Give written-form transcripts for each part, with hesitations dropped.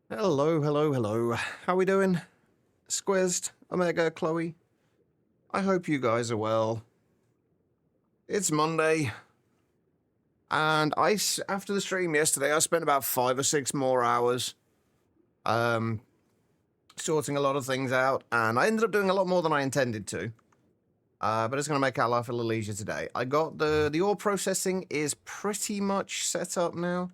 Hello, hello, hello. How we doing? Squizzed, Omega, Chloe. I hope you guys are well. It's Monday, and after the stream yesterday, I spent about 5 or 6 more hours sorting a lot of things out, and I ended up doing a lot more than I intended to. But it's going to make our life a little easier today. I got the ore processing is pretty much set up now.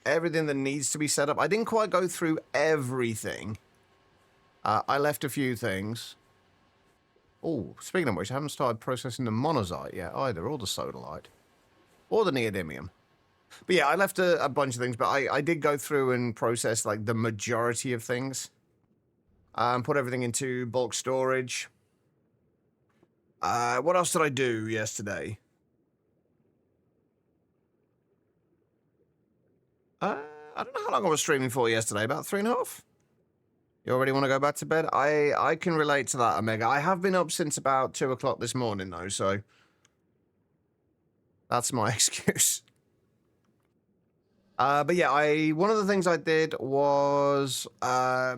Everything that needs to be set up. I didn't quite go through everything. I left a few things. Oh, speaking of which, I haven't started processing the monazite yet either, or the sodalite, or the neodymium. But yeah, I left a bunch of things, but I did go through and process like the majority of things. Put everything into bulk storage. What else did I do yesterday? I don't know how long I was streaming for yesterday, about 3.5? You already want to go back to bed? I can relate to that, Omega. I have been up since about 2 o'clock this morning, though, so that's my excuse. But yeah, one of the things I did was I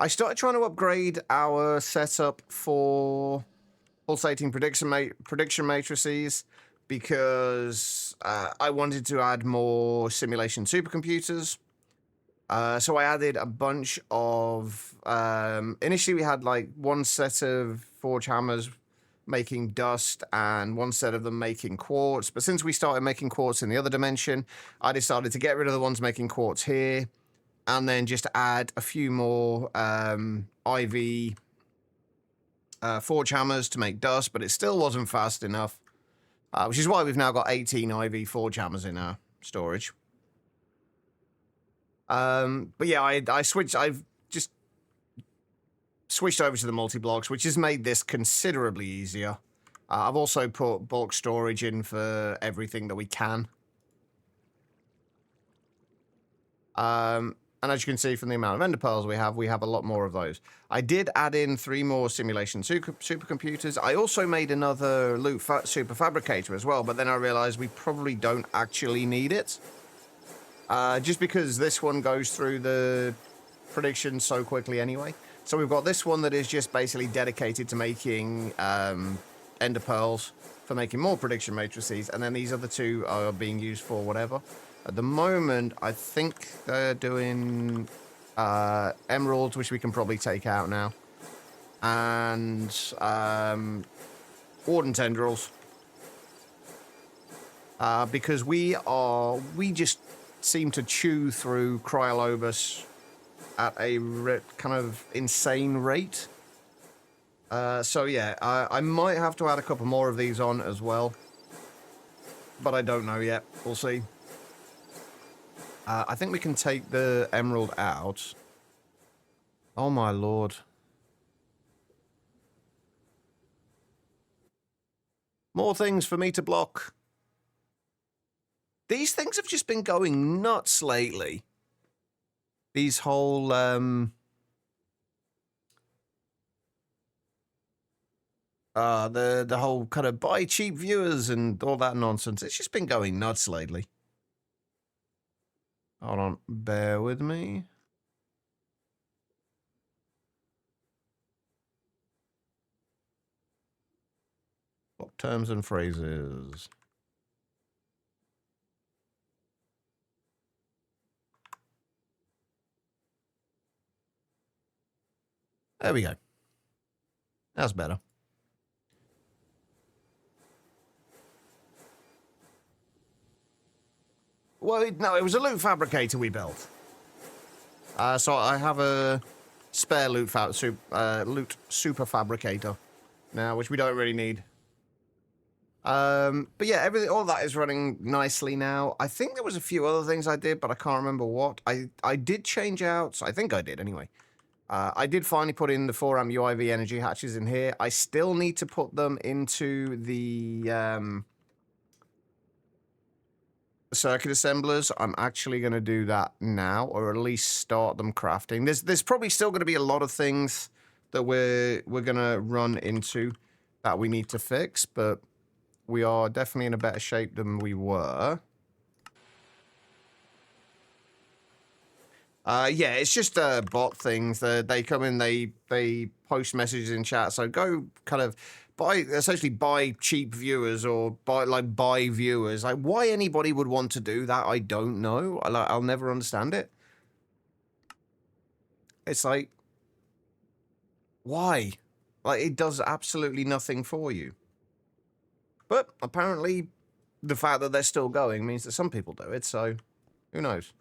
started trying to upgrade our setup for pulsating prediction matrices because I wanted to add more simulation supercomputers. So I added a bunch of... initially we had like one set of forge hammers making dust and one set of them making quartz. But since we started making quartz in the other dimension, I decided to get rid of the ones making quartz here and then just add a few more IV forge hammers to make dust, but it still wasn't fast enough, which is why we've now got 18 IV forge hammers in our storage. But yeah, I've just switched over to the multi-blocks, which has made this considerably easier. I've also put bulk storage in for everything that we can. And as you can see from the amount of ender pearls we have a lot more of those. I did add in 3 more simulation supercomputers. I also made another loot super fabricator as well, but then I realized we probably don't actually need it. Just because this one goes through the predictions so quickly anyway. So we've got this one that is just basically dedicated to making ender pearls for making more prediction matrices, and then these other 2 are being used for whatever. At the moment, I think they're doing emeralds, which we can probably take out now, and warden tendrils, because we just seem to chew through Cryolobus at a kind of insane rate. So yeah, I might have to add a couple more of these on as well, but I don't know yet. We'll see. I think we can take the emerald out. Oh my lord. More things for me to block. These things have just been going nuts lately. These whole, the whole kind of buy cheap viewers and all that nonsense. It's just been going nuts lately. Hold on, bear with me. What terms and phrases? There we go. That's better. Well, no, it was a loot fabricator we built. So I have a spare loot super fabricator now, which we don't really need. But yeah, all that is running nicely now. I think there was a few other things I did, but I can't remember what. I did change out, I think I did anyway. I did finally put in the 4 amp UIV energy hatches in here. I still need to put them into the circuit assemblers. I'm actually going to do that now, or at least start them crafting. There's probably still going to be a lot of things that we're going to run into that we need to fix, but we are definitely in a better shape than we were. Yeah, it's just bot things. They come in, they post messages in chat. So go kind of essentially buy cheap viewers or buy viewers. Like, why anybody would want to do that, I don't know. I'll never understand it. It's like, why? Like, it does absolutely nothing for you. But apparently, the fact that they're still going means that some people do it. So, who knows?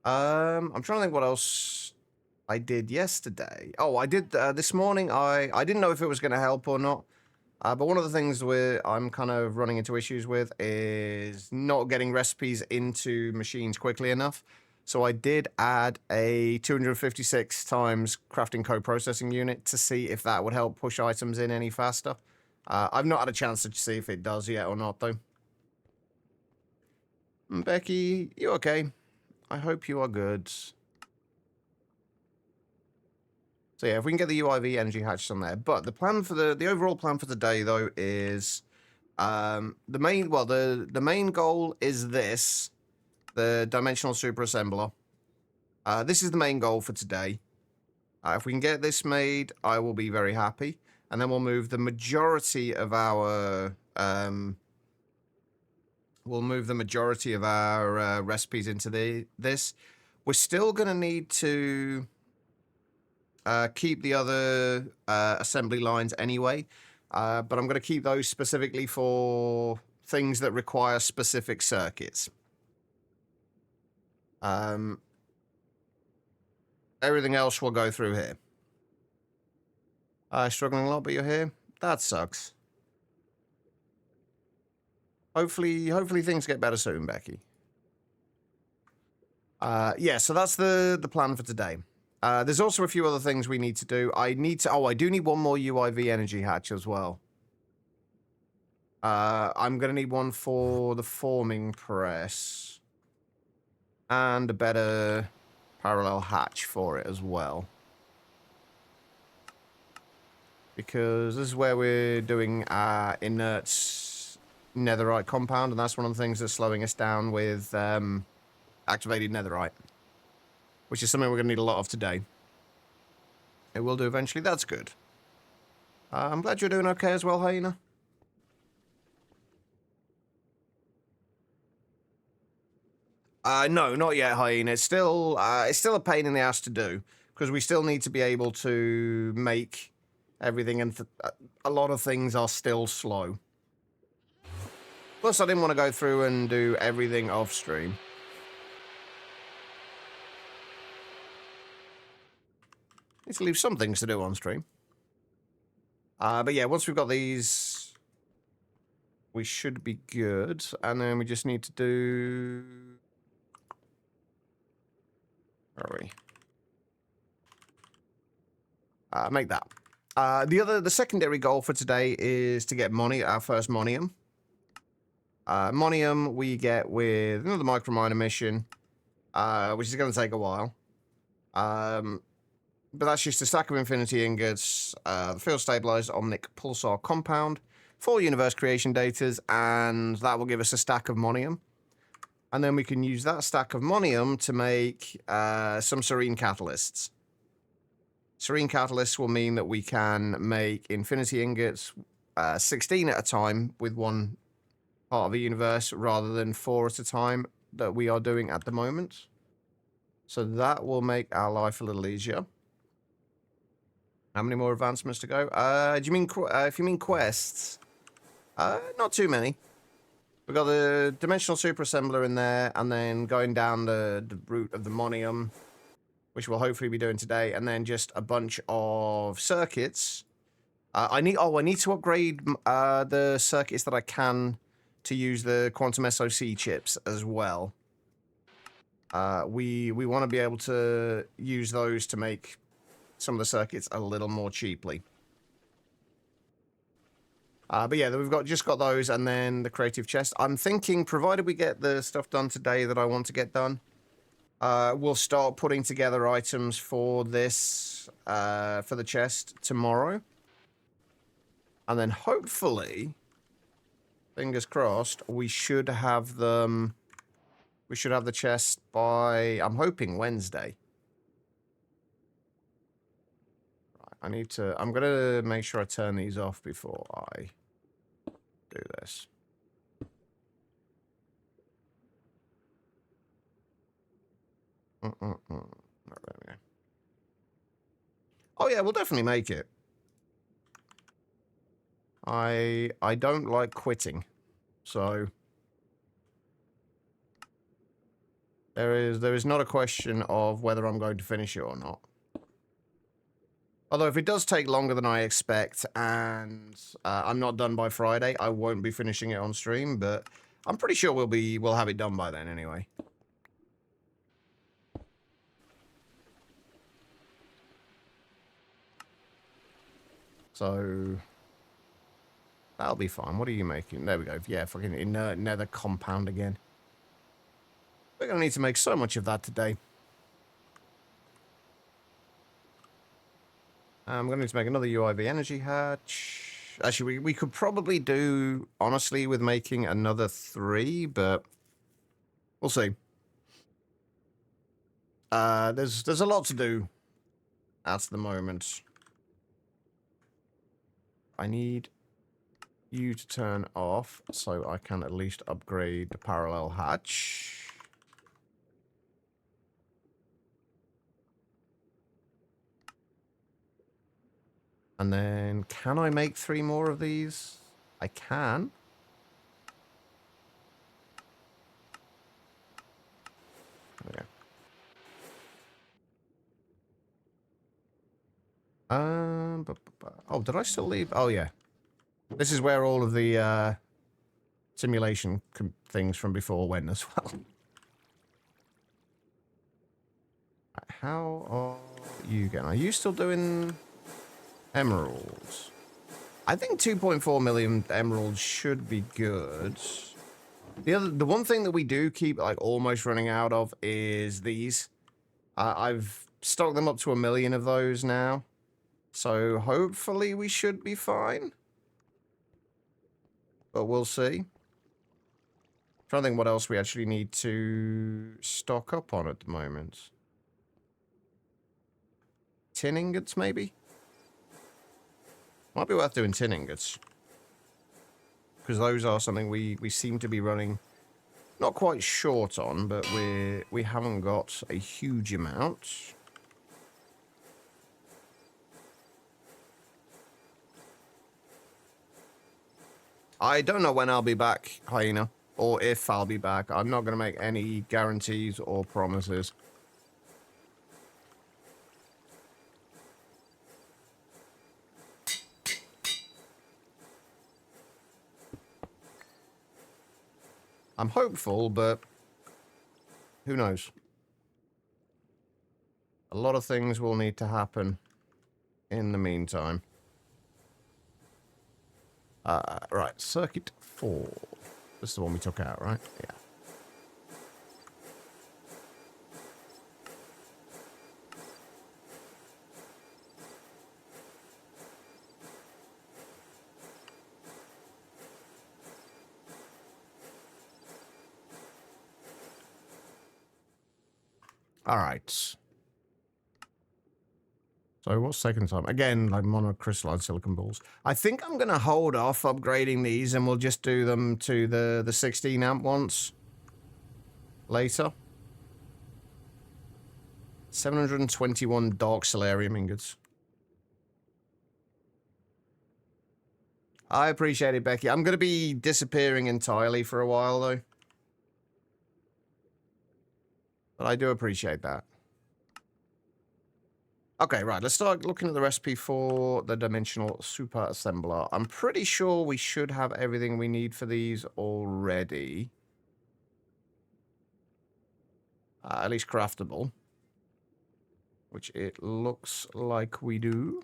I'm trying to think what else I did yesterday. Oh, I did this morning. I didn't know if it was going to help or not. But one of the things I'm kind of running into issues with is not getting recipes into machines quickly enough. So I did add a 256 times crafting co-processing unit to see if that would help push items in any faster. I've not had a chance to see if it does yet or not, though. Becky, you okay? I hope you are good. So yeah, if we can get the UIV energy hatches on there. But the plan for the overall plan for the day, though, is the main goal is this, the dimensional superassembler. This is the main goal for today. If we can get this made, I will be very happy. And then we'll move the majority of our recipes into this. We're still going to need to keep the other assembly lines anyway, but I'm going to keep those specifically for things that require specific circuits. Everything else will go through here. Struggling a lot, but you're here. That sucks. Hopefully things get better soon, Becky. Yeah, so that's the plan for today. There's also a few other things we need to do. I do need one more UIV energy hatch as well. I'm going to need one for the forming press. And a better parallel hatch for it as well. Because this is where we're doing our inert netherite compound, and that's one of the things that's slowing us down with activated netherite. Which is something we're going to need a lot of today. It will do eventually, that's good. I'm glad you're doing okay as well, Hyena. No, not yet, Hyena. It's still a pain in the ass to do, because we still need to be able to make everything, and a lot of things are still slow. Plus, I didn't want to go through and do everything off stream. Need to leave some things to do on stream. But yeah, once we've got these, we should be good. And then we just need to do... Where are we? Make that. The secondary goal for today is to get our first Monium. Monium we get with another microminer mission, which is going to take a while. But that's just a stack of infinity ingots, the field stabilized omnic pulsar compound, 4 universe creation datas, and that will give us a stack of Monium. And then we can use that stack of Monium to make some serene catalysts. Serene catalysts will mean that we can make infinity ingots 16 at a time with one part of the universe rather than 4 at a time that we are doing at the moment. So that will make our life a little easier. How many more advancements to go? Do you mean if you mean quests? Not too many. We've got the dimensional superassembler in there, and then going down the route of the Monium, which we'll hopefully be doing today, and then just a bunch of circuits. I need to upgrade the circuits that I can to use the quantum SoC chips as well. We want to be able to use those to make some of the circuits a little more cheaply. But yeah, we've just got those, and then the creative chest. I'm thinking, provided we get the stuff done today that I want to get done, we'll start putting together items for this, for the chest tomorrow. And then hopefully, fingers crossed, we should have them We should have the chest by, I'm hoping, Wednesday. I need to, I'm going to make sure I turn these off before I do this. There we go. Oh yeah, we'll definitely make it. I don't like quitting, so there is not a question of whether I'm going to finish it or not. Although if it does take longer than I expect and I'm not done by Friday, I won't be finishing it on stream, but I'm pretty sure we'll have it done by then anyway. So that'll be fine. What are you making? There we go. Yeah, fucking inert nether compound again. We're gonna need to make so much of that today. I'm going to need to make another UIV energy hatch. Actually, we could probably do, honestly, with making another 3, but we'll see. There's a lot to do at the moment. I need you to turn off so I can at least upgrade the parallel hatch. And then, can I make 3 more of these? I can. There we go. Oh, did I still leave? Oh, yeah. This is where all of the simulation things from before went as well. How are you getting? Are you still doing emeralds? I think 2.4 million emeralds should be good. The one thing that we do keep like almost running out of is these. I've stocked them up to 1 million of those now, so hopefully we should be fine. But we'll see. Trying to think what else we actually need to stock up on at the moment. Tin ingots, maybe? Might be worth doing tin ingots. Because those are something we seem to be running not quite short on, but we haven't got a huge amount. I don't know when I'll be back, Hyena, or if I'll be back. I'm not going to make any guarantees or promises. I'm hopeful, but who knows? A lot of things will need to happen in the meantime. Right, circuit 4. This is the one we took out, right? Yeah. All right. So what's taking time? Again, like monocrystalline silicon balls. I think I'm going to hold off upgrading these and we'll just do them to the 16 amp ones later. 721 dark solarium ingots. I appreciate it, Becky. I'm going to be disappearing entirely for a while, though. But I do appreciate that. Okay, right. Let's start looking at the recipe for the dimensional superassembler. I'm pretty sure we should have everything we need for these already. At least craftable. Which it looks like we do.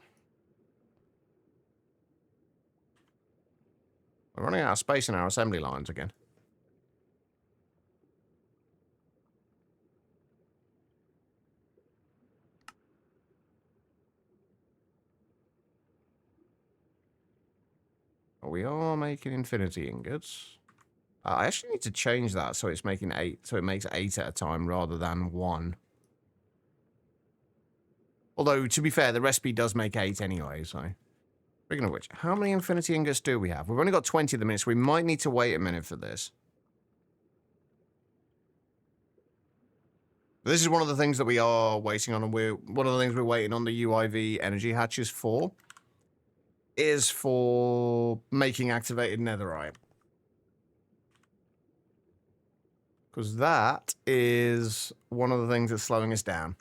We're running out of space in our assembly lines again. We are making infinity ingots. I actually need to change that so it's making 8, so it makes 8 at a time rather than 1. Although, to be fair, the recipe does make 8 anyway, so... Speaking of which, how many infinity ingots do we have? We've only got 20 at the minute, so we might need to wait a minute for this. This is one of the things that we are waiting on, and one of the things we're waiting on the UIV energy hatches for is for making activated netherite. Because that is one of the things that's slowing us down.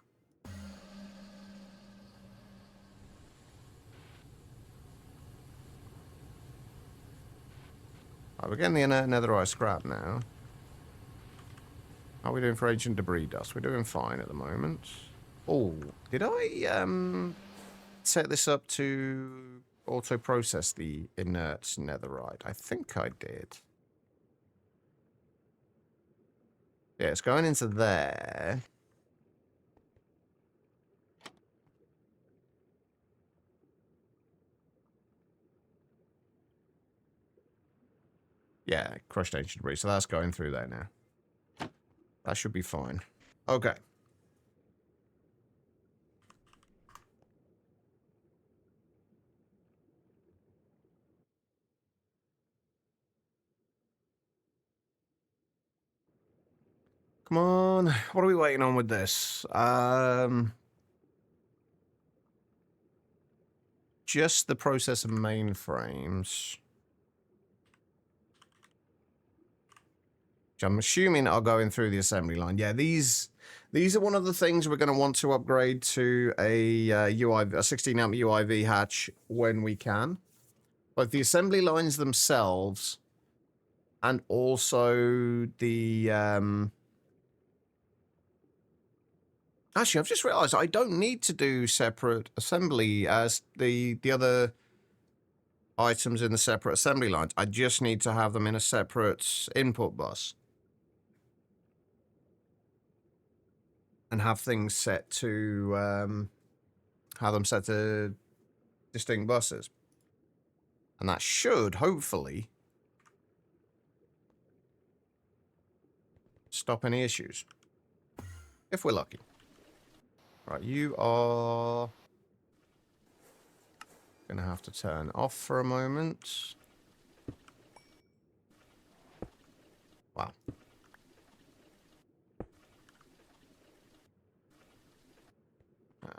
Right, we're getting the netherite scrap now. How are we doing for ancient debris dust? We're doing fine at the moment. Oh, did I set this up to auto-process the inert netherite? I think I did. Yeah, it's going into there. Yeah, crushed ancient debris. So that's going through there now. That should be fine. Okay. Come on. What are we waiting on with this? Just the processor mainframes. Which I'm assuming are going through the assembly line. Yeah, these are one of the things we're going to want to upgrade to a UIV, a 16 amp UIV hatch when we can. Both the assembly lines themselves and also the... Actually, I've just realized I don't need to do separate assembly as the other items in the separate assembly lines. I just need to have them in a separate input bus. And have things set to, have them set to distinct buses. And that should, hopefully, stop any issues. If we're lucky. Right, you are going to have to turn off for a moment. Wow. And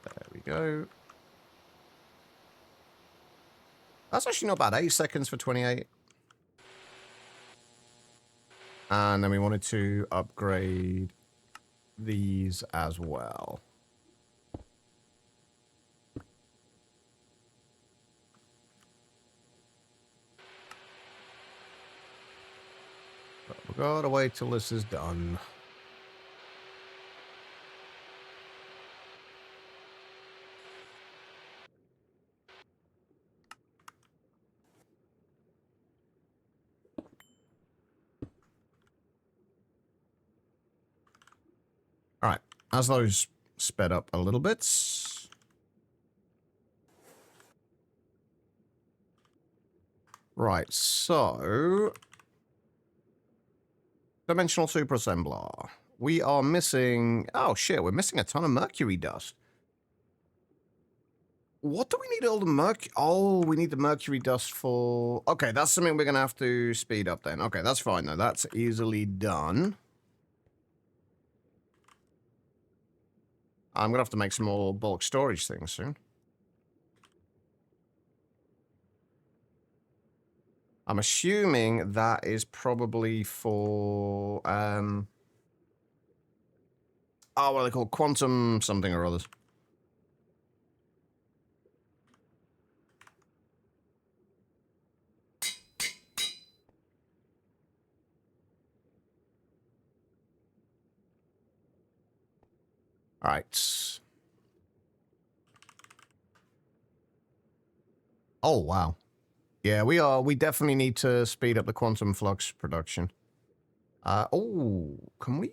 there we go. That's actually not bad. 8 seconds for 28. And then we wanted to upgrade these as well. But we've got to wait till this is done. All right, as those sped up a little bit. Right, so... Dimensional Superassembler. We are missing... Oh, shit, we're missing a ton of mercury dust. What do we need all the mercury... Oh, we need the mercury dust for... Okay, that's something we're going to have to speed up then. Okay, that's fine, though. That's easily done. I'm going to have to make some more bulk storage things soon. I'm assuming that is probably for, oh, what are they called? Quantum something or others. All right. Oh, wow. Yeah, we definitely need to speed up the quantum flux production. Oh, can we,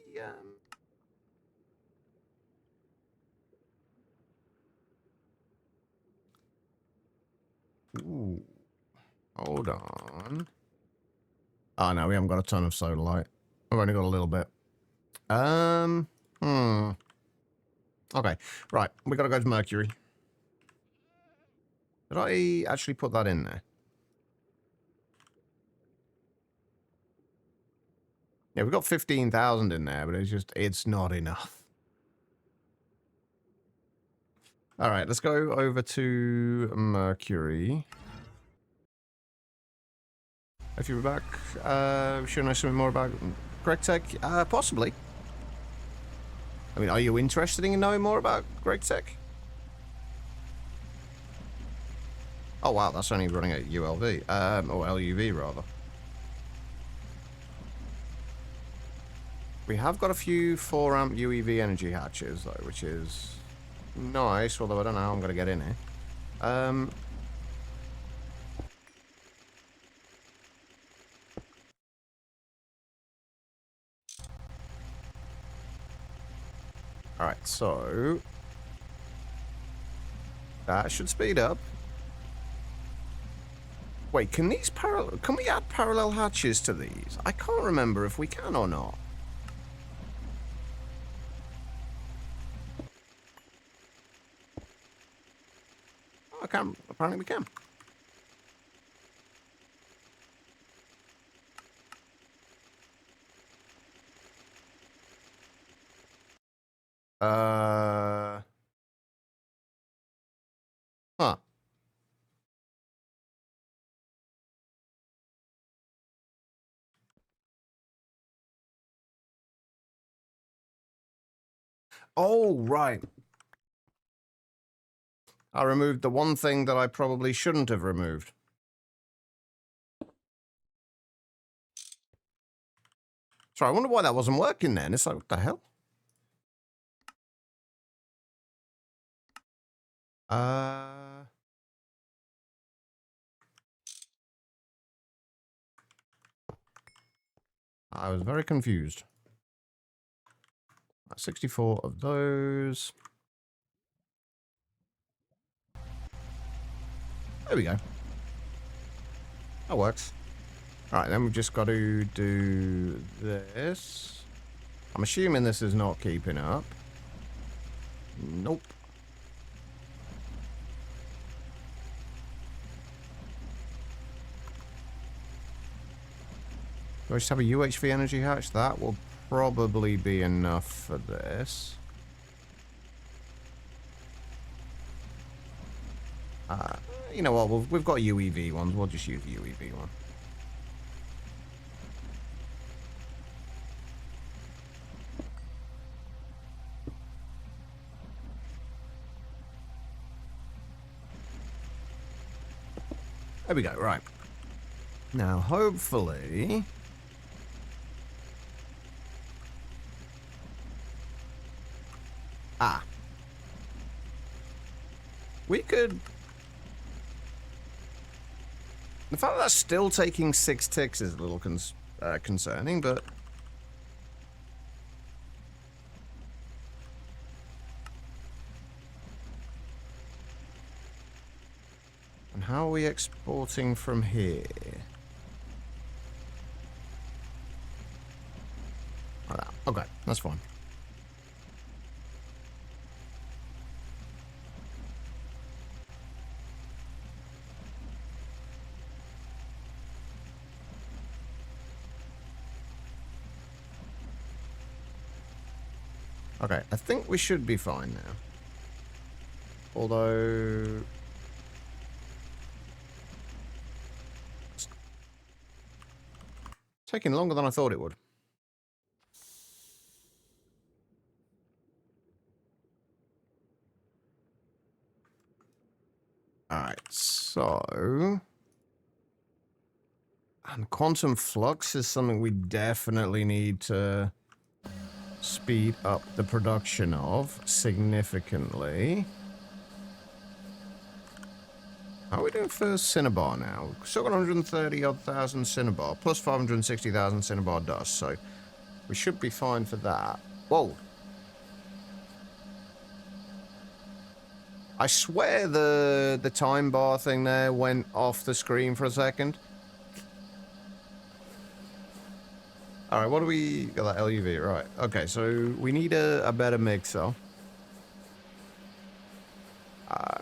Ooh. Hold on. Oh, no, we haven't got a ton of solar light. We've only got a little bit. Okay, right. We gotta go to Mercury. Did I actually put that in there? Yeah, we've got 15,000 in there, but it's not enough. All right, let's go over to Mercury. If you're back, should I know something more about Greg Tech? Possibly. I mean, are you interested in knowing more about Greg Tech? Oh, wow, that's only running at ULV. Or LUV, rather. We have got a few 4-amp UEV energy hatches, though, which is nice, although I don't know how I'm going to get in here. Alright, so... that should speed up. Wait, can these can we add parallel hatches to these? I can't remember if we can or not. Oh, I can. Apparently we can. Huh. Oh, right. I removed the one thing that I probably shouldn't have removed. Sorry, I wonder why that wasn't working then. It's like, what the hell? I was very confused. 64 of those. There we go. That works. Alright, then we've just got to do this. I'm assuming this is not keeping up. Nope. Do I just have a UHV energy hatch? That will probably be enough for this. You know what? We've got UEV ones. We'll just use the UEV one. There we go. Right. Now, hopefully... we could... the fact that that's still taking 6 ticks is a little concerning, but... and how are we exporting from here? Okay, that's fine. Okay, I think we should be fine now. Although... it's taking longer than I thought it would. Alright, so... and quantum flux is something we definitely need to speed up the production of significantly. How are we doing for Cinnabar now? Still got 130,000 Cinnabar, plus 560,000 Cinnabar dust, so we should be fine for that. Whoa. I swear the time bar thing there went off the screen for a second. All right, what do we got? That LUV, right? Okay, so we need a better mixer.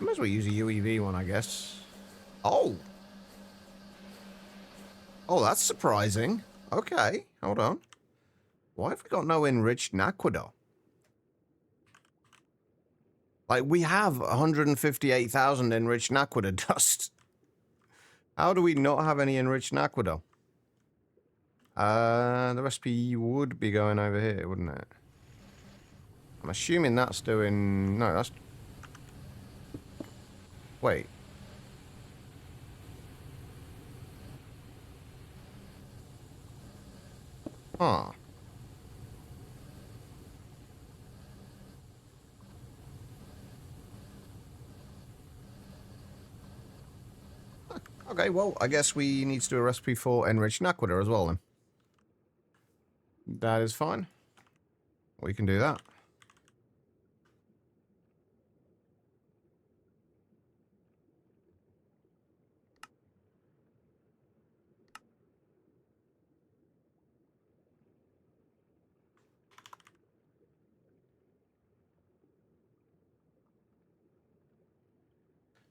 Might as well use a UEV one, I guess. Oh, oh, that's surprising. Okay, hold on. Why have we got no enriched naquadah? Like, we have 158,000 enriched naquadah dust. How do we not have any enriched naquadah? The recipe would be going over here, wouldn't it? I'm assuming that's doing... No, that's... Wait. Huh. Okay, well, I guess we need to do a recipe for enriched naquadah as well, then. That is fine. We can do that.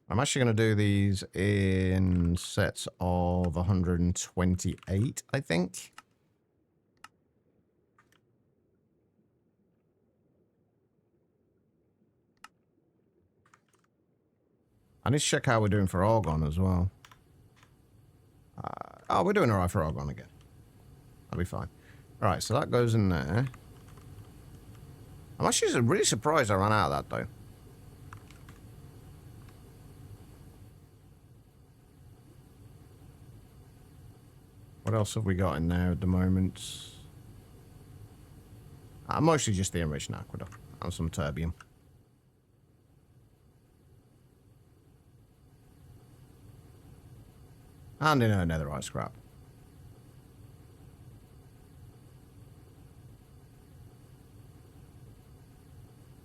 I'm actually going to do these in sets of 128, I think. I need to check how we're doing for argon as well. Oh, we're doing alright for argon again. That'll be fine. Alright, so that goes in there. I'm actually really surprised I ran out of that, though. What else have we got in there at the moment? Mostly just the enriched naquadah and some terbium. And in a netherite scrap.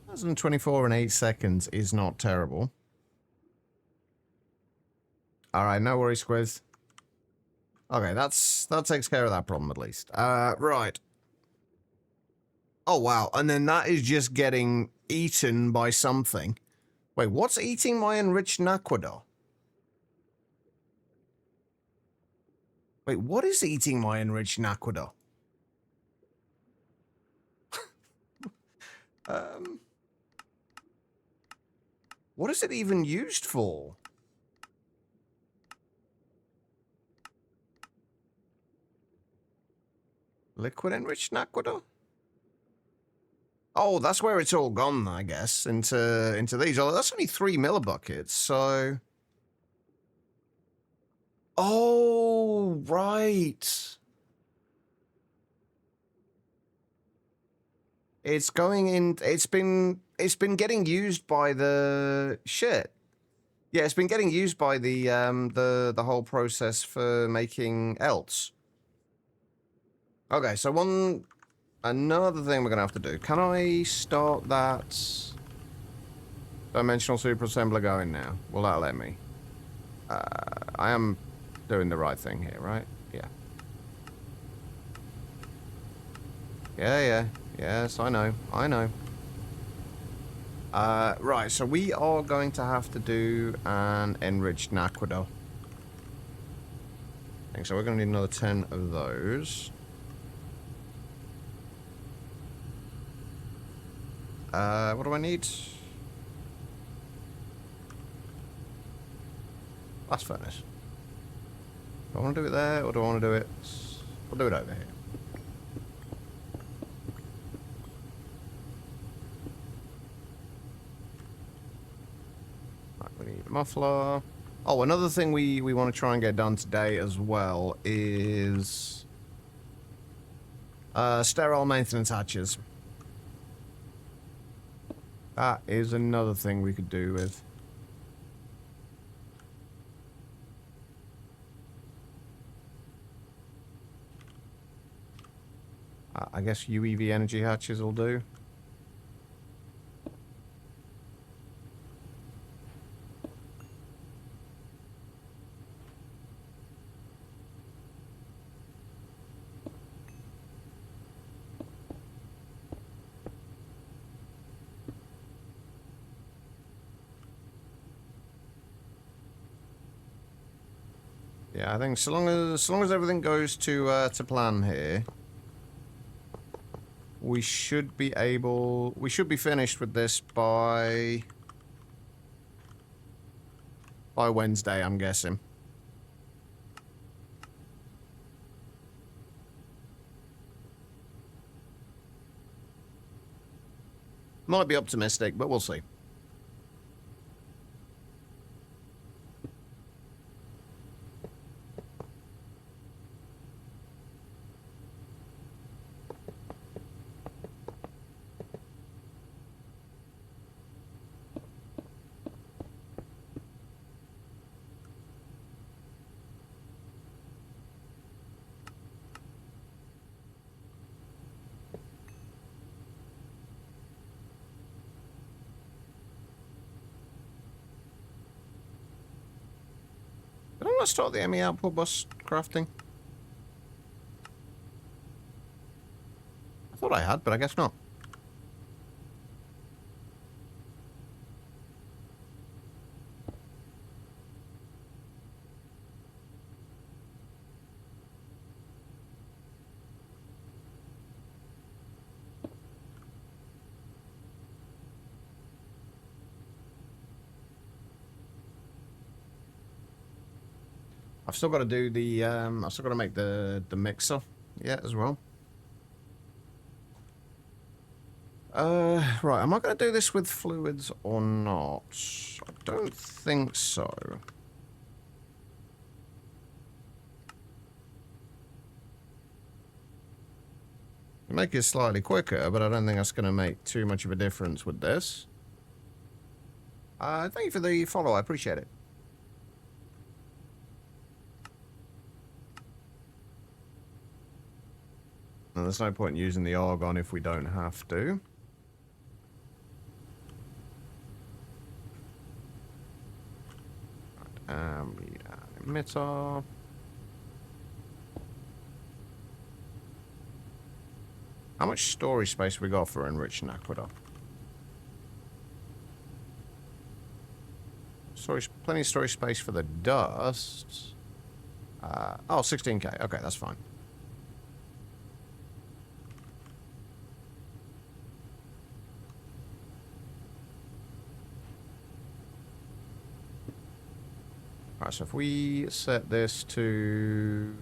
124 in 8 seconds is not terrible. Alright, no worries, Squiz. Okay, that takes care of that problem at least. Right. Oh, wow. And then that is just getting eaten by something. Wait, what's eating my enriched naquadah? Wait, what is eating my enriched naquadah? What is it even used for? Liquid enriched naquadah? Oh, that's where it's all gone, I guess, into these. Oh, that's only 3 millibuckets, so... Oh, right. It's going in... It's been getting used by the... Shit. Yeah, it's been getting used by the whole process for making else. Okay, so another thing we're gonna have to do. Can I start that dimensional superassembler going now? Will that let me? I am doing the right thing here, right? Yeah. Yeah. Yes, I know. Right, so we are going to have to do an enriched naquadah. So we're going to need another 10 of those. What do I need? Blast furnace. Do I want to do it there, or do I want to do it... We'll do it over here. Right, we need a muffler. Oh, another thing we want to try and get done today as well is... sterile maintenance hatches. That is another thing we could do with. I guess UEV energy hatches will do. Yeah, I think so long as everything goes to plan here, we should be finished with this by Wednesday, I'm guessing. Might be optimistic, but we'll see. Did I not start the ME output bus crafting? I thought I had, but I guess not. I've still got to do the, I've still got to make the mixer yet as well. Right, am I going to do this with fluids or not? I don't think so. Make it slightly quicker, but I don't think that's going to make too much of a difference with this. Thank you for the follow, I appreciate it. And there's no point in using the argon if we don't have to. We add emitter. How much storage space we got for enriching aqueduct? Plenty of storage space for the dust. Oh, 16k. Okay, that's fine. Alright, so if we set this to,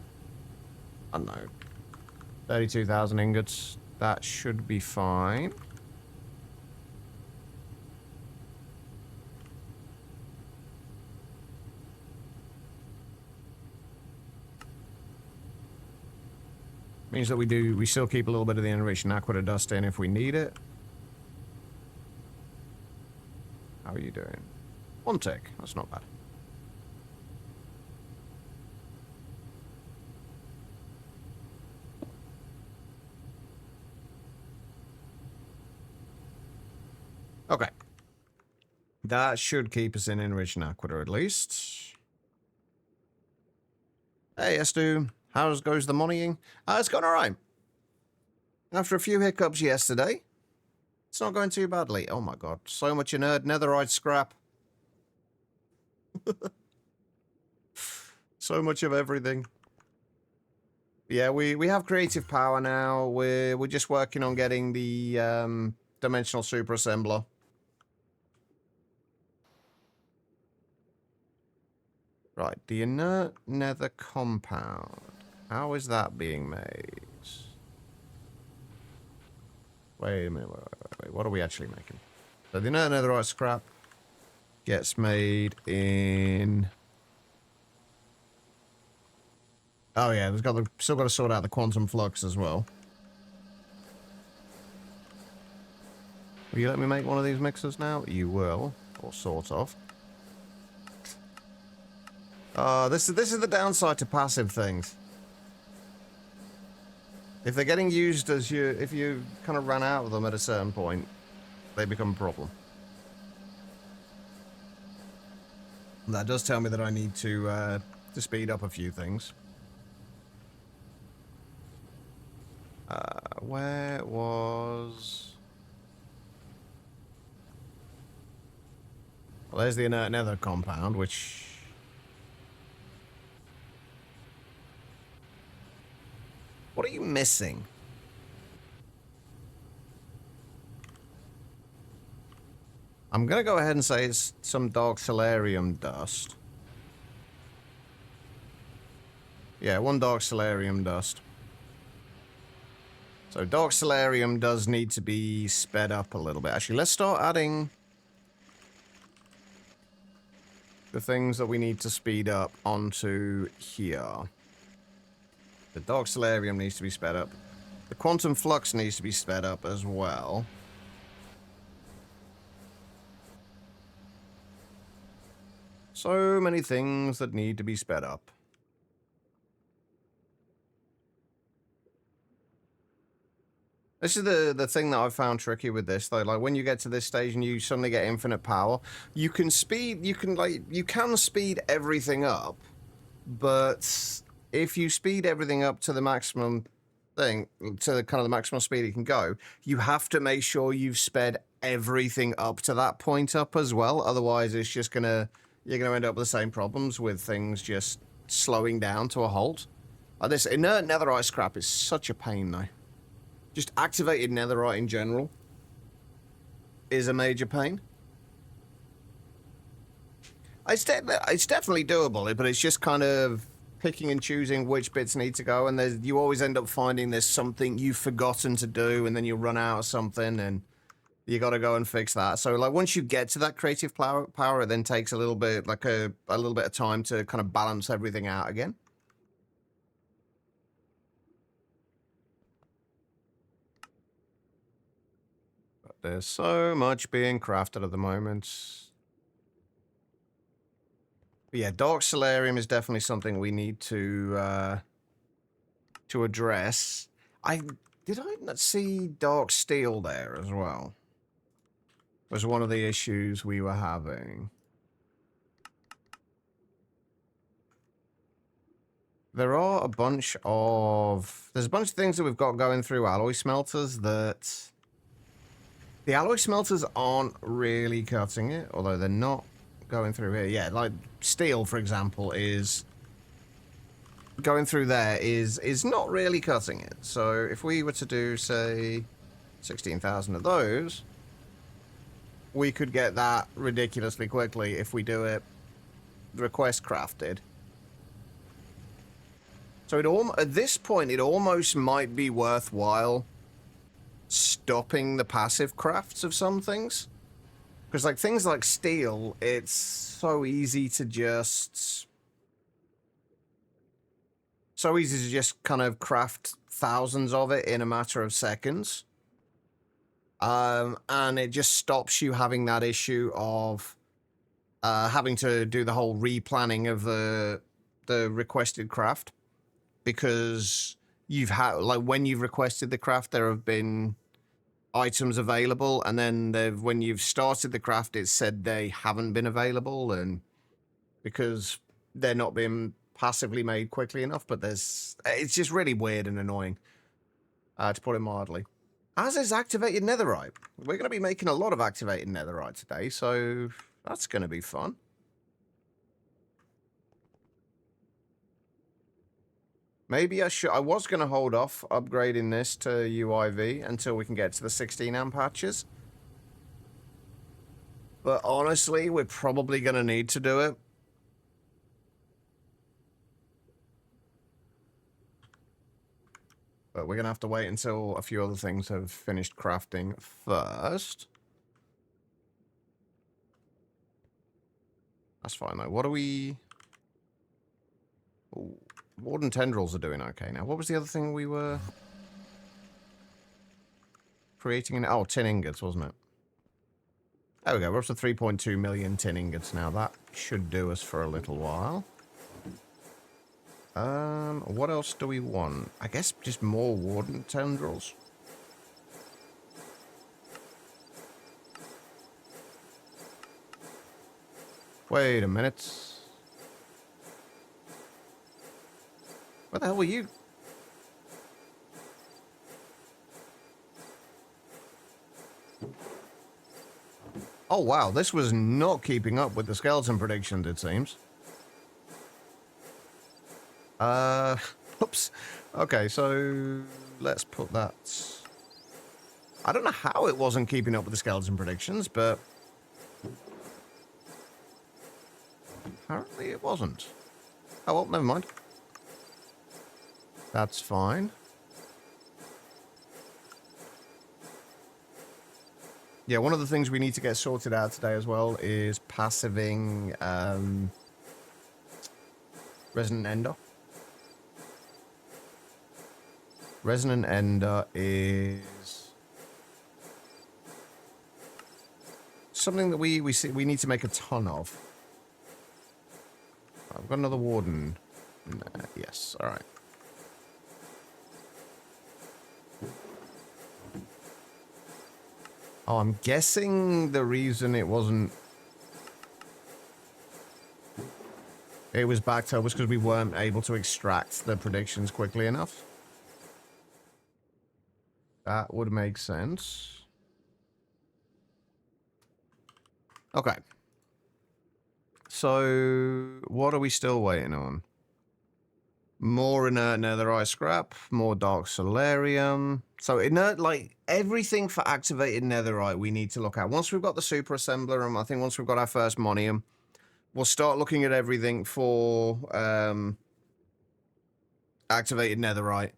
I don't know, 32,000 ingots, that should be fine. Means that we still keep a little bit of the enriched aqueduct dust in if we need it. How are you doing? 1 tick, that's not bad. Okay. That should keep us in enriched aqueduct at least. Hey, Estu. How goes the moneying? It's gone alright. After a few hiccups yesterday, it's not going too badly. Oh my god, so much inert netherite scrap. So much of everything. Yeah, we have creative power now. We're just working on getting the dimensional superassembler. Right, the inert nether compound. How is that being made? Wait a minute, wait. What are we actually making? So the inert netherite scrap gets made in... Oh yeah, still got to sort out the quantum flux as well. Will you let me make one of these mixers now? You will, or sort of. This is the downside to passive things. If they're getting used if you kind of run out of them at a certain point, they become a problem. And that does tell me that I need to speed up a few things. Where was... Well, there's the inert nether compound, which... What are you missing? I'm going to go ahead and say it's some dark solarium dust. Yeah, one dark solarium dust. So dark solarium does need to be sped up a little bit. Actually, let's start adding the things that we need to speed up onto here. The dark solarium needs to be sped up. The quantum flux needs to be sped up as well. So many things that need to be sped up. This is the thing that I've found tricky with this, though. Like, when you get to this stage and you suddenly get infinite power, you can speed everything up, but if you speed everything up to the maximum thing, to the kind of the maximum speed it can go, you have to make sure you've sped everything up to that point up as well. Otherwise, it's just you're gonna end up with the same problems with things just slowing down to a halt. Like this inert netherite scrap is such a pain, though. Just activated netherite in general is a major pain. It's definitely doable, but it's just kind of picking and choosing which bits need to go, and you always end up finding there's something you've forgotten to do, and then you run out of something, and you got to go and fix that. So, like, once you get to that creative power, it then takes a little bit, like a little bit of time to kind of balance everything out again. There's so much being crafted at the moment. But yeah, dark solarium is definitely something we need to address. Did I not see dark steel there as well? Was one of the issues we were having. There's a bunch of things that we've got going through alloy smelters that the alloy smelters aren't really cutting it, although they're not going through here. Yeah, like steel, for example, is going through there is not really cutting it. So if we were to do, say, 16,000 of those, we could get that ridiculously quickly if we do it request crafted. So at this point, it almost might be worthwhile stopping the passive crafts of some things. Because, like, things like steel, it's so easy to just kind of craft thousands of it in a matter of seconds. And it just stops you having that issue of having to do the whole replanning of the requested craft. Because you've had, like, when you've requested the craft, there have been items available, and then when you've started the craft, it said they haven't been available, and because they're not being passively made quickly enough. But it's just really weird and annoying, to put it mildly. As is activated netherite. We're going to be making a lot of activated netherite today, so that's going to be fun. Maybe I was going to hold off upgrading this to UIV until we can get to the 16 amp patches. But honestly, we're probably going to need to do it. But we're going to have to wait until a few other things have finished crafting first. That's fine, though. What are we... Ooh. Warden tendrils are doing okay now. What was the other thing we were creating? Oh, tin ingots, wasn't it? There we go. We're up to 3.2 million tin ingots now. That should do us for a little while. What else do we want? I guess just more warden tendrils. Wait a minute. What the hell were you? Oh, wow. This was not keeping up with the skeleton predictions, it seems. Oops. Okay, so let's put that... I don't know how it wasn't keeping up with the skeleton predictions, but apparently it wasn't. Oh, well, never mind. That's fine. Yeah, one of the things we need to get sorted out today as well is passiving Resonant Ender. Resonant Ender is something that we need to make a ton of. I've got another warden. Yes, all right. Oh, I'm guessing the reason it wasn't... It was backed up was because we weren't able to extract the predictions quickly enough. That would make sense. Okay. So, what are we still waiting on? More inert netherite scrap, more dark solarium. So inert, like, everything for activated netherite we need to look at. Once we've got the superassembler, and I think once we've got our first Monium, we'll start looking at everything for activated netherite.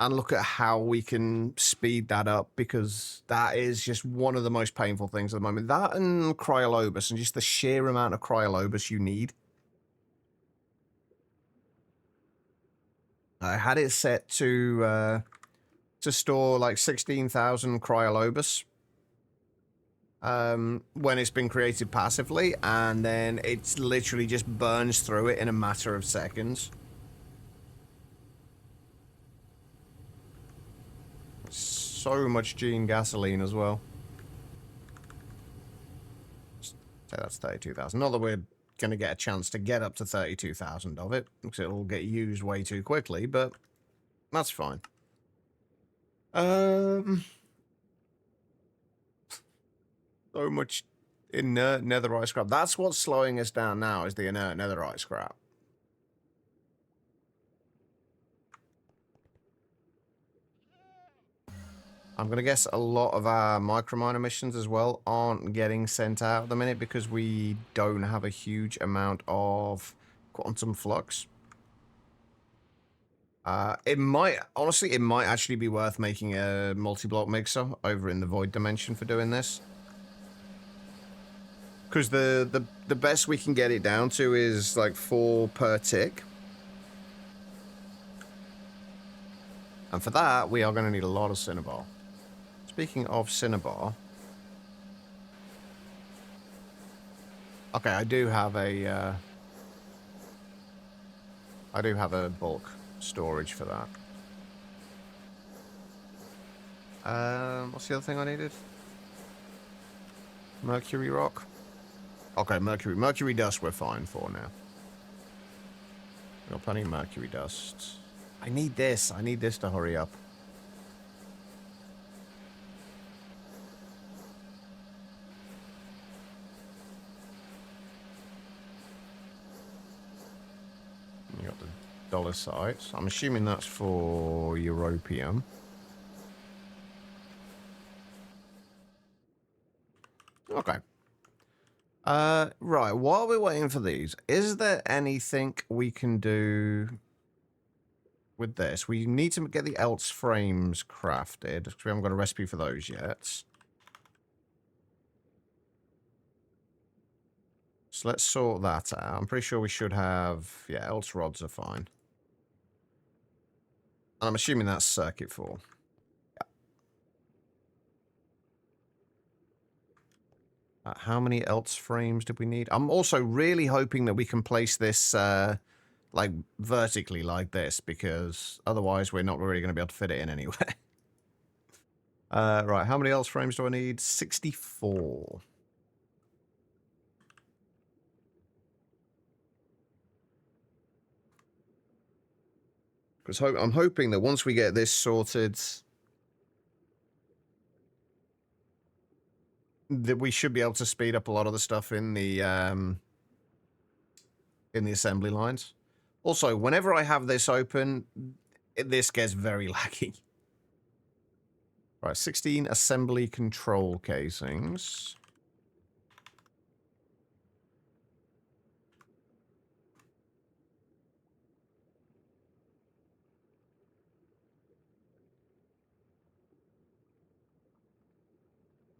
And look at how we can speed that up, because that is just one of the most painful things at the moment. That and cryolobus, and just the sheer amount of cryolobus you need. I had it set to store like 16,000 cryolobus when it's been created passively, and then it's literally just burns through it in a matter of seconds. So much gene gasoline as well. Say that's 32,000. Not that we're going to get a chance to get up to 32,000 of it, because it'll get used way too quickly, but that's fine. So much inert netherite scrap. That's what's slowing us down now, is the inert netherite scrap. I'm going to guess a lot of our microminer missions as well aren't getting sent out at the minute because we don't have a huge amount of quantum flux. It might actually be worth making a multi-block mixer over in the void dimension for doing this. Because the best we can get it down to is like 4 per tick. And for that, we are going to need a lot of cinnabar. Speaking of cinnabar... Okay, I do have a bulk storage for that. What's the other thing I needed? Mercury rock? Okay, mercury dust we're fine for now. We've got plenty of mercury dust. I need this to hurry up. You got the dollar sites. I'm assuming that's for europium. Okay. Right, while we're waiting for these, is there anything we can do with this? We need to get the else frames crafted, because we haven't got a recipe for those yet. So let's sort that out. I'm pretty sure we should have... Yeah, else rods are fine. I'm assuming that's circuit 4. Yeah. How many else frames did we need? I'm also really hoping that we can place this like vertically like this, because otherwise we're not really going to be able to fit it in anyway. Right, how many else frames do I need? 64. Because I'm hoping that once we get this sorted, that we should be able to speed up a lot of the stuff in the assembly lines. Also, whenever I have this open, this gets very laggy. Right, 16 assembly control casings.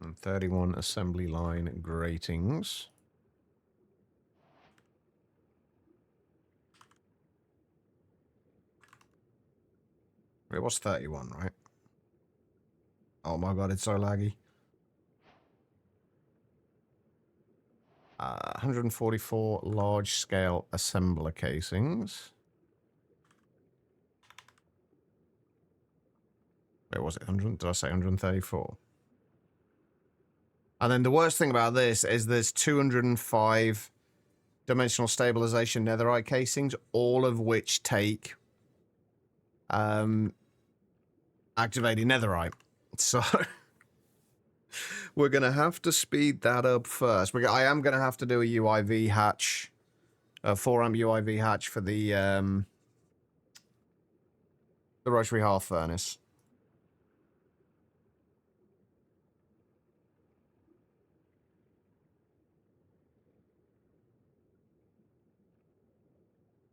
And 31 assembly line gratings. It was 31, right? Oh my god, it's so laggy. 144 large-scale assembler casings. Where was it? 100? Did I say 134? And then the worst thing about this is there's 205 dimensional stabilization netherite casings, all of which take activated netherite. So we're going to have to speed that up first. I am going to have to do a UIV hatch, a 4-amp UIV hatch for the rotary hearth furnace.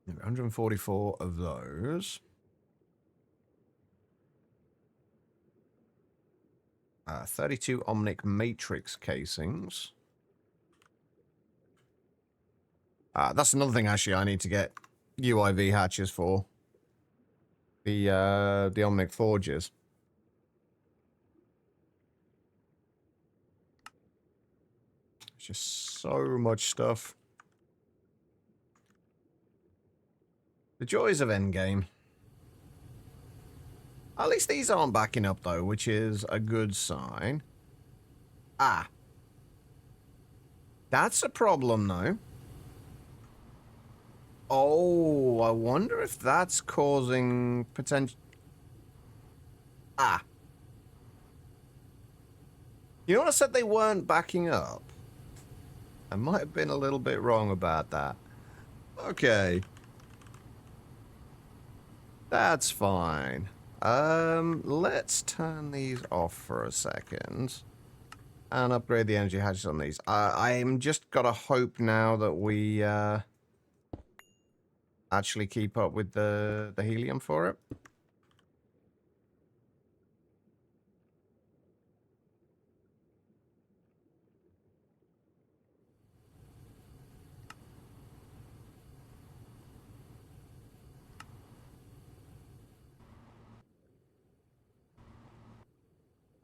There are 144 of those. 32 Omnic Matrix casings. That's another thing, actually, I need to get UIV hatches for. The Omnic Forges. It's just so much stuff. The joys of Endgame. At least these aren't backing up, though, which is a good sign. Ah. That's a problem, though. Oh, I wonder if that's causing potential... Ah. You know what I said they weren't backing up? I might have been a little bit wrong about that. Okay. That's fine. Let's turn these off for a second. And upgrade the energy hatches on these. I'm just gotta hope now that we, actually keep up with the helium for it.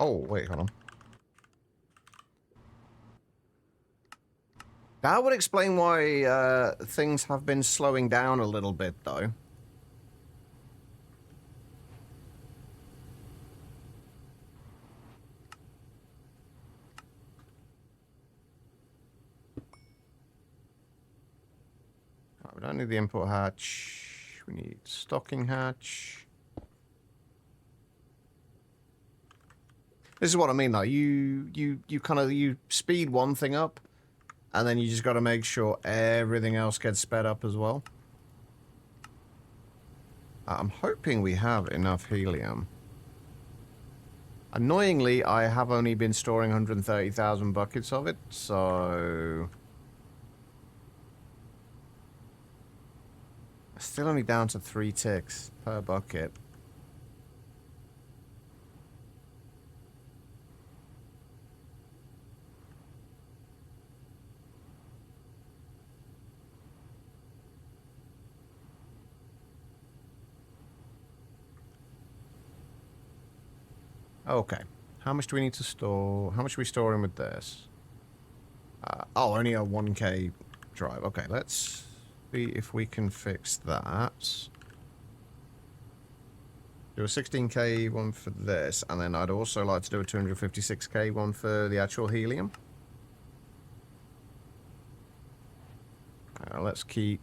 Oh, wait, hold on. That would explain why things have been slowing down a little bit, though. Right, we don't need the import hatch. We need stocking hatch. This is what I mean, though. You kind of, you speed one thing up, and then you just got to make sure everything else gets sped up as well. I'm hoping we have enough helium. Annoyingly, I have only been storing 130,000 buckets of it, so... Still only down to 3 ticks per bucket. Okay. How much do we need to store? How much are we storing with this? Oh, only a 1K drive. Okay, let's see if we can fix that. Do a 16K one for this, and then I'd also like to do a 256K one for the actual helium. Let's keep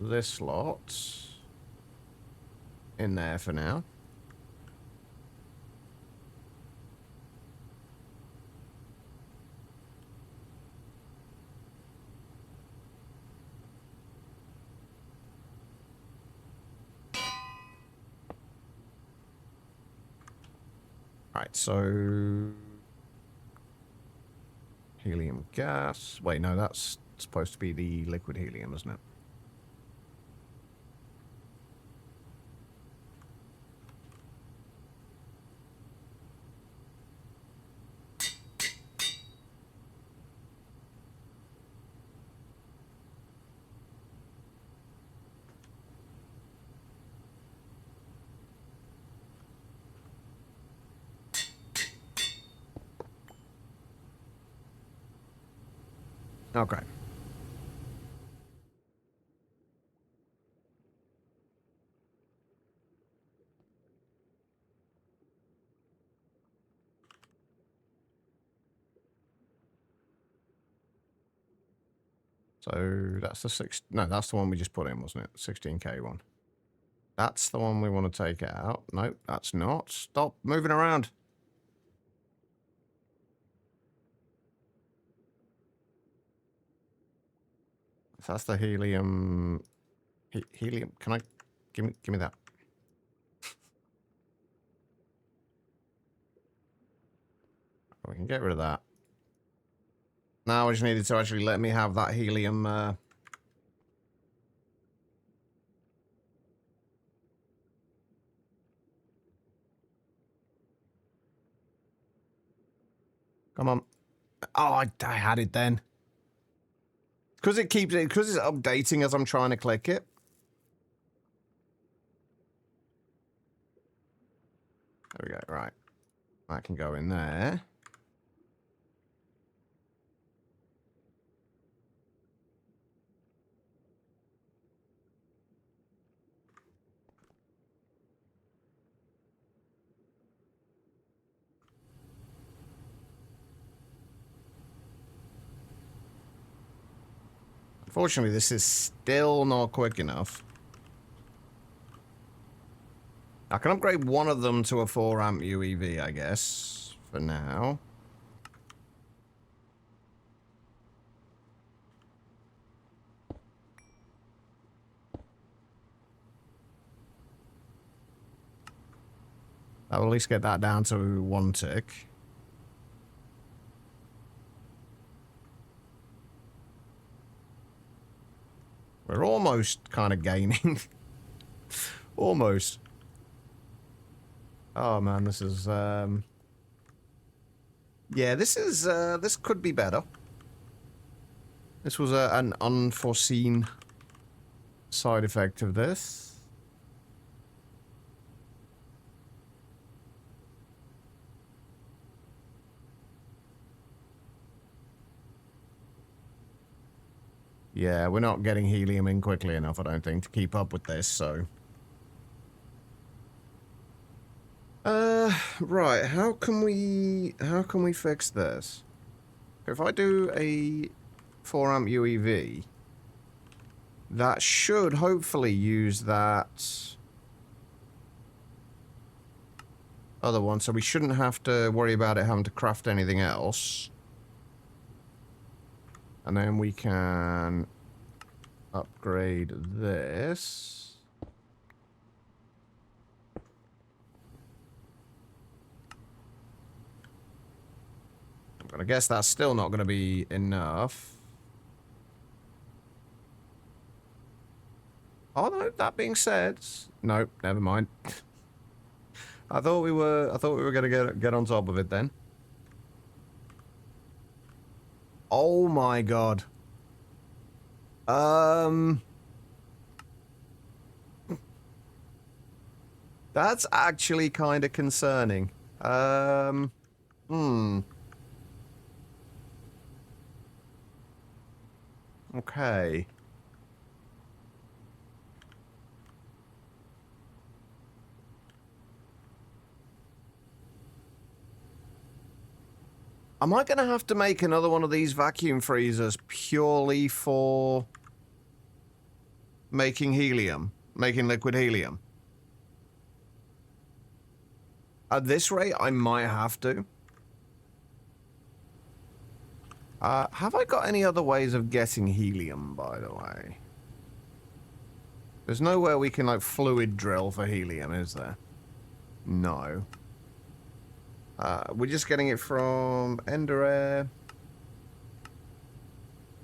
this lot in there for now. Right, so... helium gas. Wait, no, that's supposed to be the liquid helium, isn't it? Okay. So that's the no, that's the one we just put in, wasn't it? 16K one. That's the one we want to take out. Nope, that's not. Stop moving around. So that's the helium. Helium. Can I give me that? We can get rid of that. Now I just needed to actually let me have that helium. Come on. Oh, I had it then. Because it keeps it, because it's updating as I'm trying to click it. There we go. Right. That can go in there. Unfortunately, this is still not quick enough. I can upgrade one of them to a 4 amp UEV, I guess, for now. I'll at least get that down to 1 tick. We're almost kind of gaining. Almost. Oh man, this is yeah, this could be better. This was an unforeseen side effect of this. Yeah, we're not getting helium in quickly enough, I don't think, to keep up with this, so... right, how can we fix this? If I do a 4 amp UEV, that should hopefully use that other one, so we shouldn't have to worry about it having to craft anything else. And then we can upgrade this. But I guess that's still not going to be enough. Oh no, that being said, no, never mind. I thought we were going to get on top of it then. Oh my god. That's actually kind of concerning. Okay. Am I going to have to make another one of these vacuum freezers purely for making helium? Making liquid helium? At this rate, I might have to. Have I got any other ways of getting helium, by the way? There's nowhere we can, like, fluid drill for helium, is there? No. We're just getting it from Ender Air,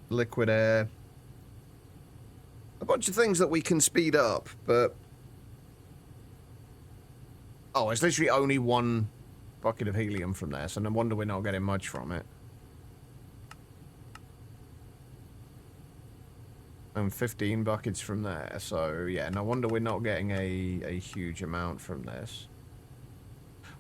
Liquid Air, a bunch of things that we can speed up, but... Oh, it's literally only one bucket of helium from there, so no wonder we're not getting much from it. And 15 buckets from there, so yeah, no wonder we're not getting a huge amount from this.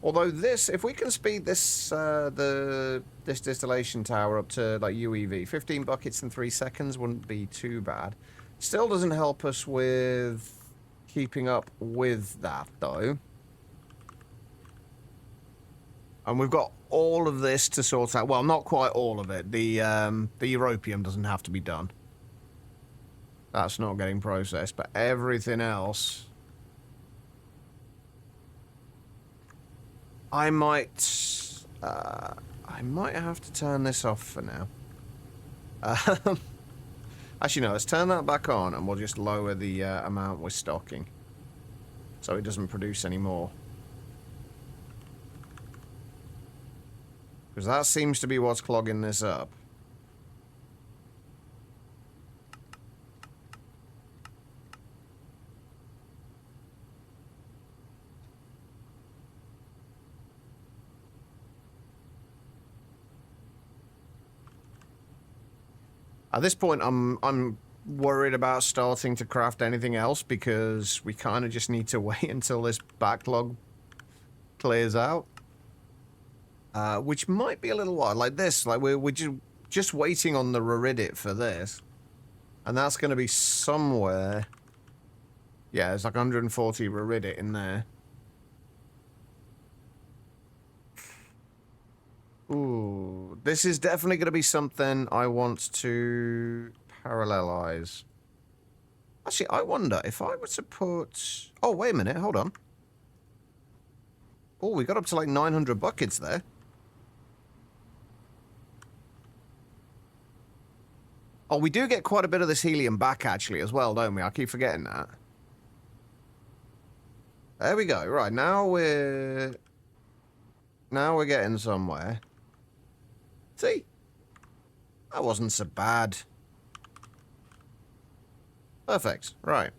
Although this, if we can speed this this distillation tower up to like UEV, 15 buckets in 3 seconds wouldn't be too bad. Still doesn't help us with keeping up with that though. And we've got all of this to sort out. Well, not quite all of it. The europium doesn't have to be done. That's not getting processed, but everything else... I might have to turn this off for now. Actually, no, let's turn that back on and we'll just lower the amount we're stocking. So it doesn't produce any more. Because that seems to be what's clogging this up. At this point, I'm worried about starting to craft anything else because we kind of just need to wait until this backlog clears out. Which might be a little while. Like this, like we're just waiting on the Raridit for this. And that's going to be somewhere... Yeah, there's like 140 Raridit in there. Ooh, this is definitely going to be something I want to parallelize. Actually, I wonder if I were to put... Oh, wait a minute, hold on. Oh, we got up to like 900 buckets there. Oh, we do get quite a bit of this helium back, actually, as well, don't we? I keep forgetting that. There we go. Right, now we're getting somewhere. See? That wasn't so bad. Perfect. Right.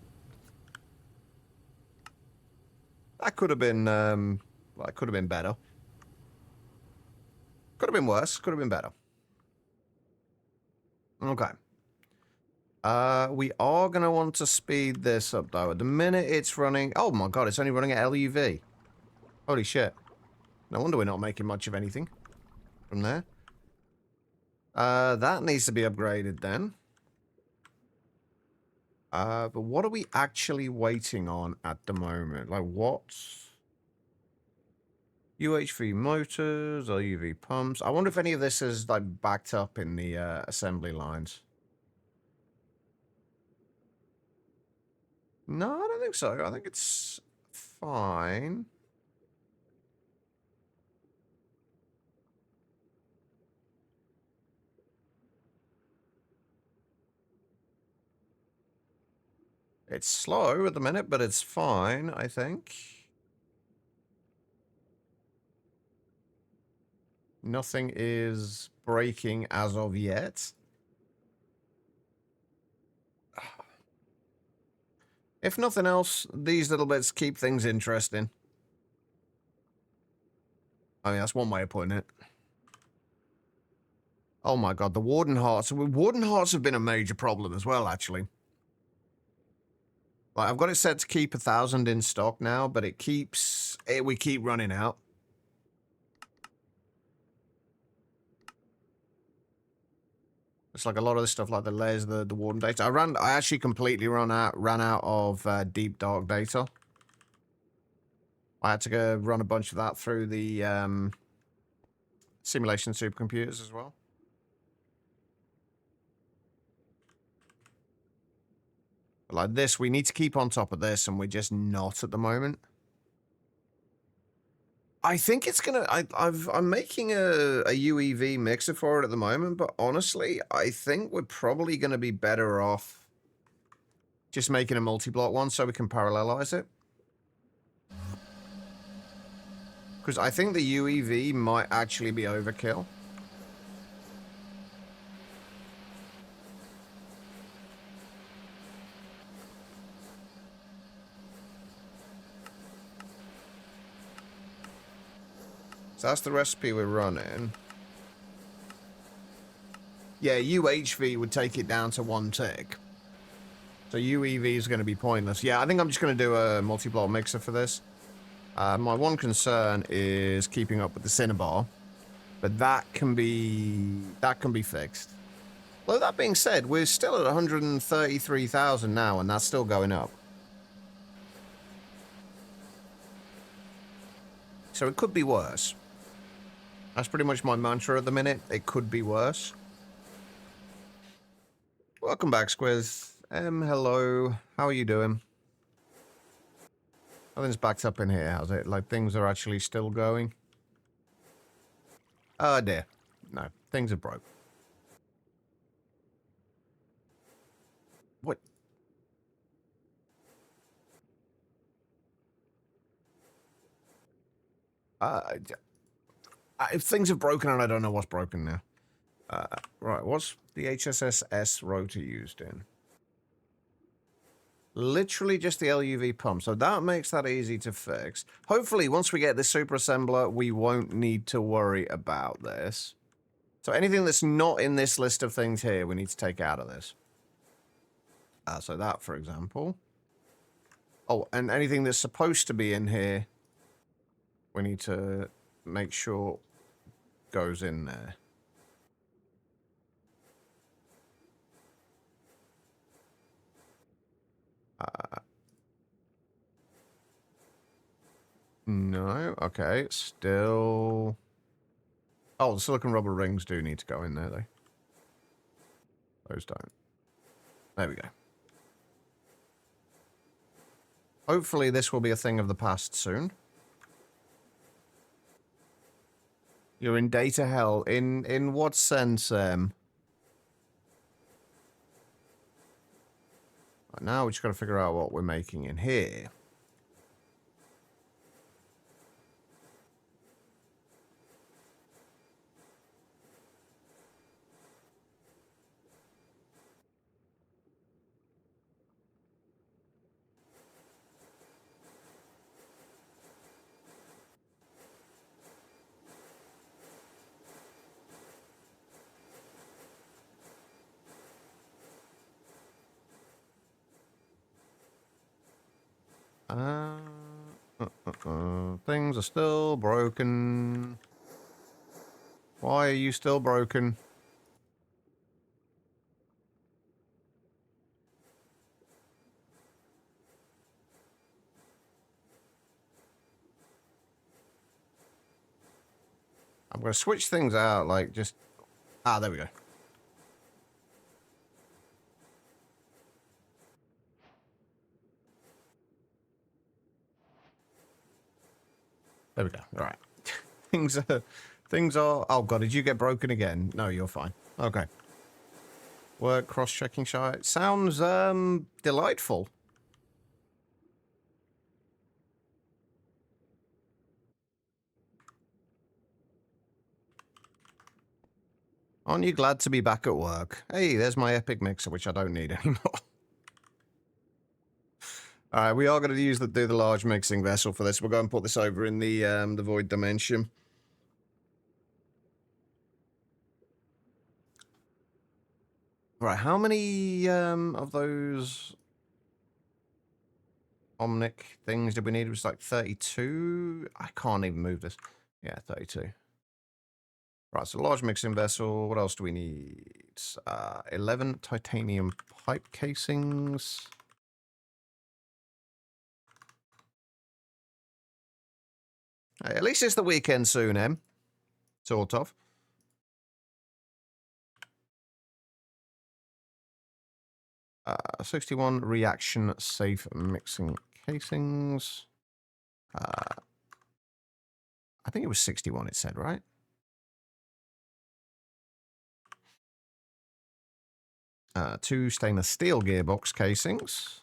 That could have been, well, it could have been better. Could have been worse. Could have been better. Okay. We are going to want to speed this up, though. At the minute it's running... Oh, my God, it's only running at LUV. Holy shit. No wonder we're not making much of anything from there. That needs to be upgraded, then. But what are we actually waiting on at the moment? Like, what? UHV motors, LUV pumps. I wonder if any of this is, like, backed up in the assembly lines. No, I don't think so. I think it's fine. It's slow at the minute, but it's fine, I think. Nothing is breaking as of yet. If nothing else, these little bits keep things interesting. I mean, that's one way of putting it. Oh my God, the Warden Hearts. Warden Hearts have been a major problem as well, actually. Like, I've got it set to keep 1,000 in stock now, but it keeps... we keep running out. It's like a lot of this stuff, like the layers, the Warden data. I actually completely ran out of deep dark data. I had to go run a bunch of that through the simulation supercomputers as well. But like this, we need to keep on top of this, and we're just not at the moment. I think it's gonna... I'm making a UEV mixer for it at the moment, but honestly, I think we're probably gonna be better off just making a multi-block one so we can parallelize it. Because I think the UEV might actually be overkill. So that's the recipe we're running. Yeah, UHV would take it down to 1 tick. So UEV is going to be pointless. Yeah, I think I'm just going to do a multi-block mixer for this. My one concern is keeping up with the Cinnabar, but that can be fixed. Well, that being said, we're still at 133,000 now, and that's still going up. So it could be worse. That's pretty much my mantra at the minute. It could be worse. Welcome back, Squiz. Hello. How are you doing? Nothing's backed up in here, has it? Like, things are actually still going? Oh, dear. No, things are broke. What? If things are broken and I don't know what's broken now. Right, what's the HSSS rotor used in? Literally just the LUV pump, so that makes that easy to fix. Hopefully, once we get this Superassembler, we won't need to worry about this. So anything that's not in this list of things here, we need to take out of this. So that, for example. Oh, and anything that's supposed to be in here, we need to make sure goes in there. No, okay, still... Oh, the silicone rubber rings do need to go in there, though. Those don't. There we go. Hopefully this will be a thing of the past soon. You're in data hell. In what sense, Now we just got to figure out what we're making in here. Things are still broken. Why are you still broken? I'm going to switch things out, like, just... Ah, there we go. There we go. All right. Things are... Oh, God, did you get broken again? No, you're fine. Okay. Work, cross-checking shite. Sounds, delightful. Aren't you glad to be back at work? Hey, there's my epic mixer, which I don't need anymore. All right, we are going to do the large mixing vessel for this. We'll go and put this over in the void dimension. Right, how many of those Omnic things did we need? It was like 32. I can't even move this. Yeah, 32. Right, so large mixing vessel. What else do we need? 11 titanium pipe casings. Hey, at least it's the weekend soon, Em. Sort of. Uh, 61 reaction safe mixing casings. I think it was 61 it said, right? Two stainless steel gearbox casings.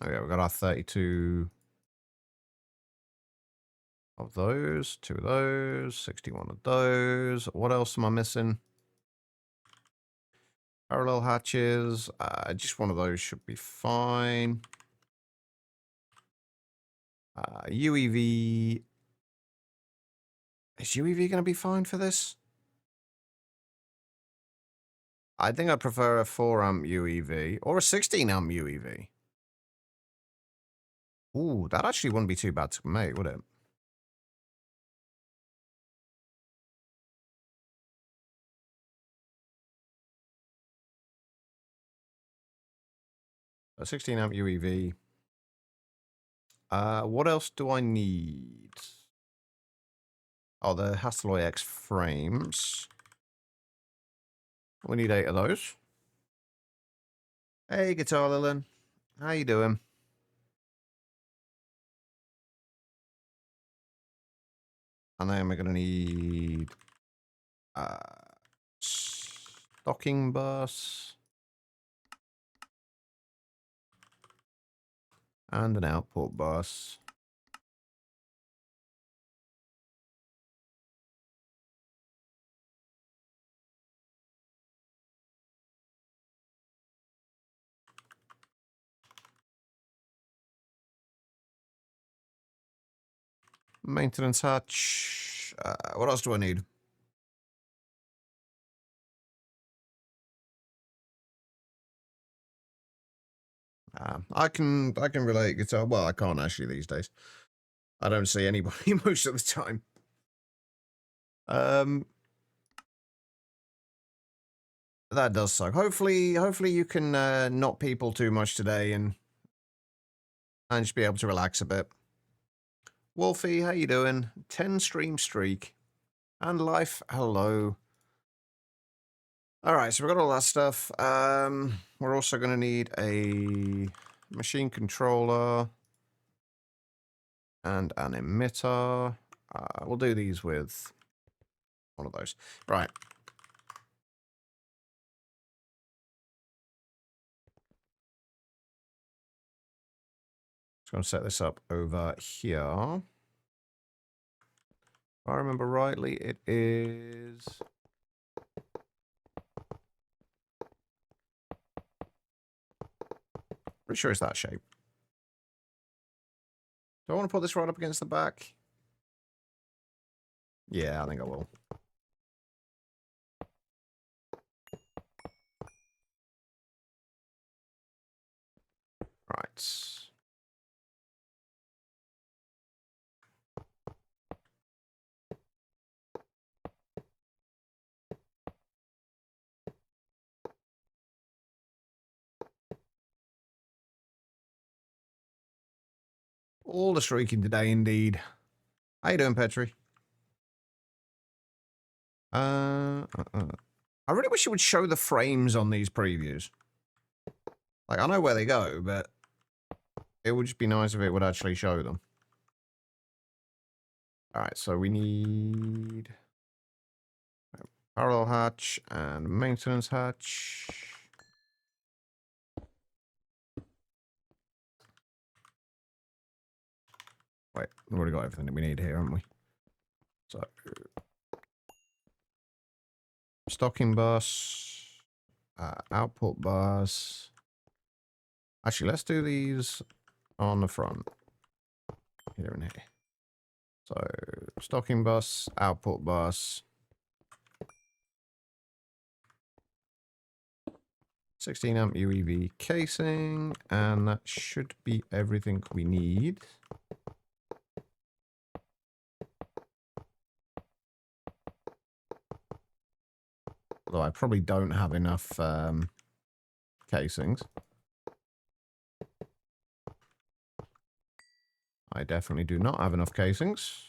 Okay, we've got our 32 of those, 2 of those, 61 of those. What else am I missing? Parallel hatches. Just one of those should be fine. UEV. Is UEV going to be fine for this? I think I prefer a 4 amp UEV or a 16 amp UEV. Ooh, that actually wouldn't be too bad to make, would it? A 16 amp UEV. What else do I need? Oh, the Hastelloy X frames. We need 8 of those. Hey, Guitar Lilin. How you doing? And then we're going to need stocking bus and an output bus. Maintenance hatch. What else do I need? I can relate guitar. Well, I can't actually these days. I don't see anybody most of the time. That does suck. Hopefully you can not people too much today and just be able to relax a bit. Wolfie, how you doing? 10 stream streak. And life, hello. Alright, so we've got all that stuff. We're also going to need a machine controller and an emitter. We'll do these with one of those. Right. Just going to set this up over here. If I remember rightly, it is... Pretty sure it's that shape. Do I want to put this right up against the back? Yeah, I think I will. Right. All the streaking today, indeed. How you doing, Petri? I really wish it would show the frames on these previews. Like, I know where they go, but it would just be nice if it would actually show them. Alright, so we need parallel hatch and maintenance hatch. Wait, we've already got everything that we need here, haven't we? So, stocking bus, output bus. Actually, let's do these on the front. Here and here. So, stocking bus, output bus. 16 amp UEV casing, and that should be everything we need. Although I probably don't have enough casings. I definitely do not have enough casings.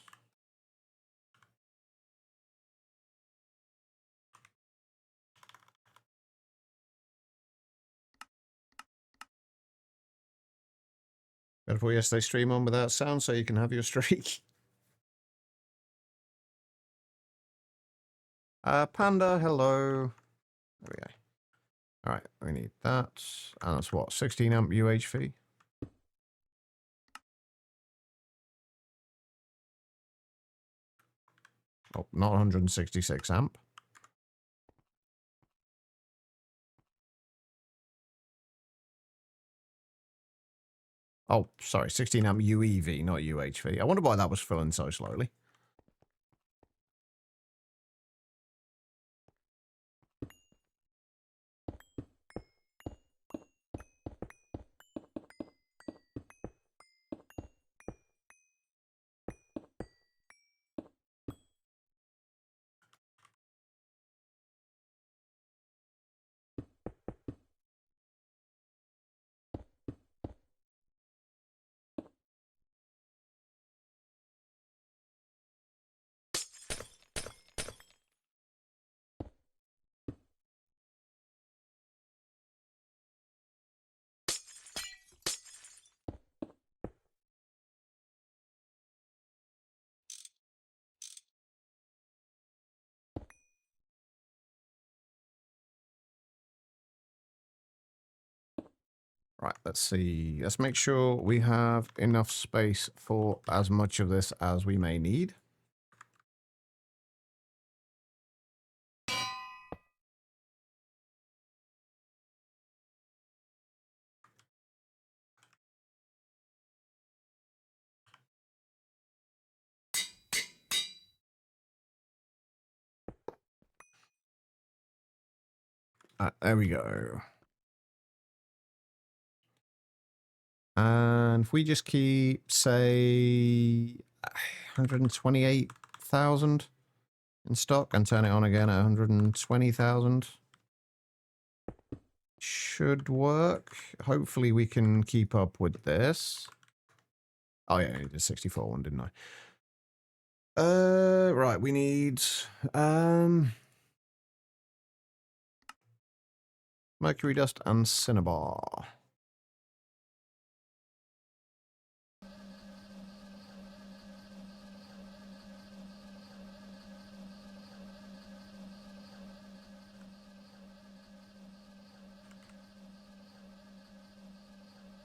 Better put yesterday's stream on without sound so you can have your streak. Panda, hello. There we go. Alright, we need that. And that's what, 16 amp UHV? Oh, not 166 amp. Oh, sorry, 16 amp UEV, not UHV. I wonder why that was filling so slowly. Right, let's see. Let's make sure we have enough space for as much of this as we may need. There we go. And if we just keep, say, 128,000 in stock and turn it on again at 120,000, should work. Hopefully we can keep up with this. Oh yeah, I did a 64 one, didn't I? Right, we need mercury dust and cinnabar.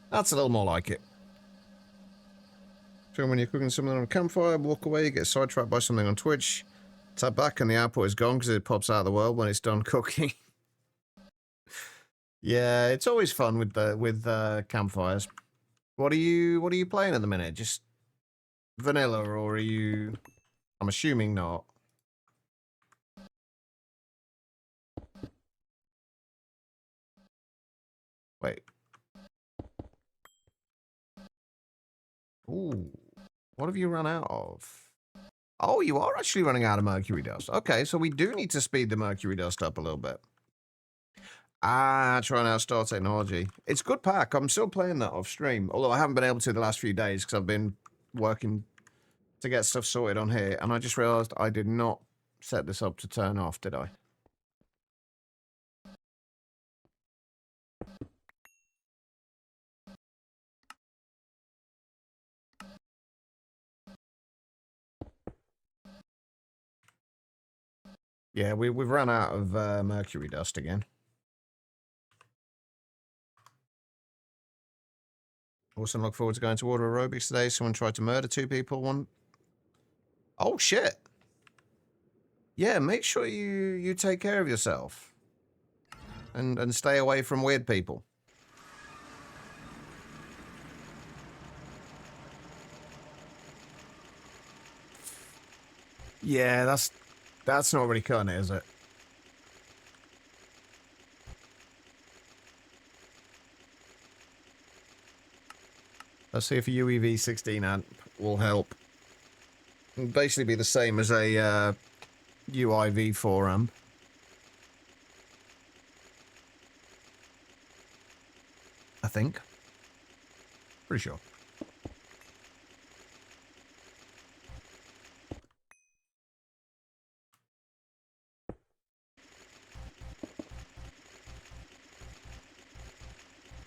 That's a little more like it. So when you're cooking something on a campfire, walk away, get sidetracked by something on Twitch, tap back and the output is gone because it pops out of the world when it's done cooking. Yeah, it's always fun with campfires. What are you playing at the minute? Just vanilla, or are you? I'm assuming not. Wait. Ooh, what have you run out of? Oh, you are actually running out of mercury dust. Okay, so we do need to speed the mercury dust up a little bit. Try and outstart technology. It's good pack. I'm still playing that off stream, although I haven't been able to the last few days because I've been working to get stuff sorted on here, and I just realized I did not set this up to turn off, did I? Yeah, we've run out of mercury dust again. Also look forward to going to water aerobics today. Someone tried to murder 2 people. Oh, shit. Yeah, make sure you take care of yourself. And stay away from weird people. Yeah, that's not really cutting it, is it? Let's see if a UEV 16 amp will help. It'll basically be the same as a UIV 4 amp. I think. Pretty sure.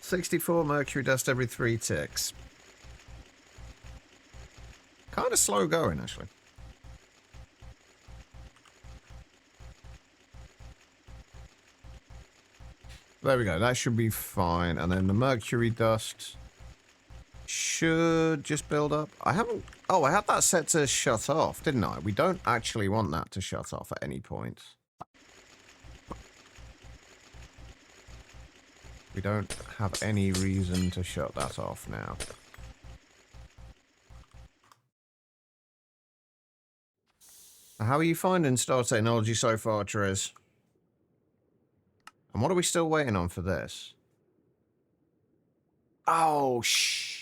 $64 mercury dust every 3 ticks. Kind of slow going, actually. There we go. That should be fine. And then the mercury dust should just build up. I haven't Oh, I had that set to shut off, didn't I? We don't actually want that to shut off at any point. We don't have any reason to shut that off now. How are you finding Star Technology so far, Trez? And what are we still waiting on for this? Oh, shh.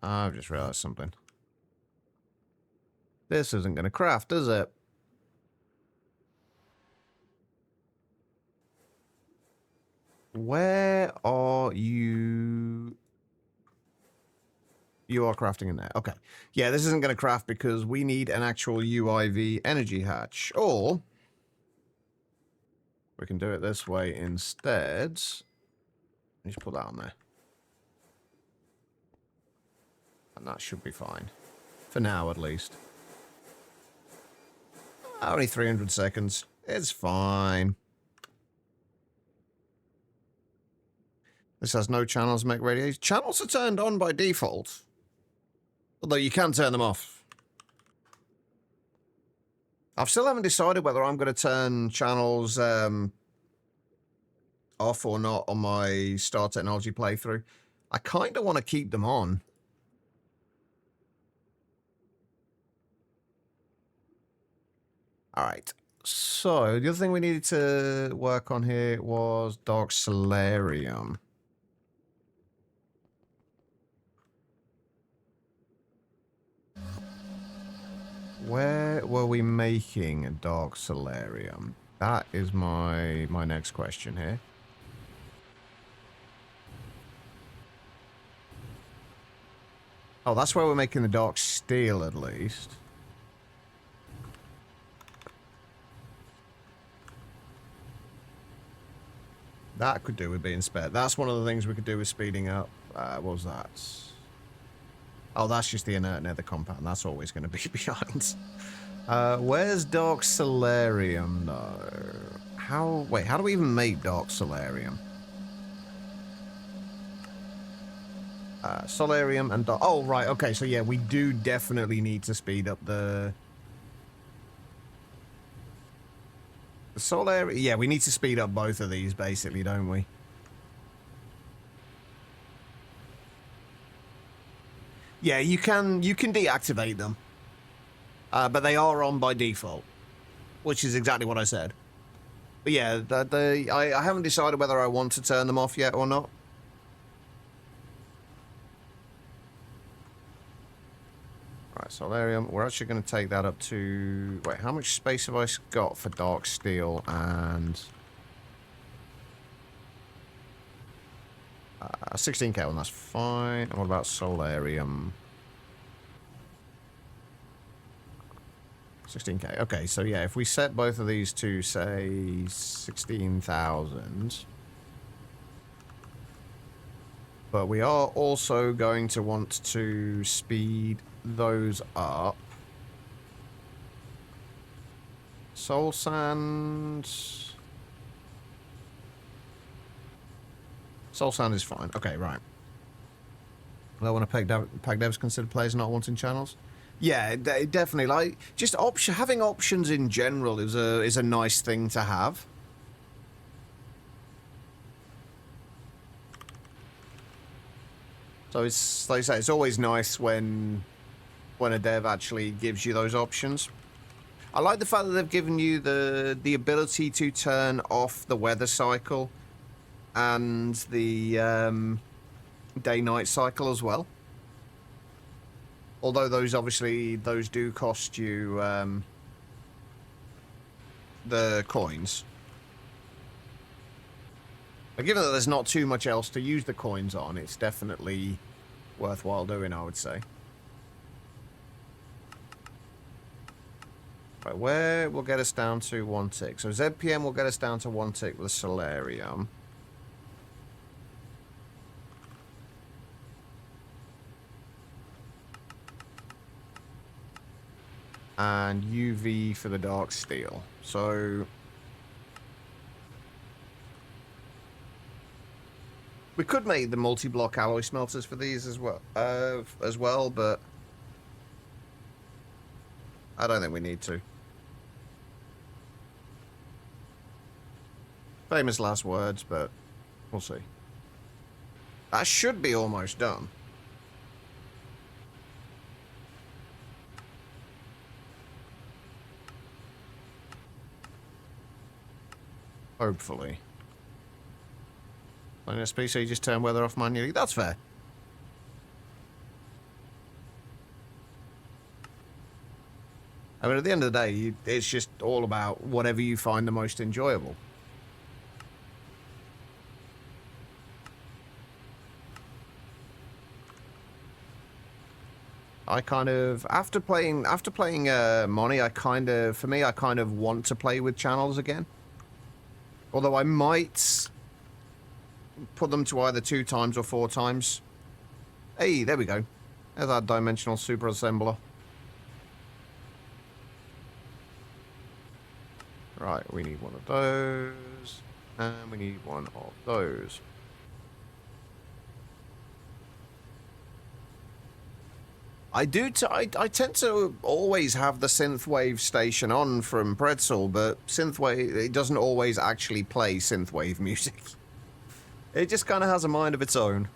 I've just realized something. This isn't going to craft, is it? Where are you? You are crafting in there. Okay. Yeah, this isn't going to craft because we need an actual UIV energy hatch. Or we can do it this way instead. Just put that on there. And that should be fine. For now, at least. Only 300 seconds. It's fine. This has no channels, make radiation. Channels are turned on by default. Although you can turn them off. I still haven't decided whether I'm going to turn channels off or not on my Star Technology playthrough. I kind of want to keep them on. Alright. So, the other thing we needed to work on here was Dark Solarium. Where were we making a Dark Solarium? That is my next question here. Oh, that's where we're making the dark steel, at least. That could do with being spared. That's one of the things we could do with speeding up. What was that? Oh, that's just the inert nether compound. That's always going to be behind. Where's Dark Solarium, though? Wait, how do we even make Dark Solarium? Solarium and Dark... Oh, right, okay, so yeah, we do definitely need to speed up the Solarium... Yeah, we need to speed up both of these, basically, don't we? Yeah, you can deactivate them. But they are on by default. Which is exactly what I said. But yeah, I haven't decided whether I want to turn them off yet or not. Right, Solarium. We're actually going to take that up to... Wait, how much space have I got for Dark Steel and... 16k, well, that's fine. And what about Solarium? 16k. Okay, so yeah, if we set both of these to, say, 16,000... But we are also going to want to speed those up. Soul Sand... Soul Sand is fine. Okay, right. Well, when a Peg devs consider players not wanting channels? Yeah, definitely. Like, just having options in general is a nice thing to have. So it's, like I say, it's always nice when a dev actually gives you those options. I like the fact that they've given you the ability to turn off the weather cycle and the day-night cycle as well. Although those do cost you the coins. But given that there's not too much else to use the coins on, it's definitely worthwhile doing, I would say. Right, where will get us down to 1 tick? So ZPM will get us down to 1 tick with Solarium. And UV for the Dark Steel. So... We could make the multi-block alloy smelters for these as well, but I don't think we need to. Famous last words, but we'll see. That should be almost done. Hopefully. On an SPC, just turn weather off manually. That's fair. I mean, at the end of the day, it's just all about whatever you find the most enjoyable. I kind of, after playing Moni, I kind of want to play with channels again. Although I might put them to either 2 times or 4 times. Hey, there we go. There's our dimensional superassembler. Right, we need one of those. And we need one of those. I tend to always have the synthwave station on from Pretzel, but synthwave, it doesn't always actually play synthwave music. It just kind of has a mind of its own.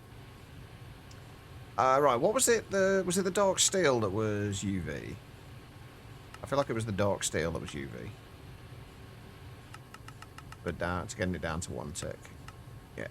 Right, what was it? Was it the dark steel that was UV? I feel like it was the dark steel that was UV. But it's getting it down to 1 tick. Yeah.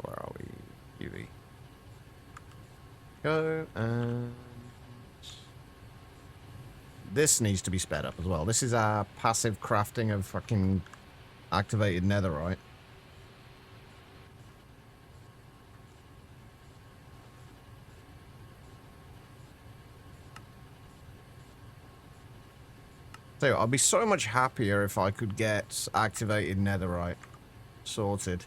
Where are we? UV. Go, and this needs to be sped up as well. This is our passive crafting of fucking activated netherite. So I'd be so much happier if I could get activated netherite sorted.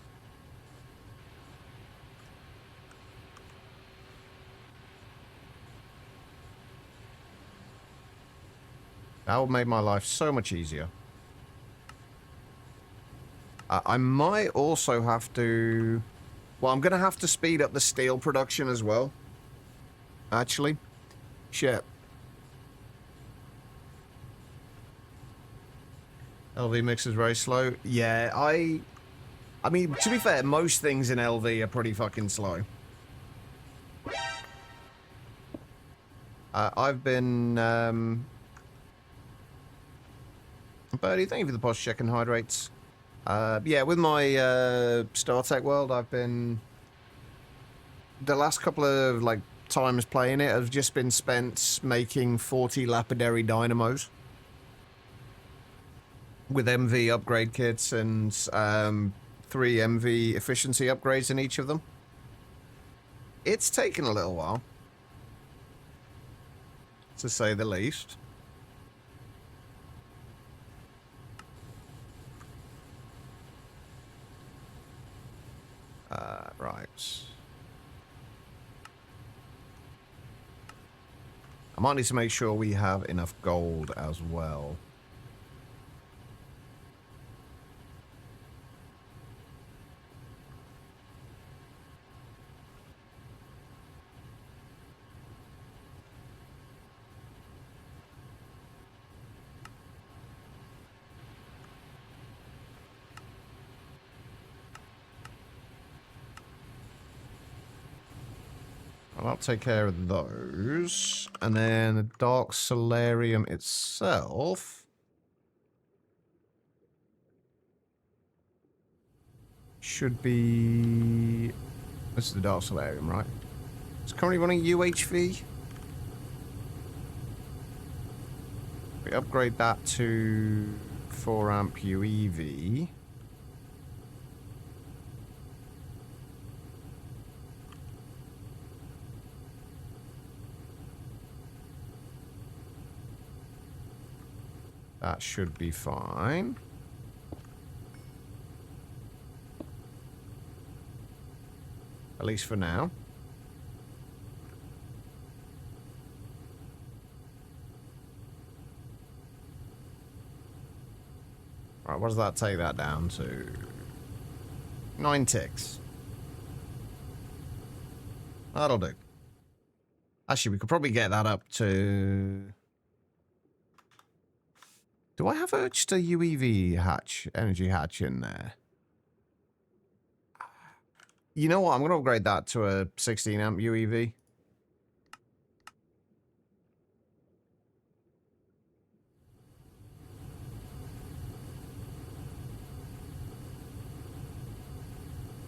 That would make my life so much easier. I might also have to... Well, I'm going to have to speed up the steel production as well. Actually. Shit. LV mix is very slow. Yeah, I mean, to be fair, most things in LV are pretty fucking slow. I've been... Birdie, thank you for the post check and hydrates. Yeah, with my StarTech World, I've been... The last couple of, like, times playing it have just been spent making 40 lapidary dynamos. With MV upgrade kits and 3 MV efficiency upgrades in each of them. It's taken a little while. To say the least. Right. I might need to make sure we have enough gold as well. I'll take care of those. And then the Dark Solarium itself should be... This is the Dark Solarium, right? It's currently running UHV. We upgrade that to 4 amp UEV. That should be fine. At least for now. Right, what does that take that down to? 9 ticks. That'll do. Actually, we could probably get that up to... Do I have just a UEV hatch, energy hatch in there? You know what? I'm going to upgrade that to a 16 amp UEV.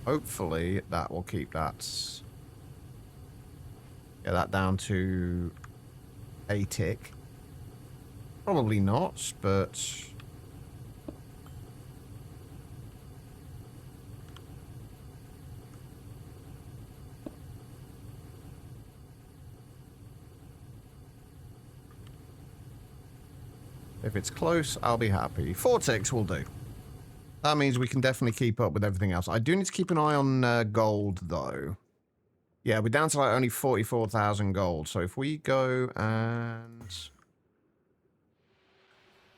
Hopefully that will keep that... Get that down to a tick. Probably not, but... If it's close, I'll be happy. 4 ticks will do. That means we can definitely keep up with everything else. I do need to keep an eye on gold, though. Yeah, we're down to like only 44,000 gold. So if we go and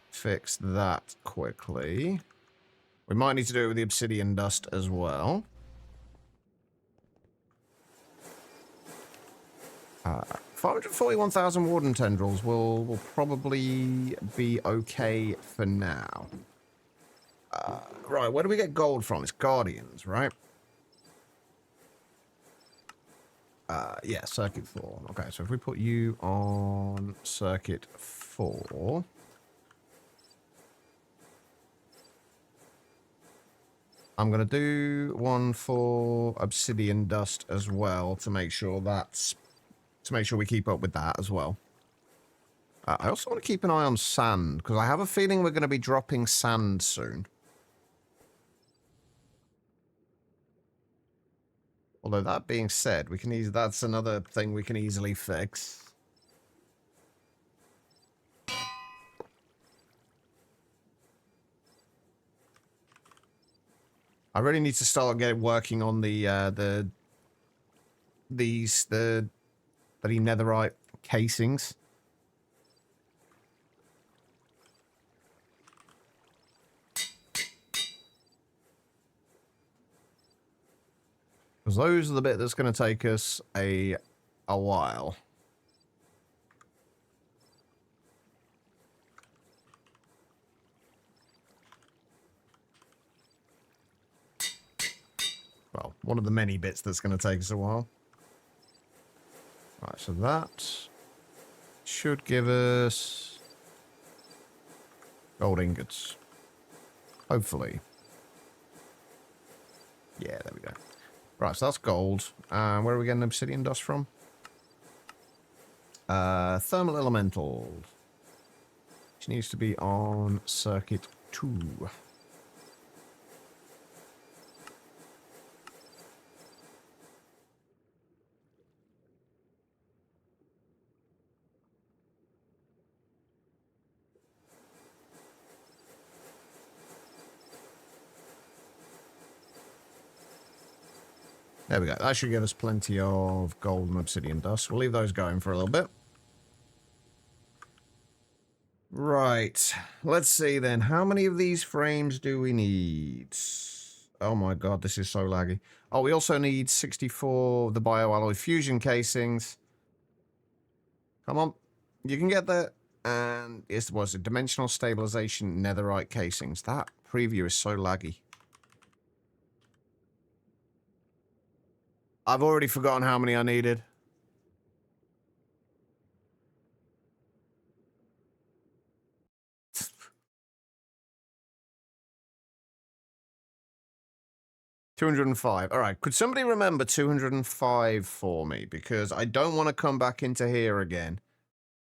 fix that quickly. We might need to do it with the obsidian dust as well. 541,000 warden tendrils will probably be okay for now. Right, where do we get gold from? It's Guardians, right? Yeah, circuit 4. Okay, so if we put you on circuit 4... I'm going to do one for obsidian dust as well to make sure that's... To make sure we keep up with that as well. I also want to keep an eye on sand, because I have a feeling we're going to be dropping sand soon. Although that being said, we can that's another thing we can easily fix. I really need to start working on the netherite casings. Because those are the bit that's going to take us a while. Well, one of the many bits that's going to take us a while. Right, so that should give us gold ingots. Hopefully. Yeah, there we go. Right, so that's gold. Where are we getting obsidian dust from? Thermal elemental. Which needs to be on circuit 2. There we go. That should give us plenty of gold and obsidian dust. We'll leave those going for a little bit. Right. Let's see then. How many of these frames do we need? Oh my god, this is so laggy. Oh, we also need 64 of the bioalloy fusion casings. Come on. You can get that. And it was a dimensional stabilization netherite casings. That preview is so laggy. I've already forgotten how many I needed. $205. All right. Could somebody remember 205 for me? Because I don't want to come back into here again.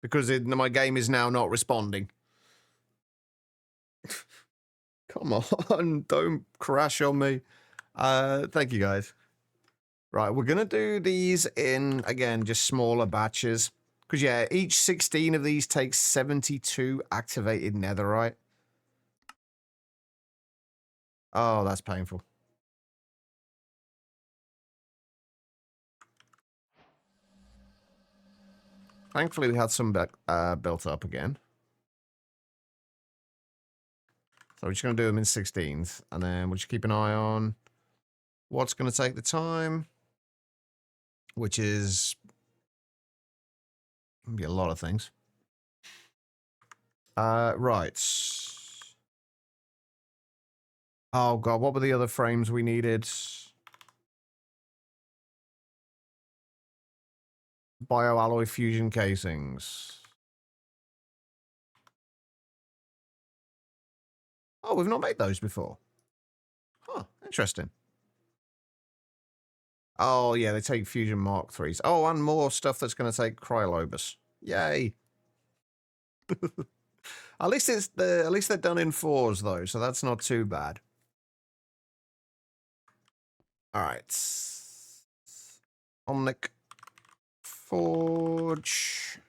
Because my game is now not responding. Come on. Don't crash on me. Thank you, guys. Right. We're going to do these in, again, just smaller batches. Because, yeah, each 16 of these takes 72 activated netherite. Oh, that's painful. Thankfully, we had some built up again. So we're just going to do them in 16s. And then we'll just keep an eye on what's going to take the time. Which is... be a lot of things. Right. Oh, God. What were the other frames we needed? Bioalloy fusion casings. Oh, we've not made those before. Huh, interesting. Oh, yeah, they take Fusion Mark 3s. Oh, and more stuff that's going to take Cryolobus. Yay. At least they're done in 4s, though, so that's not too bad. All right. Omnic Forge.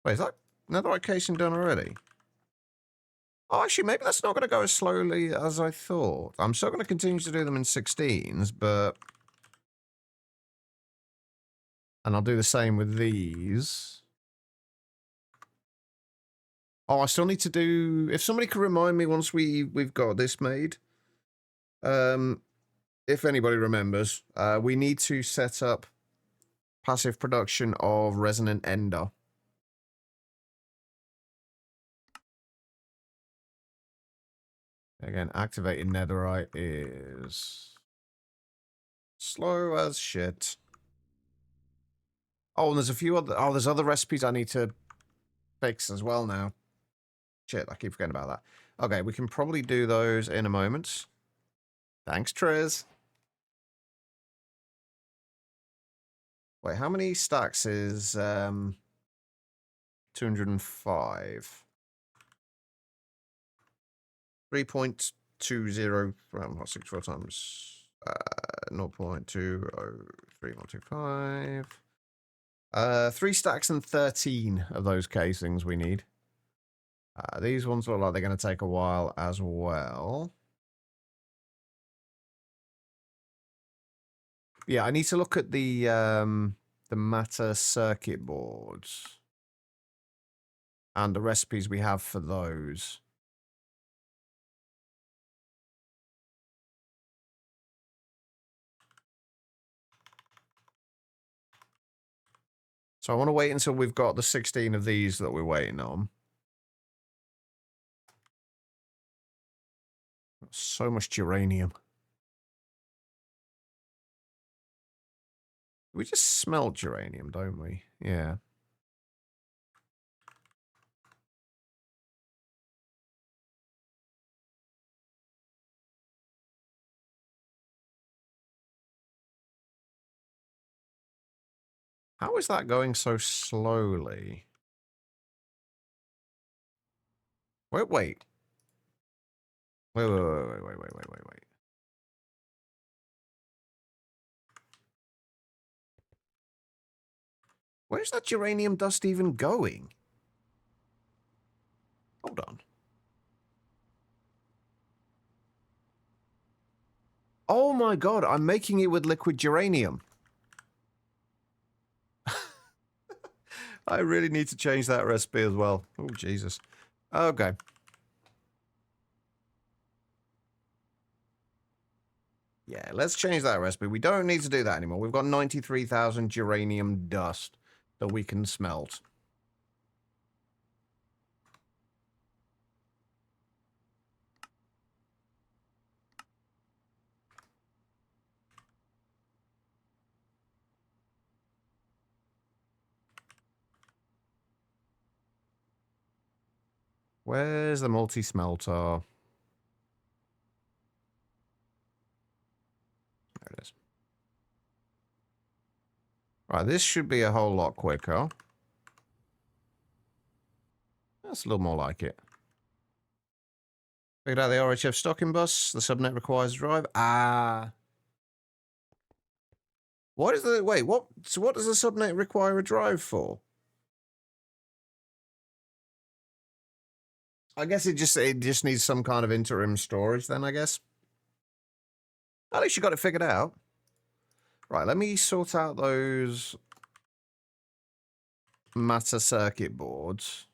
Wait, is that netherite casing done already? Oh, actually, maybe that's not going to go as slowly as I thought. I'm still going to continue to do them in 16s, but... and I'll do the same with these. Oh, I still need to do... if somebody could remind me once we've got this made. If anybody remembers, we need to set up passive production of resonant ender. Again, activated netherite is slow as shit. Oh, and there's a few other... oh, there's other recipes I need to fix as well now. Shit, I keep forgetting about that. Okay, we can probably do those in a moment. Thanks, Trez. Wait, how many stacks is 205? 3.20, what's 64 times 0.203125. 3 stacks and 13 of those casings we need. These ones look like they're going to take a while as well. Yeah, I need to look at the matter circuit boards and the recipes we have for those. So I want to wait until we've got the 16 of these that we're waiting on. So much uranium. We just smelt uranium, don't we? Yeah. How is that going so slowly? Wait. Wait. Where's that uranium dust even going? Hold on. Oh my god, I'm making it with liquid uranium. I really need to change that recipe as well. Oh, Jesus. Okay. Yeah, let's change that recipe. We don't need to do that anymore. We've got 93,000 uranium dust that we can smelt. Where's the multi-smelter? There it is. Right, this should be a whole lot quicker. That's a little more like it. Figured out the RHF stocking bus. The subnet requires drive. Ah. What is the... Wait, what? So what does the subnet require a drive for? I guess it just needs some kind of interim storage then, I guess. At least you got it figured out. Right, let me sort out those matter circuit boards.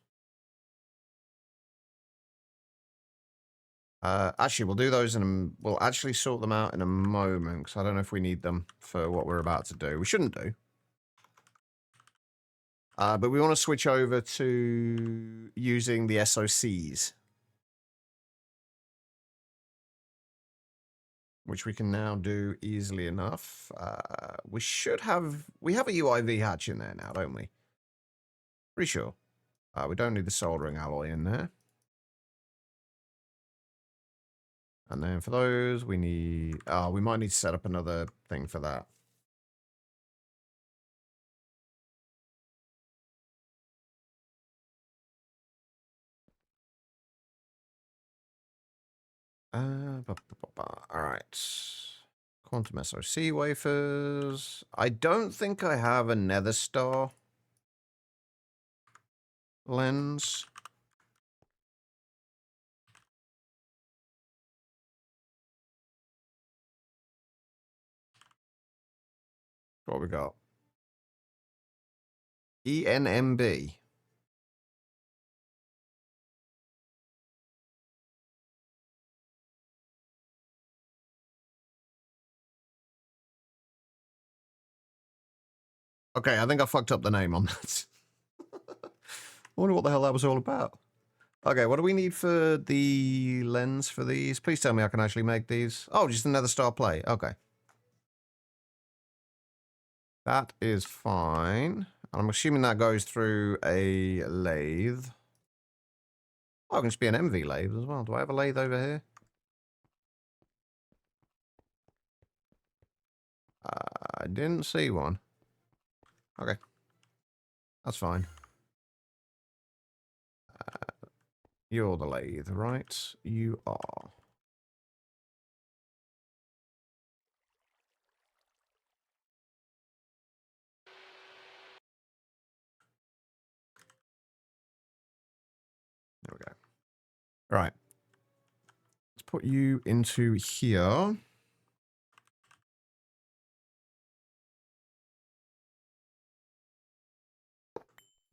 Actually, we'll do those we'll actually sort them out in a moment, because I don't know if we need them for what we're about to do. We shouldn't do. But we want to switch over to using the SOCs, which we can now do easily enough. We have a UIV hatch in there now, don't we? Pretty sure. We don't need the soldering alloy in there. And then for those, we need... we might need to set up another thing for that. Alright. Quantum SOC wafers. I don't think I have a Nether Star lens. What we got? ENMB. Okay, I think I fucked up the name on that. I wonder what the hell that was all about. Okay, what do we need for the lens for these? Please tell me I can actually make these. Oh, just another star plate. Okay. That is fine. I'm assuming that goes through a lathe. Oh, it can just be an MV lathe as well. Do I have a lathe over here? I didn't see one. Okay. That's fine. You're the lathe, right? You are. There we go. Right. Let's put you into here.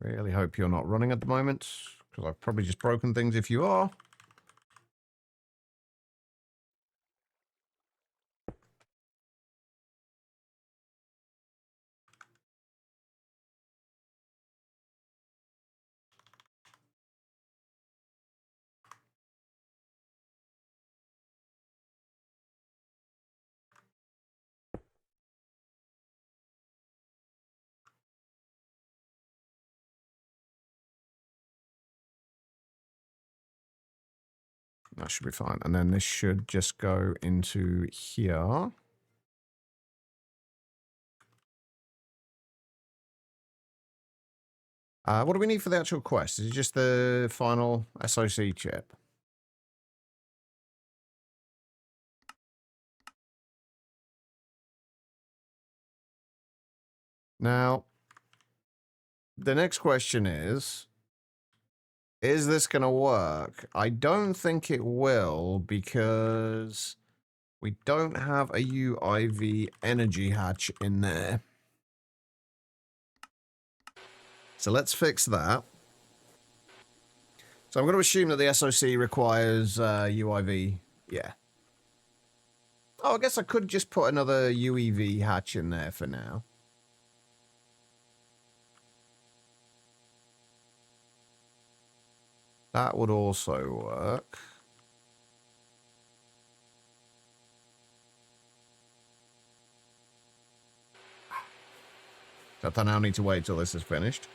Really hope you're not running at the moment, because I've probably just broken things if you are. That should be fine. And then this should just go into here. What do we need for the actual quest? Is it just the final SOC chip? Now, the next question is this going to work? I don't think it will, because we don't have a UIV energy hatch in there. So let's fix that. So I'm going to assume that the SOC requires UIV. Yeah. Oh, I guess I could just put another UEV hatch in there for now. That would also work. Except I now need to wait till this is finished.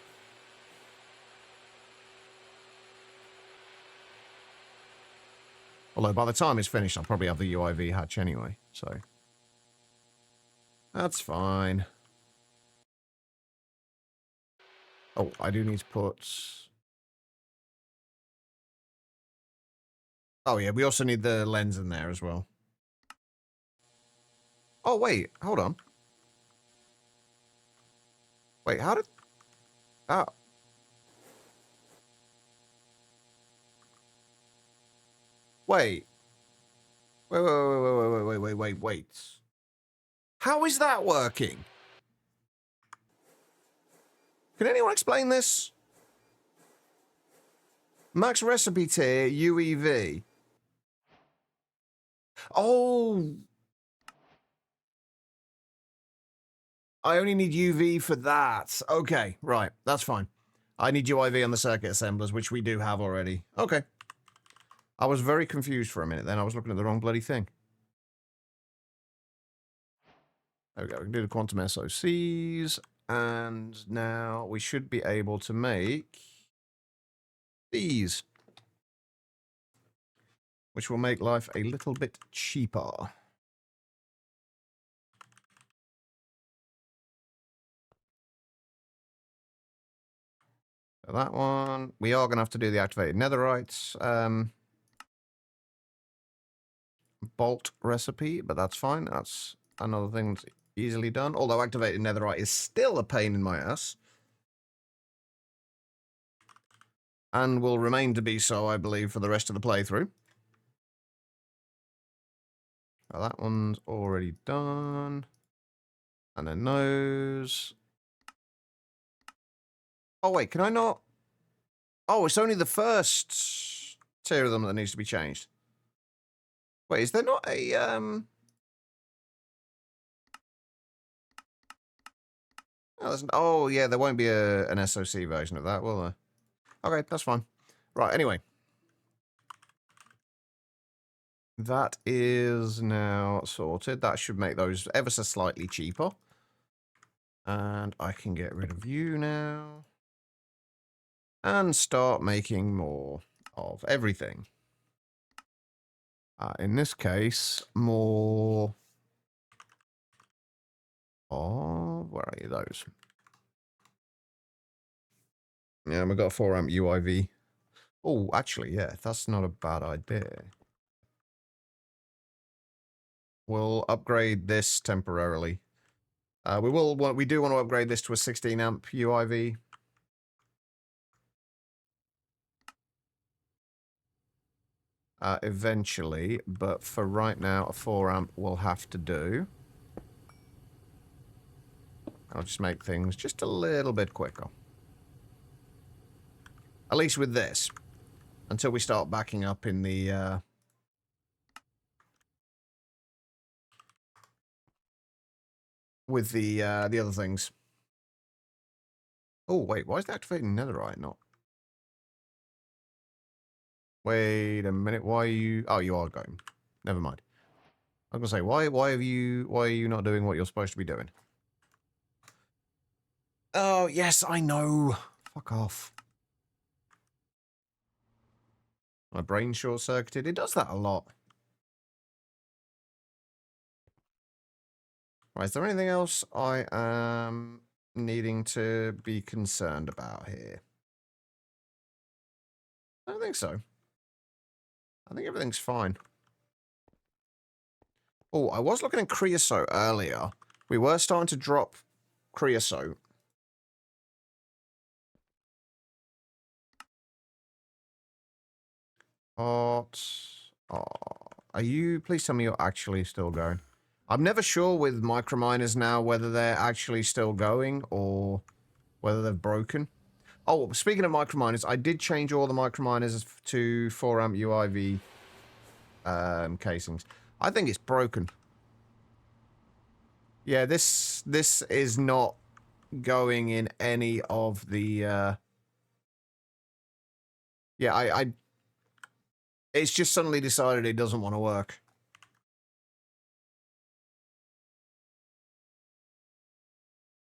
Although by the time it's finished, I'll probably have the UIV hatch anyway, so... That's fine. Oh, I do need to put... Oh yeah, we also need the lens in there as well. Oh wait, hold on. Wait, how did... Oh. Wait. Wait. How is that working? Can anyone explain this? Max recipe tier, UEV. Oh. I only need UV for that. Okay, right. That's fine. I need UIV on the circuit assemblers, which we do have already. Okay. I was very confused for a minute then. I was looking at the wrong bloody thing. There we go. We can do the quantum SOCs. And now we should be able to make these, which will make life a little bit cheaper. So that one, we are going to have to do the activated netherites bolt recipe, but that's fine. That's another thing that's easily done. Although activated netherite is still a pain in my ass. And will remain to be so, I believe, for the rest of the playthrough. Well, that one's already done. And then those. Oh, wait, can I not? Oh, it's only the first tier of them that needs to be changed. Wait, is there not a, Oh, yeah, there won't be an SOC version of that, will there? Okay, that's fine. Right, anyway. That is now sorted. That should make those ever so slightly cheaper. And I can get rid of you now. And start making more of everything. In this case, more of... Where are you, those? Yeah, we've got a 4 amp UIV. Oh, actually, yeah, that's not a bad idea. We'll upgrade this temporarily. We do want to upgrade this to a 16 amp UIV. Eventually, but for right now, a 4 amp will have to do. I'll just make things just a little bit quicker. At least with this. Until we start backing up in the, with the other things. Oh, wait, why is that activating netherite not? Wait a minute, why are you... Oh, you are going. Never mind. I was gonna say, why are you not doing what you're supposed to be doing? Oh, yes, I know. Fuck off. My brain short-circuited. It does that a lot. Right, is there anything else I am needing to be concerned about here? I don't think so. I think everything's fine. Oh, I was looking at creosote earlier. We were starting to drop creosote. Hot. Oh, are you... Please tell me you're actually still going. I'm never sure with microminers now whether they're actually still going or whether they've broken. Oh, speaking of microminers, I did change all the microminers to 4 amp UIV casings. I think it's broken. Yeah, this is not going in any of the... Yeah, it's just suddenly decided it doesn't want to work.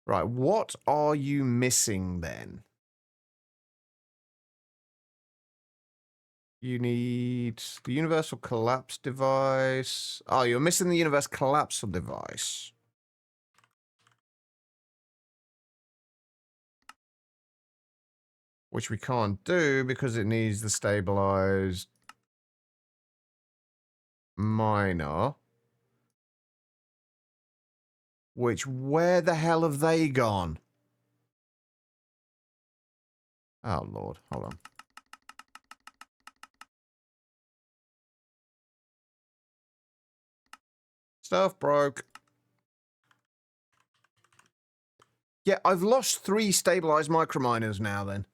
Right, what are you missing then? You need the universal collapse device. Oh, you're missing the universal collapsal device. Which we can't do because it needs the stabilized miner. Which, where the hell have they gone? Oh, Lord. Hold on. Stuff broke. Yeah, I've lost 3 stabilized microminers now then.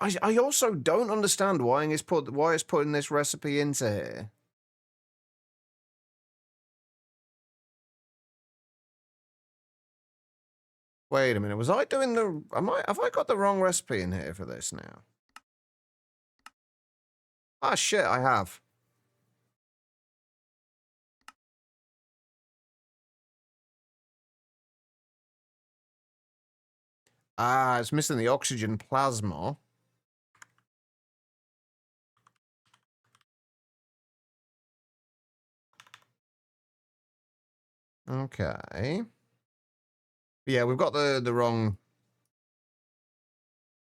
I also don't understand why it's putting this recipe into here. Wait a minute, was I doing the... have I got the wrong recipe in here for this now? Ah, shit, I have. Ah, it's missing the oxygen plasma. Okay. Yeah, we've got the wrong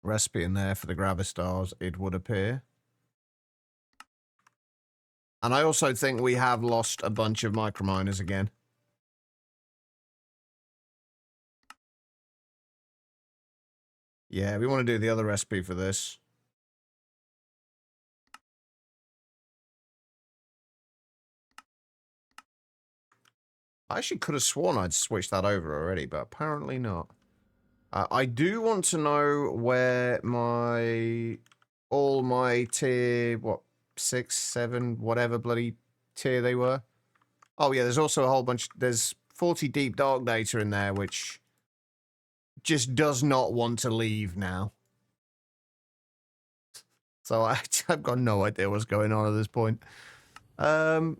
recipe in there for the gravistars, it would appear. And I also think we have lost a bunch of microminers again. Yeah, we want to do the other recipe for this. I actually could have sworn I'd switched that over already, but apparently not. I do want to know where all my tier, 6, 7, whatever bloody tier they were. Oh yeah, there's also a whole bunch, there's 40 deep dark data in there, which just does not want to leave now. So I've got no idea what's going on at this point. My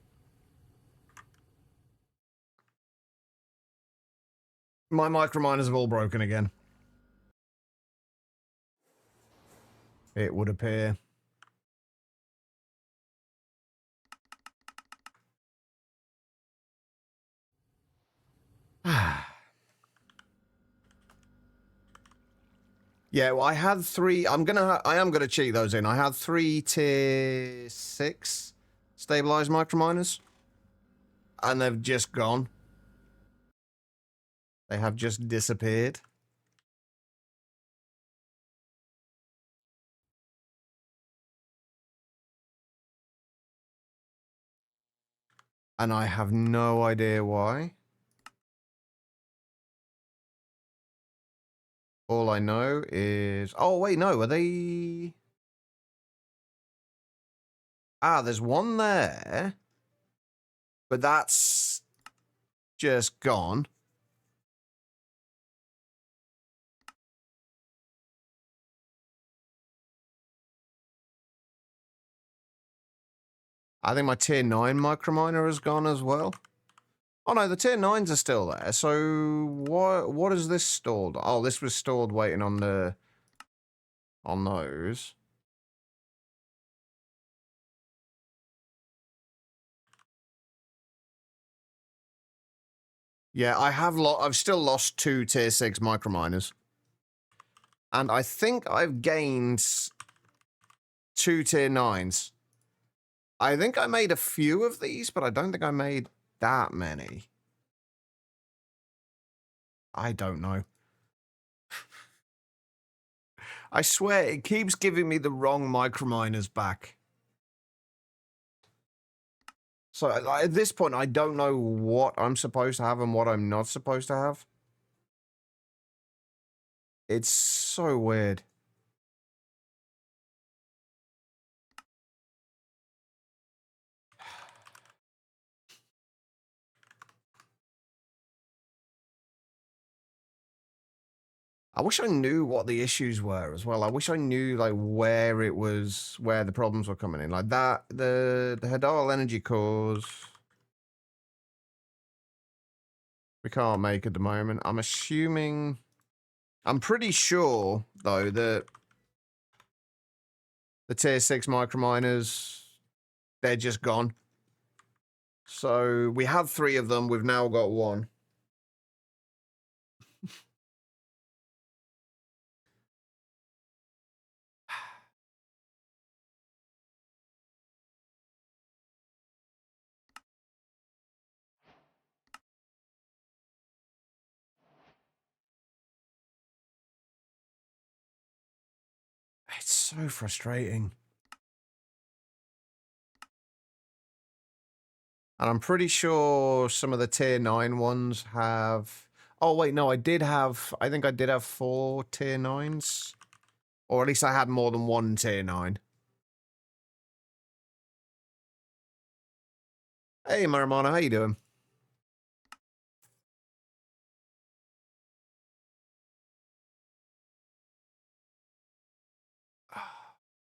microminers have all broken again. It would appear. Yeah, well, I had 3. I am gonna cheat those in. I had 3 tier 6 stabilized microminers, and they've just gone. They have just disappeared. And I have no idea why. All I know is... Oh, wait, no. Are they... Ah, there's one there. But that's just gone. I think my tier 9 microminer has gone as well. Oh, no, the tier 9s are still there. So what is this stored? Oh, this was stored waiting on the... on those. Yeah, I've still lost 2 tier 6 microminers. And I think I've gained 2 tier 9s. I think I made a few of these, but I don't think I made that many. I don't know. I swear, it keeps giving me the wrong microminers back. So at this point, I don't know what I'm supposed to have and what I'm not supposed to have. It's so weird. I wish I knew what the issues were as well. I wish I knew like where the problems were coming in. Like that, the Hadal energy cores we can't make at the moment. I'm pretty sure though that the tier 6 microminers, they're just gone. So we had 3 of them. We've now got 1. It's so frustrating. And I'm pretty sure some of the tier 9 ones have... Oh, wait, no, I think I did have 4 tier 9s. Or at least I had more than one tier 9. Hey, Marimana, how you doing?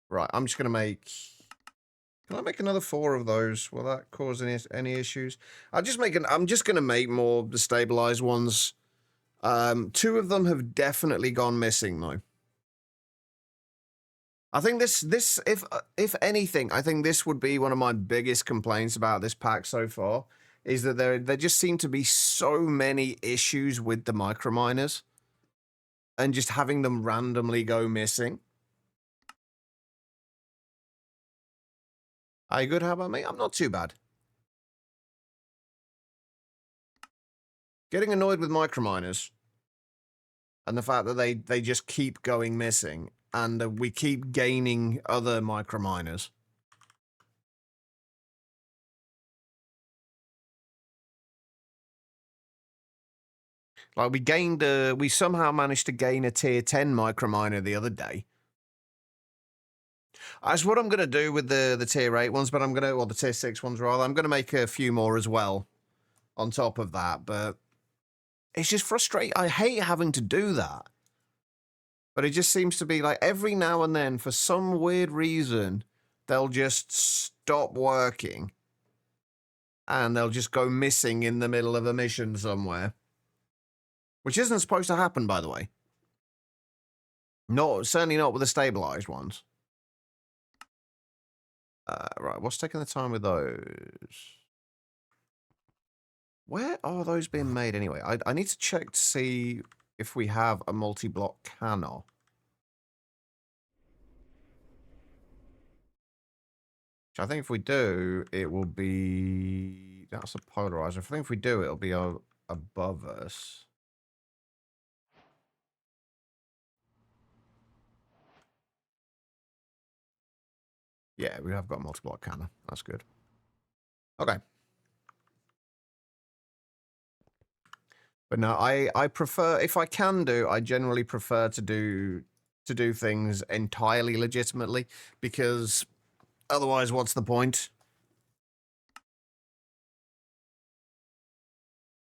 Right, I'm just going to make... Can I make another 4 of those? Will that cause any issues? I'm just going to make more the stabilized ones. 2 of them have definitely gone missing, though. I think this if anything, I think this would be one of my biggest complaints about this pack so far, is that there just seem to be so many issues with the microminers and just having them randomly go missing. Are you good? How about me? I'm not too bad. Getting annoyed with microminers and the fact that they just keep going missing and we keep gaining other microminers. Like we somehow managed to gain a tier 10 microminer the other day. That's what I'm going to do with the tier 8 ones, but or the tier 6 ones rather. I'm going to make a few more as well on top of that, but it's just frustrating. I hate having to do that. But it just seems to be like every now and then, for some weird reason, they'll just stop working. And they'll just go missing in the middle of a mission somewhere. Which isn't supposed to happen, by the way. Certainly not with the stabilized ones. Right, what's taking the time with those? Where are those being made anyway? I need to check to see if we have a multi-block canner. Which I think if we do, it will be... That's a polarizer. I think if we do, it'll be above us. Yeah, we have got a multi-block canner. That's good. Okay. But no, I prefer, if I can do, I generally prefer to do things entirely legitimately, because otherwise, what's the point?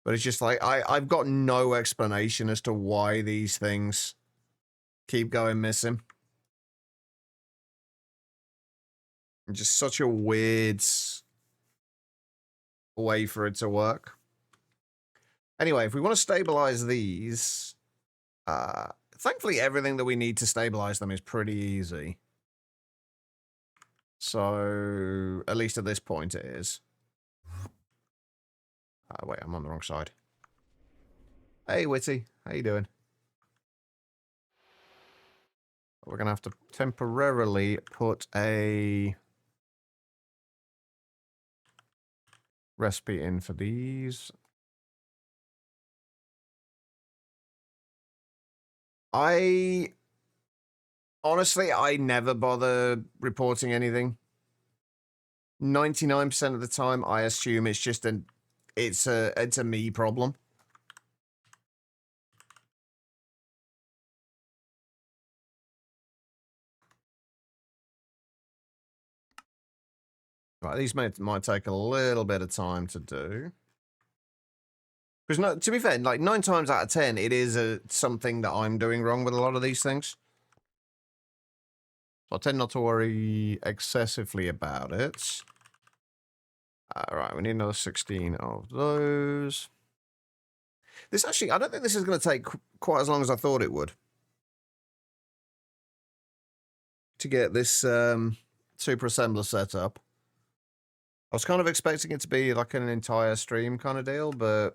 But it's just like, I've got no explanation as to why these things keep going missing. Just such a weird way for it to work. Anyway, if we want to stabilize these, thankfully everything that we need to stabilize them is pretty easy. So, at least at this point it is. Wait, I'm on the wrong side. Hey, Witty. How you doing? We're going to have to temporarily put a recipe in for these. Honestly, I never bother reporting anything. 99% of the time, I assume it's just it's a me problem. Right, these might take a little bit of time to do. Because to be fair, like 9 times out of 10, it is something that I'm doing wrong with a lot of these things. So I tend not to worry excessively about it. Right, we need another 16 of those. This actually, I don't think this is going to take quite as long as I thought it would. To get this Superassembler set up. I was kind of expecting it to be like an entire stream kind of deal, but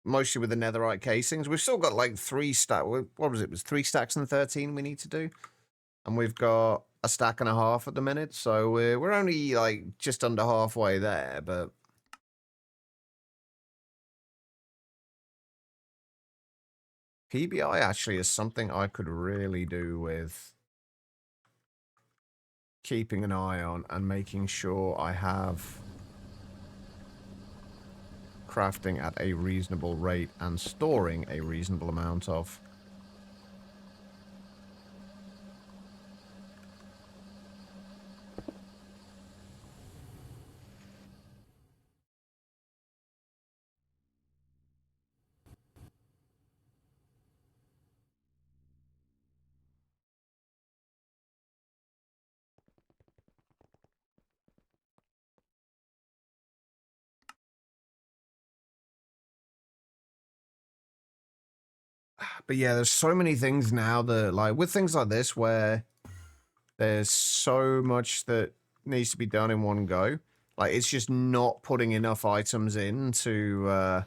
mostly with the netherite casings. We've still got like 3 stacks. What was it? It was 3 stacks and 13 we need to do. And we've got a stack and a half at the minute, so we're only like just under halfway there, but... PBI actually is something I could really do with. keeping an eye on and making sure I have crafting at a reasonable rate and storing a reasonable amount of. But yeah, there's so many things now that, like, with things like this where there's so much that needs to be done in one go. Like, it's just not putting enough items in to,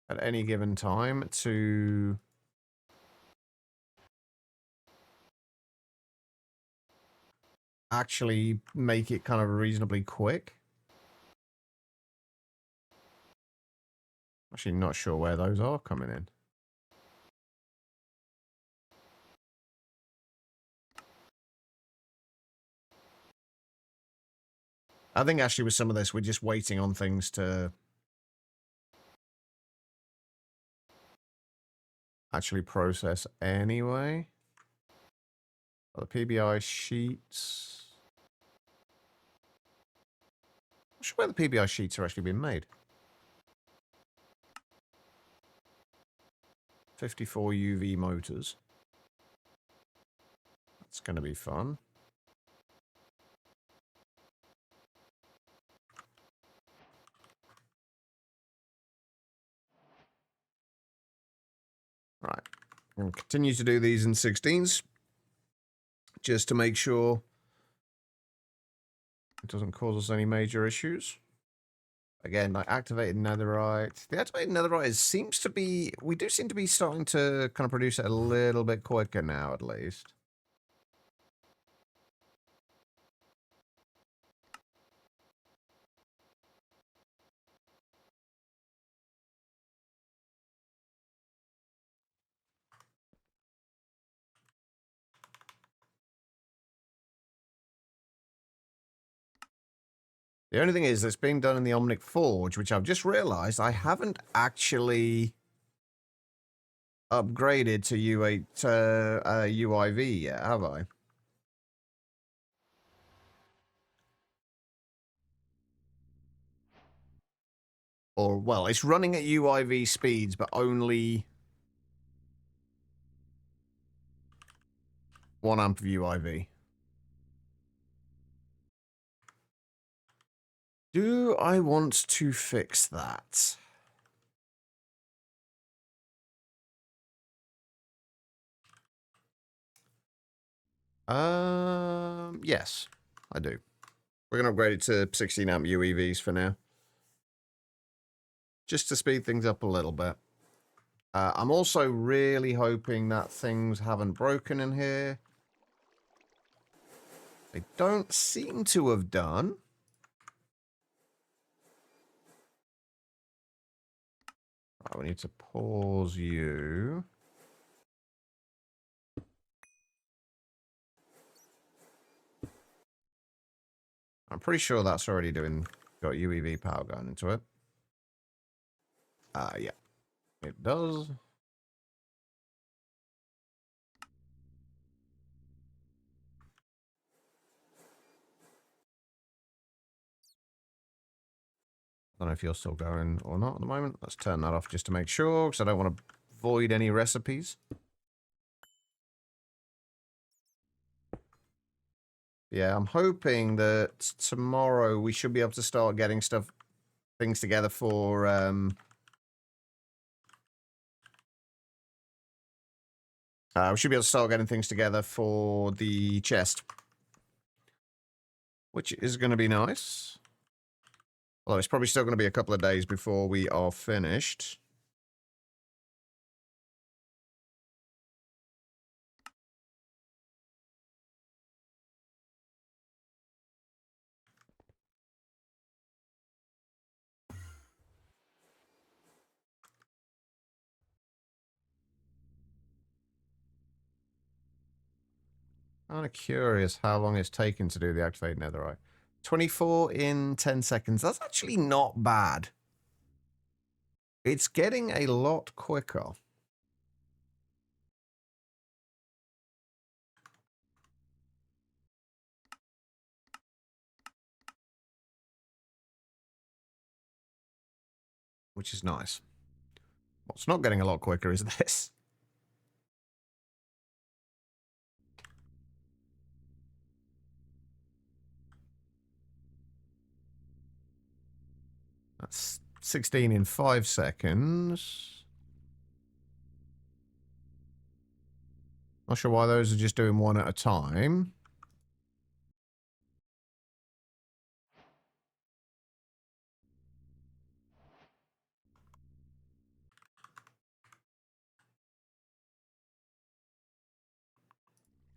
at any given time to actually make it kind of reasonably quick. Actually, not sure where those are coming in. I think actually with some of this, we're just waiting on things to actually process anyway. The PBI sheets. I'm not sure where the PBI sheets are actually being made. 54 UV motors. That's going to be fun. Right. I'm going to continue to do these in 16s. Just to make sure it doesn't cause us any major issues. Again, like activated netherite. The activated netherite seems to be... We do seem to be starting to kind of produce it a little bit quicker now, at least. The only thing is, it's being done in the Omnic Forge, which I've just realized I haven't actually upgraded to U8 UIV yet, have I? Or, well, it's running at UIV speeds, but only 1 amp of UIV. Do I want to fix that? Yes, I do. We're going to upgrade it to 16 amp UEVs for now. Just to speed things up a little bit. I'm also really hoping that things haven't broken in here. They don't seem to have done. Right, we need to pause you. I'm pretty sure that's already got UEV power going into it. Yeah, it does. I don't know if you're still going or not at the moment. Let's turn that off just to make sure, because I don't want to void any recipes. Yeah, I'm hoping that tomorrow we should be able to start getting things together for, we should be able to start getting things together for the chest. Which is going to be nice. Although it's probably still going to be a couple of days before we are finished. Kind of curious how long it's taken to do the activated netherite. 24 in 10 seconds. That's actually not bad. It's getting a lot quicker. Which is nice. What's not getting a lot quicker is this. That's 16 in 5 seconds. Not sure why those are just doing one at a time.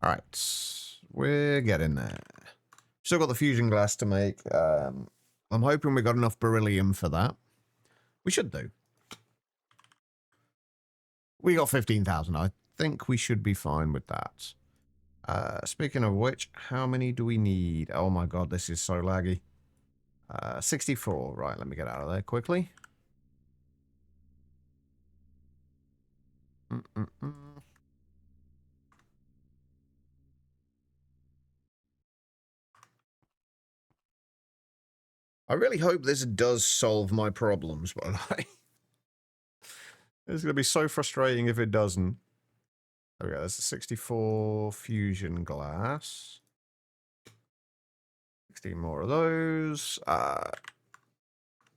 Alright. We're getting there. Still got the fusion glass to make. I'm hoping we got enough beryllium for that. We should do. We got 15,000. I think we should be fine with that. Speaking of which, how many do we need? Oh my god, this is so laggy. 64. Right, let me get out of there quickly. I really hope this does solve my problems, by the way. It's going to be so frustrating if it doesn't. There we go, there's a 64 fusion glass. 16 more of those.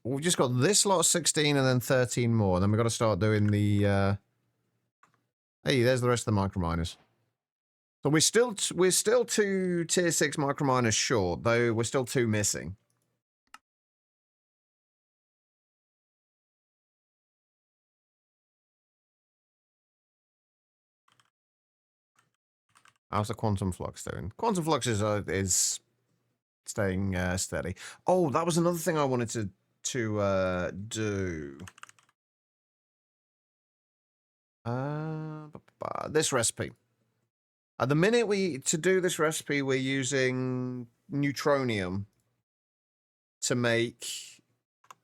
We've just got this lot of 16 and then 13 more. Then we've got to start doing the... Hey, there's the rest of the microminers. So we're still 2 tier 6 microminers short, though we're still 2 missing. How's the quantum flux doing? Quantum flux is staying steady. Oh, that was another thing I wanted to do. This recipe. At the minute to do this recipe, we're using neutronium to make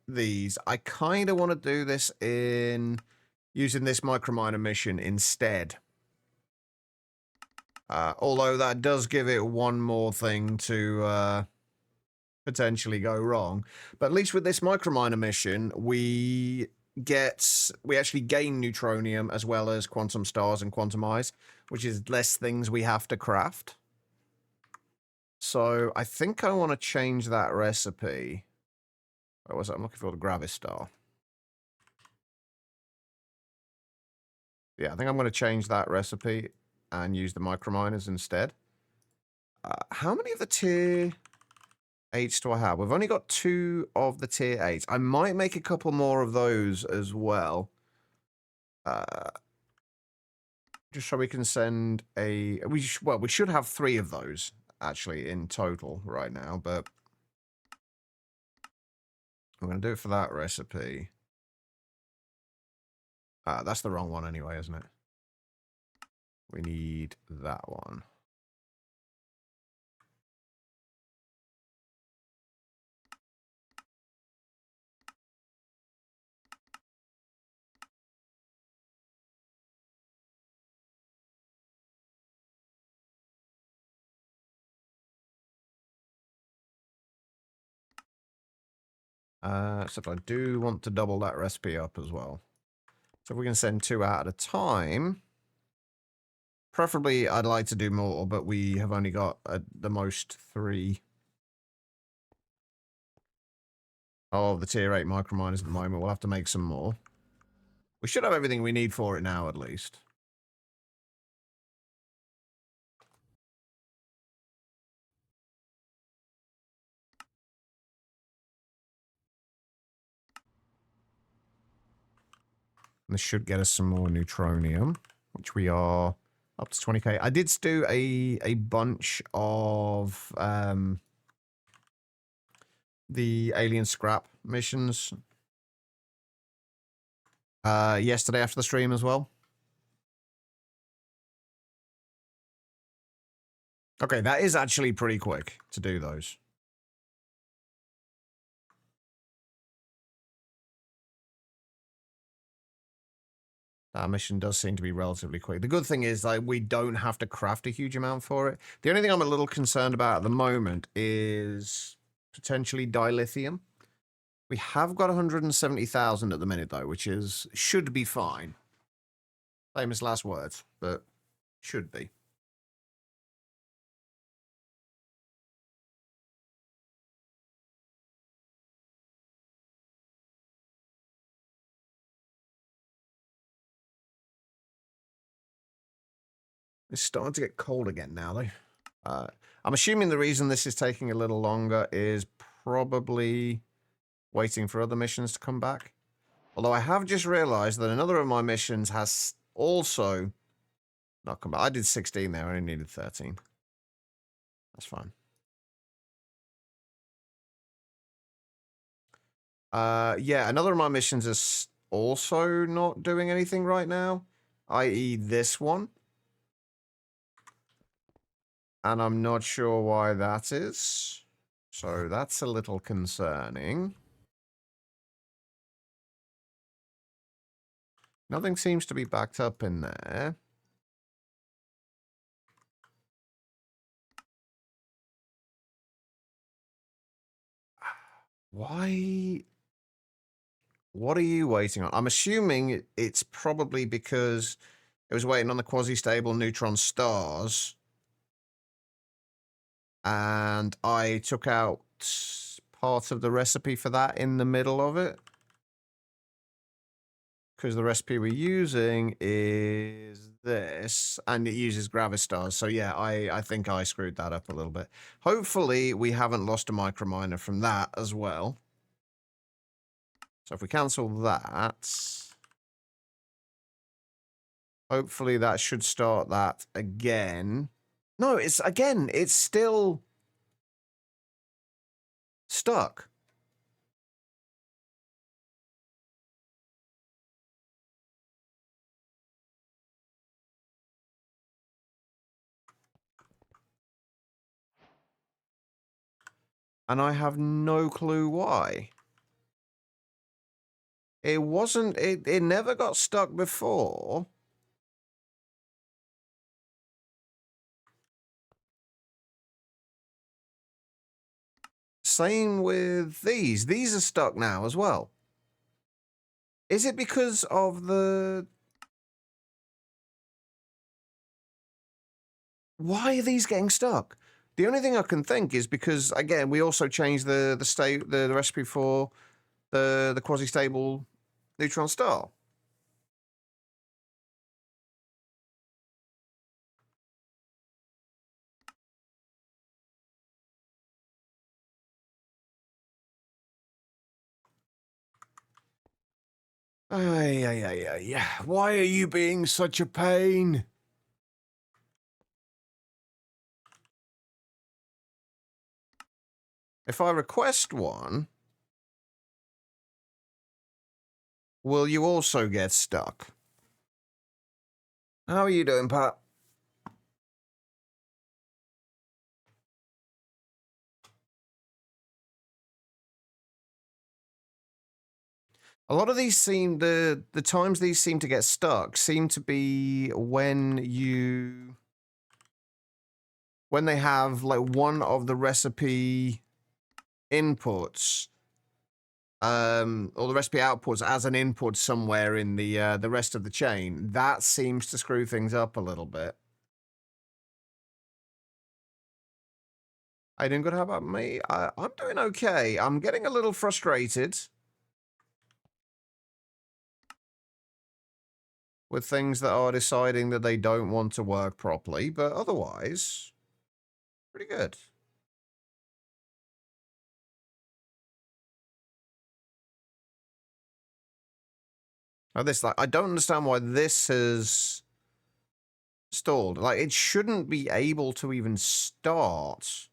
these. I kind of want to do this in using this microminer mission instead. Although that does give it one more thing to potentially go wrong. But at least with this microminer mission, we actually gain neutronium as well as quantum stars and quantum eyes, which is less things we have to craft. So I think I want to change that recipe. What was it? I'm looking for the Gravistar. Yeah, I think I'm going to change that recipe and use the microminers instead. How many of the tier 8s do I have? We've only got 2 of the tier 8s. I might make a couple more of those as well. Just so we can send a... we should have 3 of those, actually, in total right now, but... I'm going to do it for that recipe. That's the wrong one anyway, isn't it? We need that one. Except I do want to double that recipe up as well. So if we can send 2 out at a time... Preferably, I'd like to do more, but we have only got the most 3 of the tier 8 microminers at the moment. We'll have to make some more. We should have everything we need for it now, at least. This should get us some more neutronium, which we are up to 20k. I did do a bunch of the alien scrap missions yesterday after the stream as well. Okay, that is actually pretty quick to do those. That mission does seem to be relatively quick. The good thing is, like, we don't have to craft a huge amount for it. The only thing I'm a little concerned about at the moment is potentially dilithium. We have got 170,000 at the minute, though, which should be fine. Famous last words, but should be. It's starting to get cold again now, though. I'm assuming the reason this is taking a little longer is probably waiting for other missions to come back. Although I have just realized that another of my missions has also not come back. I did 16 there. I only needed 13. That's fine. Yeah, another of my missions is also not doing anything right now, i.e. this one. And I'm not sure why that is. So that's a little concerning. Nothing seems to be backed up in there. Why? What are you waiting on? I'm assuming it's probably because it was waiting on the quasi-stable neutron stars. And I took out part of the recipe for that in the middle of it. Because the recipe we're using is this, and it uses gravistars. So yeah, I think I screwed that up a little bit. Hopefully, we haven't lost a microminer from that as well. So if we cancel that, hopefully that should start that again. No, it's still stuck. And I have no clue why. It wasn't, it never got stuck before. Same with these. These are stuck now as well. Is it because of the... Why are these getting stuck? The only thing I can think is because, again, we also changed the recipe for the quasi-stable neutron star. Yeah. Why are you being such a pain? If I request one, will you also get stuck? How are you doing, Pat? A lot of these seem the times these seem to get stuck seem to be when they have like one of the recipe inputs or the recipe outputs as an input somewhere in the rest of the chain. That seems to screw things up a little bit. How you doing good? How about me? I'm doing okay. I'm getting a little frustrated with things that are deciding that they don't want to work properly, but otherwise, pretty good. Now this, like, I don't understand why this has stalled. Like, it shouldn't be able to even start.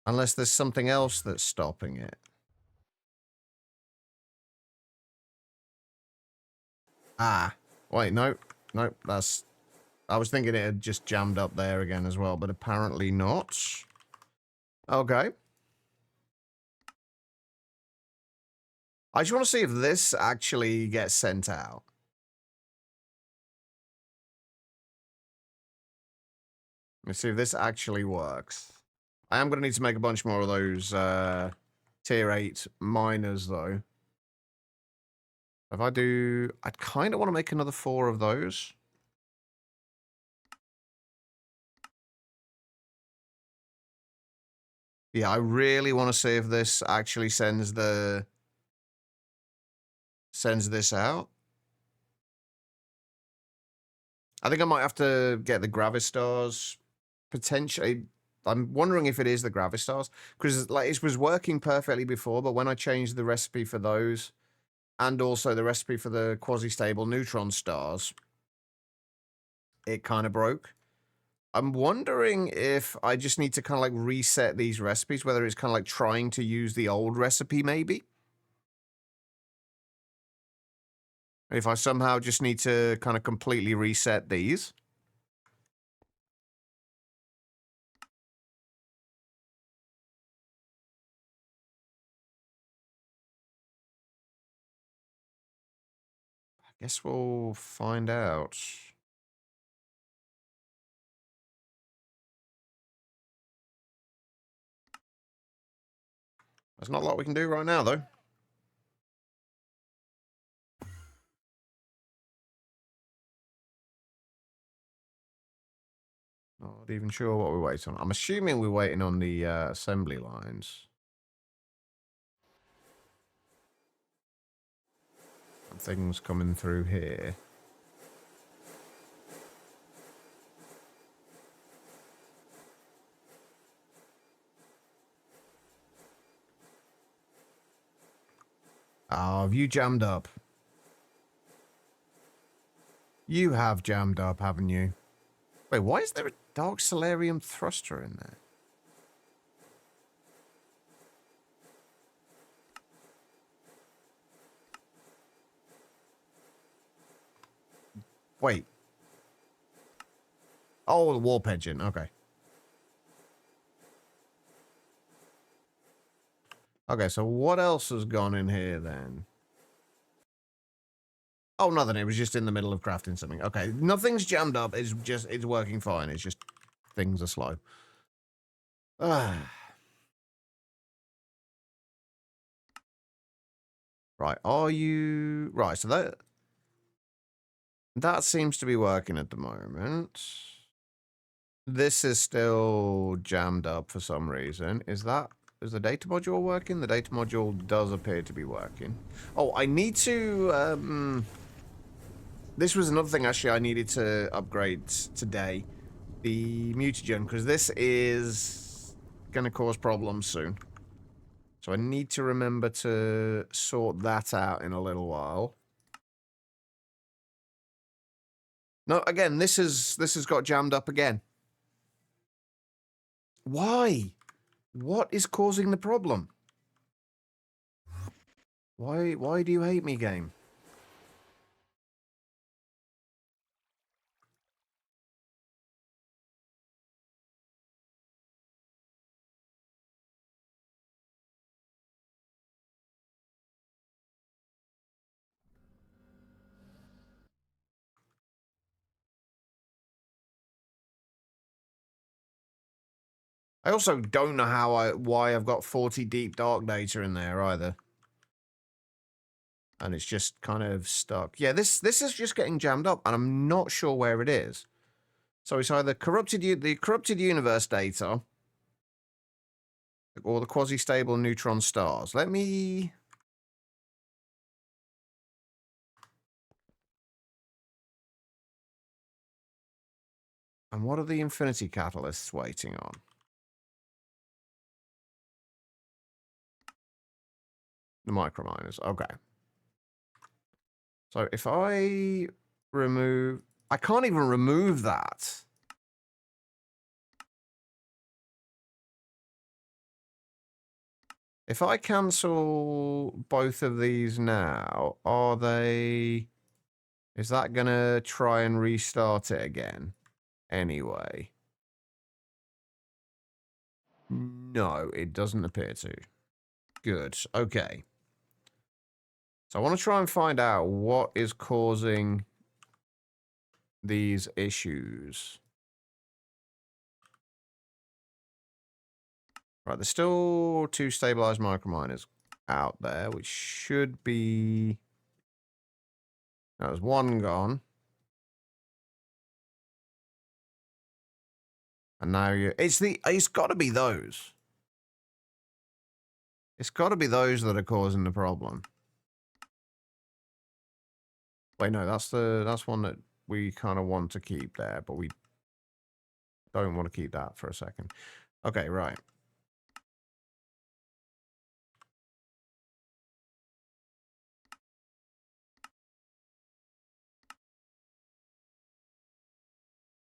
Unless there's something else that's stopping it. Ah. Wait, nope. Nope, that's... I was thinking it had just jammed up there again as well, but apparently not. Okay. I just want to see if this actually gets sent out. Let's see if this actually works. I am going to need to make a bunch more of those tier 8 miners, though. If I do... I kind of want to make another 4 of those. Yeah, I really want to see if this actually sends the... sends this out. I think I might have to get the Gravistars. Potentially... I'm wondering if it is the Gravistars. Because like, it was working perfectly before, but when I changed the recipe for those... and also the recipe for the quasi-stable neutron stars, it kind of broke. I'm wondering if I just need to kind of like reset these recipes, whether it's kind of like trying to use the old recipe maybe. If I somehow just need to kind of completely reset these. I guess we'll find out. There's not a lot we can do right now, though. Not even sure what we're waiting on. I'm assuming we're waiting on the assembly lines. And things coming through here. Oh, have you jammed up? You have jammed up, haven't you? Wait, why is there a Dark Solarium thruster in there? Wait. Oh, the warp engine. Okay. Okay, so what else has gone in here then? Oh, nothing. It was just in the middle of crafting something. Okay, nothing's jammed up. It's just, it's working fine. It's just things are slow. Ah. Right, are you... Right, so that seems to be working at the moment. This is still jammed up for some reason. Is the data module working? The data module does appear to be working. Oh, I need to... This was another thing, actually, I needed to upgrade today. The mutagen, because this is going to cause problems soon. So I need to remember to sort that out in a little while. No, again, this has got jammed up again. Why? What is causing the problem? Why do you hate me, game? I also don't know why I've got 40 deep dark data in there either. And it's just kind of stuck. Yeah, this is just getting jammed up, and I'm not sure where it is. So it's either the corrupted universe data, or the quasi-stable neutron stars. Let me... And what are the infinity catalysts waiting on? The microminers. Okay. So if I remove... I can't even remove that. If I cancel both of these now, are they... Is that going to try and restart it again? Anyway. No, it doesn't appear to. Good. Okay. So I want to try and find out what is causing these issues. Right, there's still 2 stabilized microminers out there, which should be... No, there's 1 gone. And now you... It's got to be those. It's got to be those that are causing the problem. Wait, no, that's one that we kind of want to keep there, but we don't want to keep that for a second. Okay, right.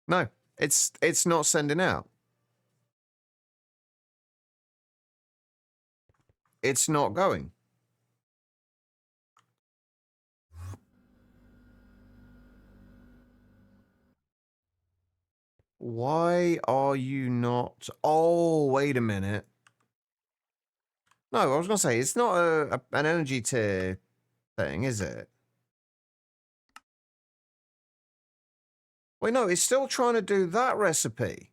No, it's not sending out. It's not going. Why are you not... Oh, wait a minute. No, I was going to say, it's not an energy tier thing, is it? Wait, no, it's still trying to do that recipe.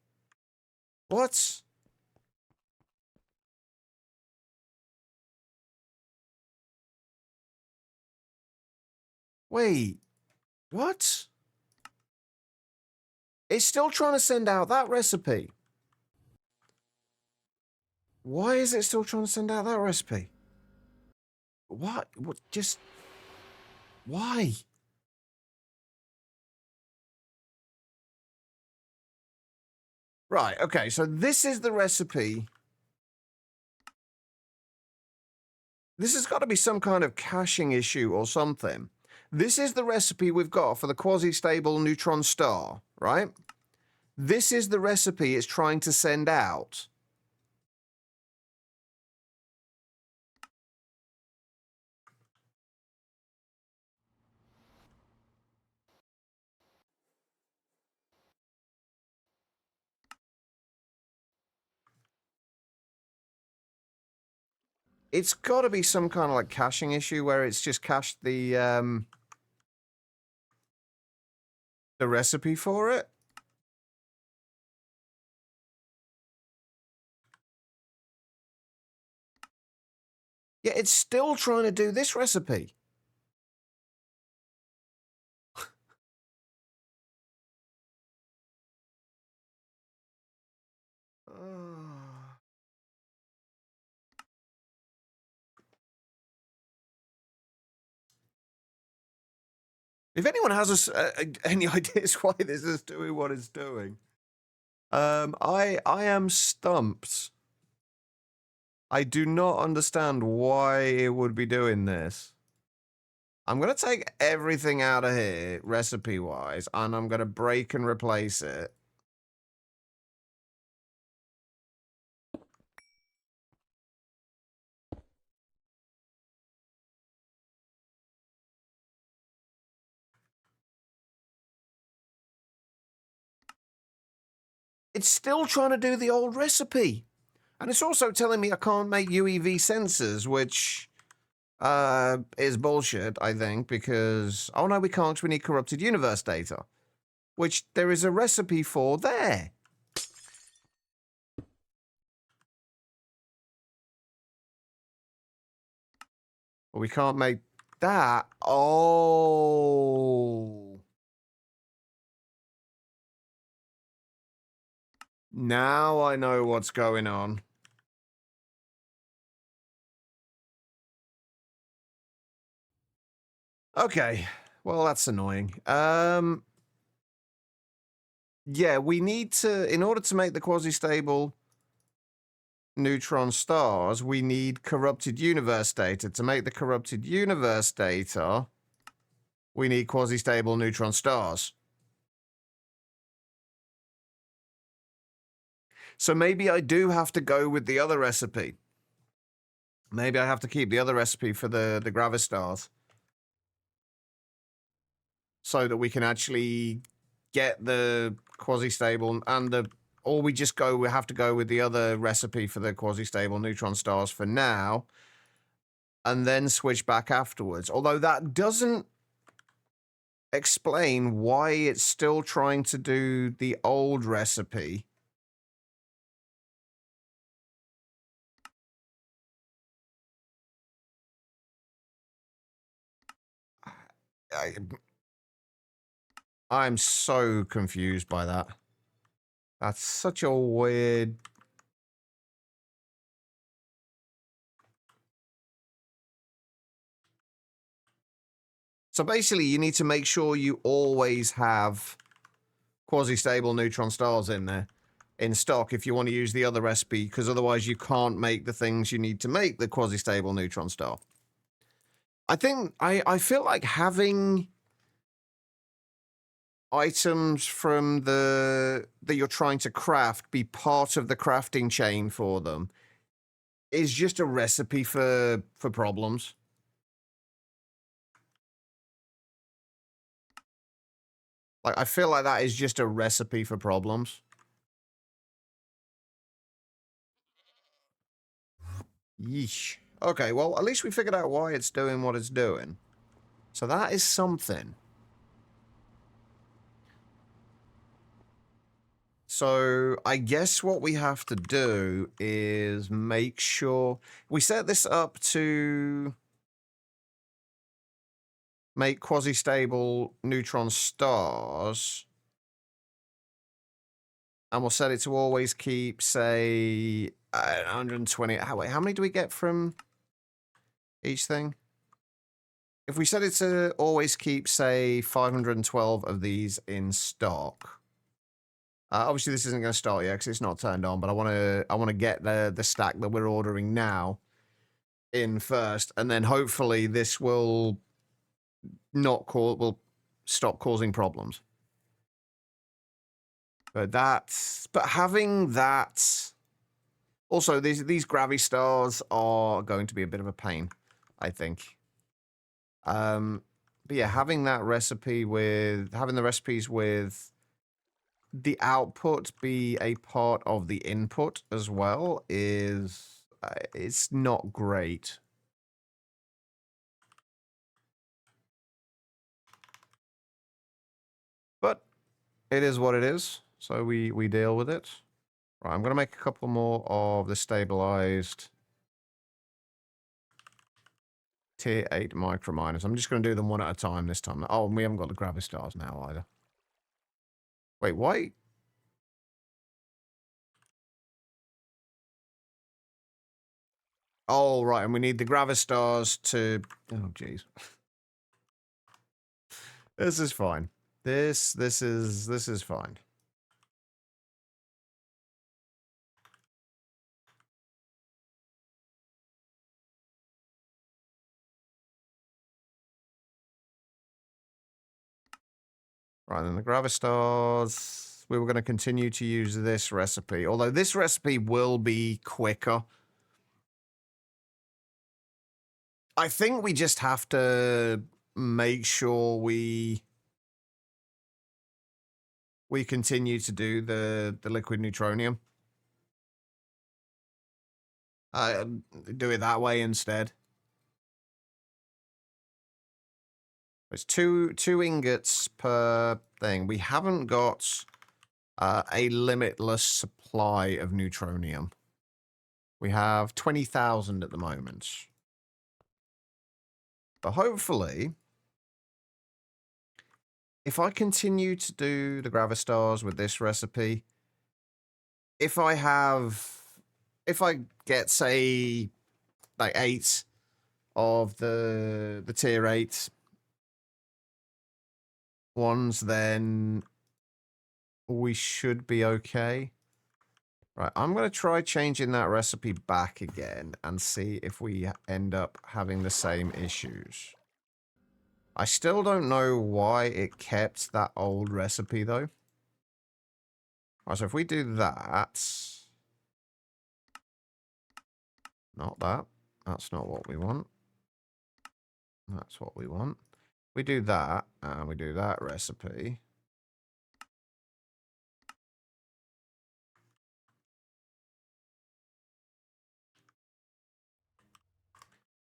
What? Wait. What? It's still trying to send out that recipe. Why is it still trying to send out that recipe? What? What? Just... Why? Right, okay, so this is the recipe. This has got to be some kind of caching issue or something. This is the recipe we've got for the quasi-stable neutron star, right? This is the recipe it's trying to send out. It's got to be some kind of like caching issue where it's just cached the recipe for it. Yeah, it's still trying to do this recipe. If anyone has any ideas why this is doing what it's doing, I am stumped. I do not understand why it would be doing this. I'm going to take everything out of here, recipe-wise, and I'm going to break and replace it. It's still trying to do the old recipe. And it's also telling me I can't make UEV sensors, which is bullshit, I think, because... Oh, no, we can't, 'cause we need corrupted universe data, which there is a recipe for there. But we can't make that. Oh. Now I know what's going on. Okay. Well, that's annoying. Yeah, we need to... In order to make the quasi-stable neutron stars, we need corrupted universe data. To make the corrupted universe data, we need quasi-stable neutron stars. So maybe I do have to go with the other recipe. Maybe I have to keep the other recipe for the Gravistars. So that we can actually get the quasi-stable and the... Or we have to go with the other recipe for the quasi-stable neutron stars for now. And then switch back afterwards. Although that doesn't explain why it's still trying to do the old recipe. I'm so confused by that. That's such a weird... So basically, you need to make sure you always have quasi-stable neutron stars in there, in stock, if you want to use the other recipe, because otherwise you can't make the things you need to make the quasi-stable neutron star. I think, I feel like having items from that you're trying to craft be part of the crafting chain for them is just a recipe for problems. Like, I feel like that is just a recipe for problems. Yeesh. Okay, well, at least we figured out why it's doing what it's doing. So that is something. So I guess what we have to do is make sure... We set this up to make quasi-stable neutron stars. And we'll set it to always keep, say, 120. Wait, how many do we get from each thing? If we set it to always keep, say, 512 of these in stock. Obviously, this isn't going to start yet because it's not turned on, but I want to get the stack that we're ordering now in first, and then hopefully this will stop causing problems. But having that... Also, these Gravistars are going to be a bit of a pain, I think. But yeah, having the recipes with the output be a part of the input as well is it's not great. But it is what it is, so we deal with it. Right, I'm going to make a couple more of the stabilized tier 8 microminers. I'm just going to do them one at a time this time. Oh, and we haven't got the Gravistars now either. Wait, why? Oh, right, and we need the Gravistars to... Oh, jeez. This is fine. This is fine. Right, then the Gravistars, we were going to continue to use this recipe. Although this recipe will be quicker. I think we just have to make sure we continue to do the liquid neutronium. Do it that way instead. It's two ingots per thing. We haven't got a limitless supply of neutronium. We have 20,000 at the moment. But hopefully, if I continue to do the Gravistars with this recipe, if I get, say, like 8 of the tier 8 ones, then we should be okay. Right, I'm going to try changing that recipe back again and see if we end up having the same issues. I still don't know why it kept that old recipe, though. Right, so if we do that... Not that. that's not what we want. That's what we want. We do that, and we do that recipe.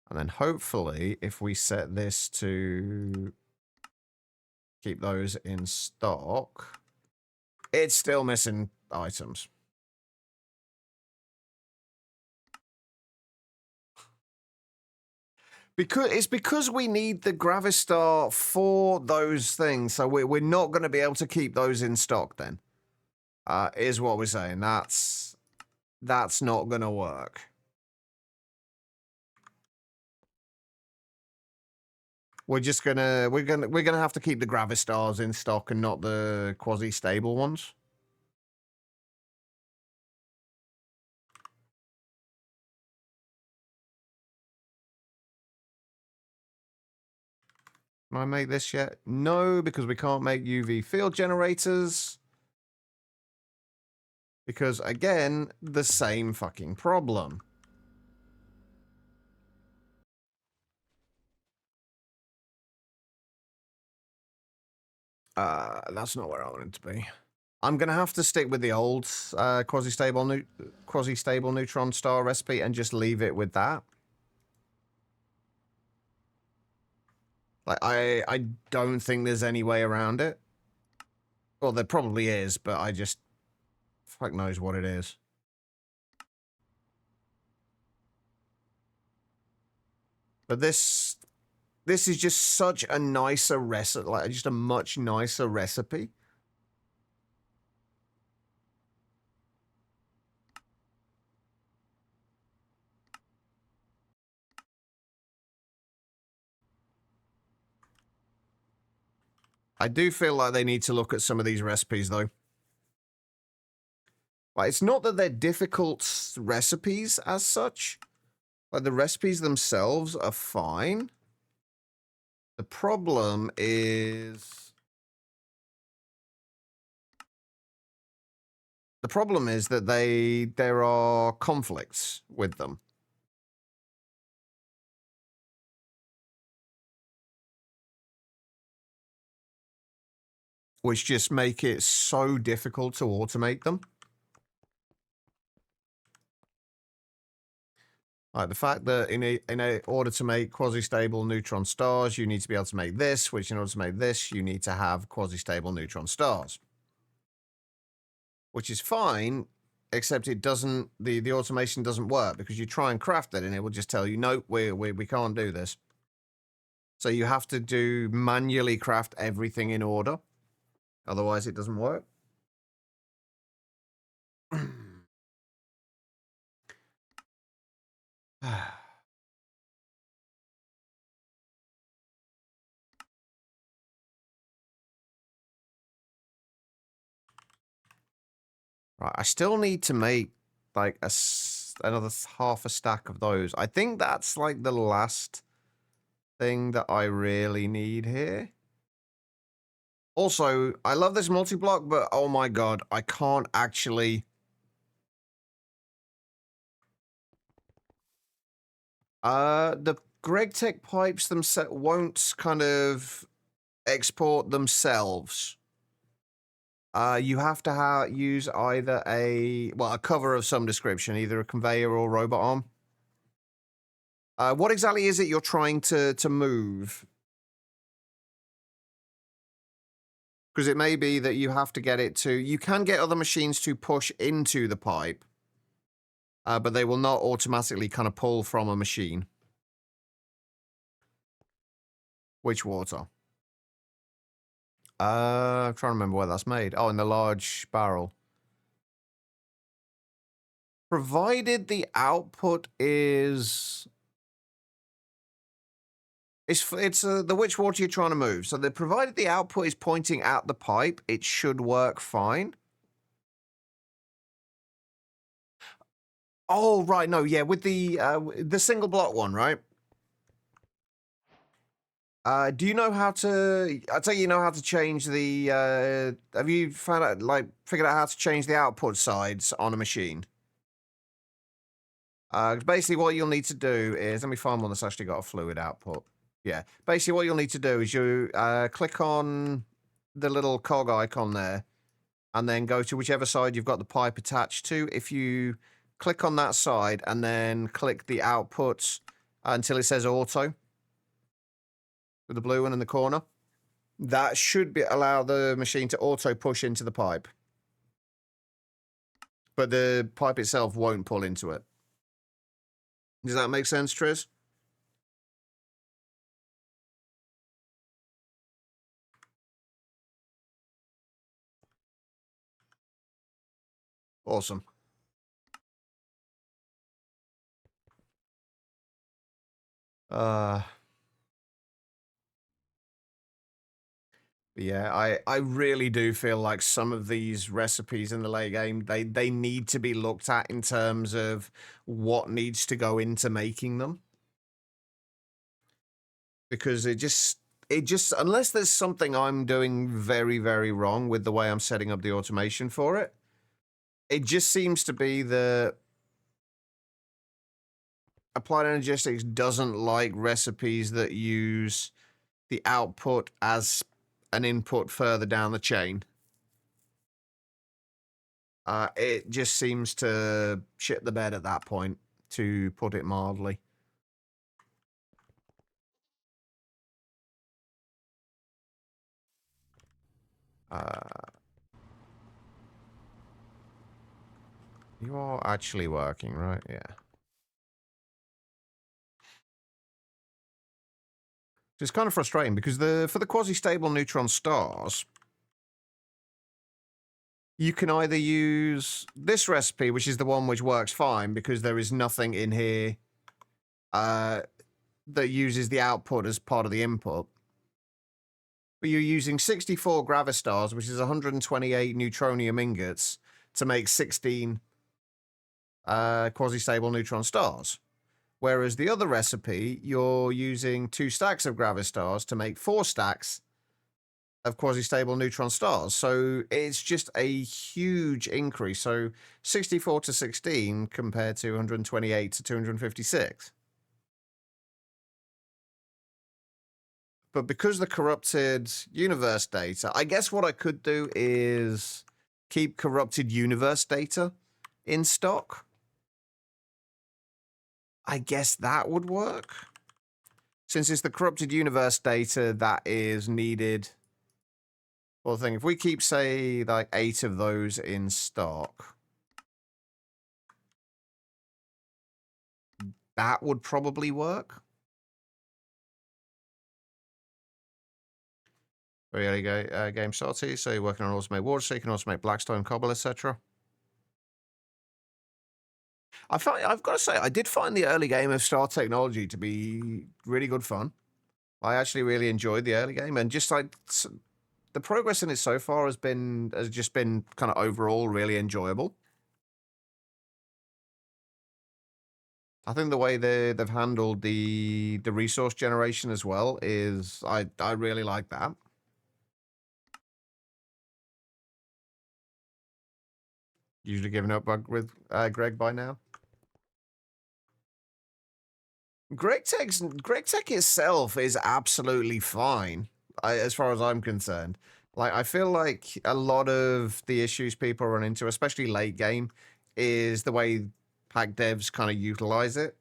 And then hopefully, if we set this to keep those in stock, it's still missing items. Because we need the Gravistar for those things, so we're not going to be able to keep those in stock then. Is what we're saying. That's not going to work. We're gonna have to keep the Gravistars in stock and not the quasi-stable ones. Can I make this yet? No, because we can't make UV field generators. Because, again, the same fucking problem. That's not where I want it to be. I'm going to have to stick with the old quasi-stable neutron star recipe and just leave it with that. Like, I don't think there's any way around it. Well, there probably is, but I just... fuck knows what it is. But this is just such a nicer recipe, like just a much nicer recipe. I do feel like they need to look at some of these recipes, though. Like, it's not that they're difficult recipes as such. Like, the recipes themselves are fine. The problem is... that there are conflicts with them. Which just make it so difficult to automate them. Like the fact that in order to make quasi-stable neutron stars, you need to be able to make this, which in order to make this, you need to have quasi-stable neutron stars. Which is fine, except it doesn't, the automation doesn't work because you try and craft it and it will just tell you, nope, we can't do this. So you have to manually craft everything in order. Otherwise it doesn't work. Right, I still need to make like another half a stack of those. I think that's like the last thing that I really need here. Also, I love this multi-block, but oh my god, I can't actually... the GregTech pipes themselves won't kind of export themselves. You have to use either a cover of some description, either a conveyor or robot arm. What exactly is it you're trying to move? Because it may be that you have to get it to... You can get other machines to push into the pipe, but they will not automatically kind of pull from a machine. Which water? I'm trying to remember where that's made. Oh, in the large barrel. Provided the output is... It's the which water you're trying to move. So provided the output is pointing at the pipe, it should work fine. Oh, right. No, yeah, with the single block one, right? Do you know how to... I tell you know how to change the... have you found out, like, figured out how to change the output sides on a machine? Basically, what you'll need to do is, let me find one that's actually got a fluid output. Yeah. Basically, what you'll need to do is you click on the little cog icon there, and then go to whichever side you've got the pipe attached to. If you click on that side and then click the outputs until it says auto, with the blue one in the corner, that should allow the machine to auto push into the pipe. But the pipe itself won't pull into it. Does that make sense, Triz? Awesome. Yeah, I really do feel like some of these recipes in the late game, they need to be looked at in terms of what needs to go into making them. Because it just unless there's something I'm doing very, very wrong with the way I'm setting up the automation for it, it just seems to be that Applied Energistics doesn't like recipes that use the output as an input further down the chain. It just seems to shit the bed at that point, to put it mildly. You are actually working, right? Yeah. It's kind of frustrating because for the quasi-stable neutron stars, you can either use this recipe, which is the one which works fine because there is nothing in here that uses the output as part of the input. But you're using 64 gravistars, which is 128 neutronium ingots, to make 16 quasi-stable neutron stars. Whereas the other recipe, you're using 2 stacks of gravistars to make 4 stacks of quasi-stable neutron stars. So it's just a huge increase. So 64 to 16 compared to 128 to 256. But because the corrupted universe data, I guess what I could do is keep corrupted universe data in stock. I guess that would work. Since it's the corrupted universe data that is needed. Well, the thing, if we keep, say, like 8 of those in stock, that would probably work. Very early game started, so you're working on automate water, so you can automate blackstone, cobble, etc. I've got to say, I did find the early game of Star Technology to be really good fun. I actually really enjoyed the early game, and just like the progress in it so far has just been kind of overall really enjoyable. I think the way they've handled the resource generation as well is I really like that. Usually giving up with Greg by now. Greg Tech itself is absolutely fine, as far as I'm concerned. Like, I feel like a lot of the issues people run into, especially late game, is the way pack devs kind of utilize it,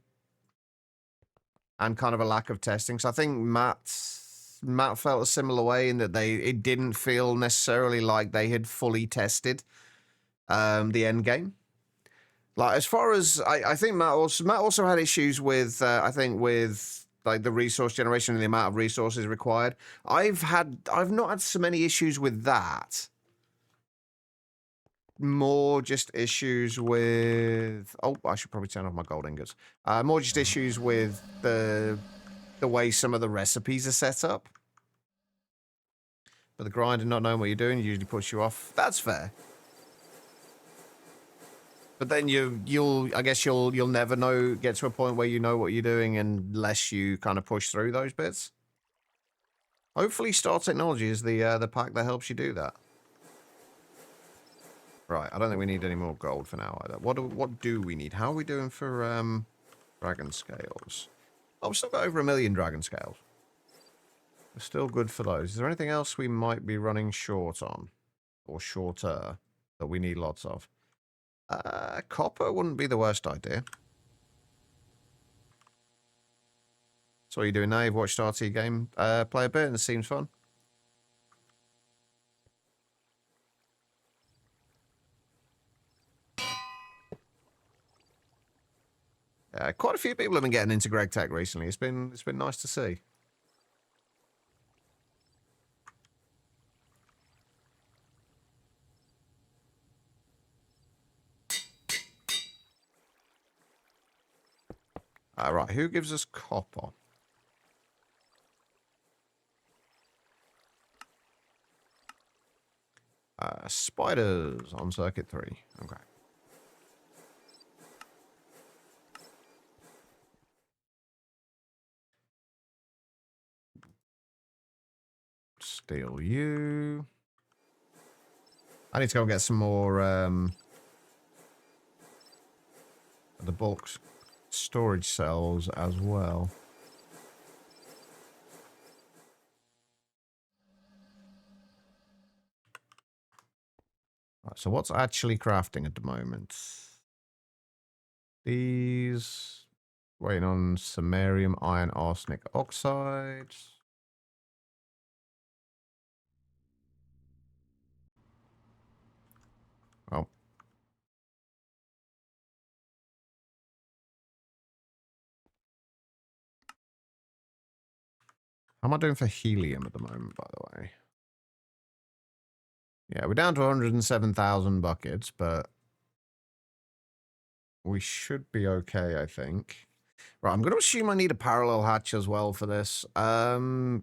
and kind of a lack of testing. So I think Matt felt a similar way in that it didn't feel necessarily like they had fully tested the end game. Like, as far as I think Matt also had issues with with like the resource generation and the amount of resources required. I've not had so many issues with that. More just issues with I should probably turn off my gold ingots. More just issues with the way some of the recipes are set up. But the grind and not knowing what you're doing usually puts you off. That's fair. But then I guess you'll never get to a point where you know what you're doing unless you kind of push through those bits. Hopefully Star Technology is the pack that helps you do that. Right, I don't think we need any more gold for now either. What do we need? How are we doing for dragon scales? Oh, we've still got over 1 million dragon scales. We're still good for those. Is there anything else we might be running short on? Or shorter that we need lots of? Copper wouldn't be the worst idea. So what are you doing now? You've watched RT game play a bit and it seems fun. Quite a few people have been getting into Greg Tech recently. It's been nice to see. Right, who gives us copper? Spiders on circuit 3. Okay. Steal you. I need to go and get some more the bulk storage cells as well. Right, so what's actually crafting at the moment? These... Waiting on samarium, iron, arsenic, oxide. Oh. How am I doing for helium at the moment, by the way? Yeah, we're down to 107,000 buckets, but we should be okay, I think. Right, I'm going to assume I need a parallel hatch as well for this. Let's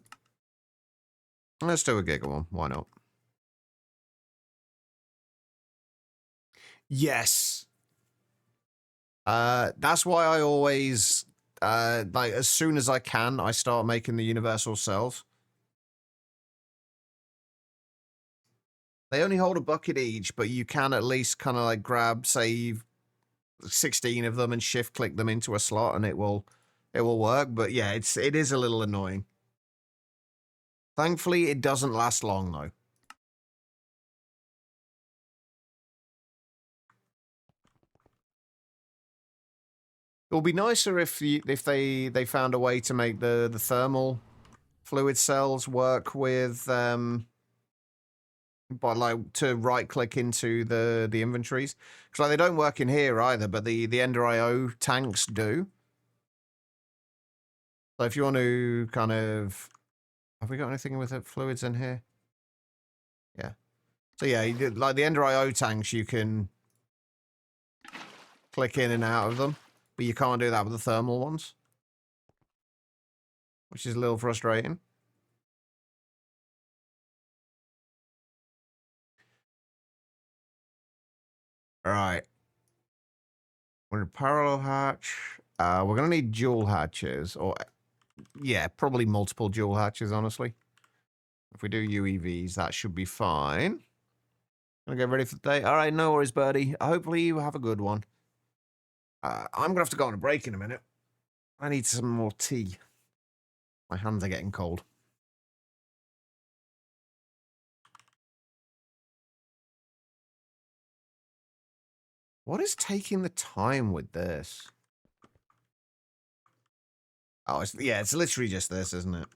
do a giga one. Why not? Yes. That's why I always, like, as soon as I can, I start making the universal cells. They only hold a bucket each, but you can at least kind of like grab, say, 16 of them and shift click them into a slot, and it will work. But yeah, it is a little annoying. Thankfully, it doesn't last long though. It would be nicer if they found a way to make the thermal fluid cells work with but like to right click into the inventories, because like they don't work in here either, but the Ender IO tanks do. So if you want to kind of, have we got anything with fluids in here? Yeah. So yeah, like the Ender IO tanks, you can click in and out of them, but you can't do that with the thermal ones, which is a little frustrating. All right. We're in a parallel hatch. We're going to need dual hatches, or yeah, probably multiple dual hatches, honestly. If we do UEVs, that should be fine. Gonna get ready for the day. All right, no worries, birdie. Hopefully you have a good one. I'm gonna have to go on a break in a minute. I need some more tea. My hands are getting cold. What is taking the time with this? Oh, it's literally just this, isn't it?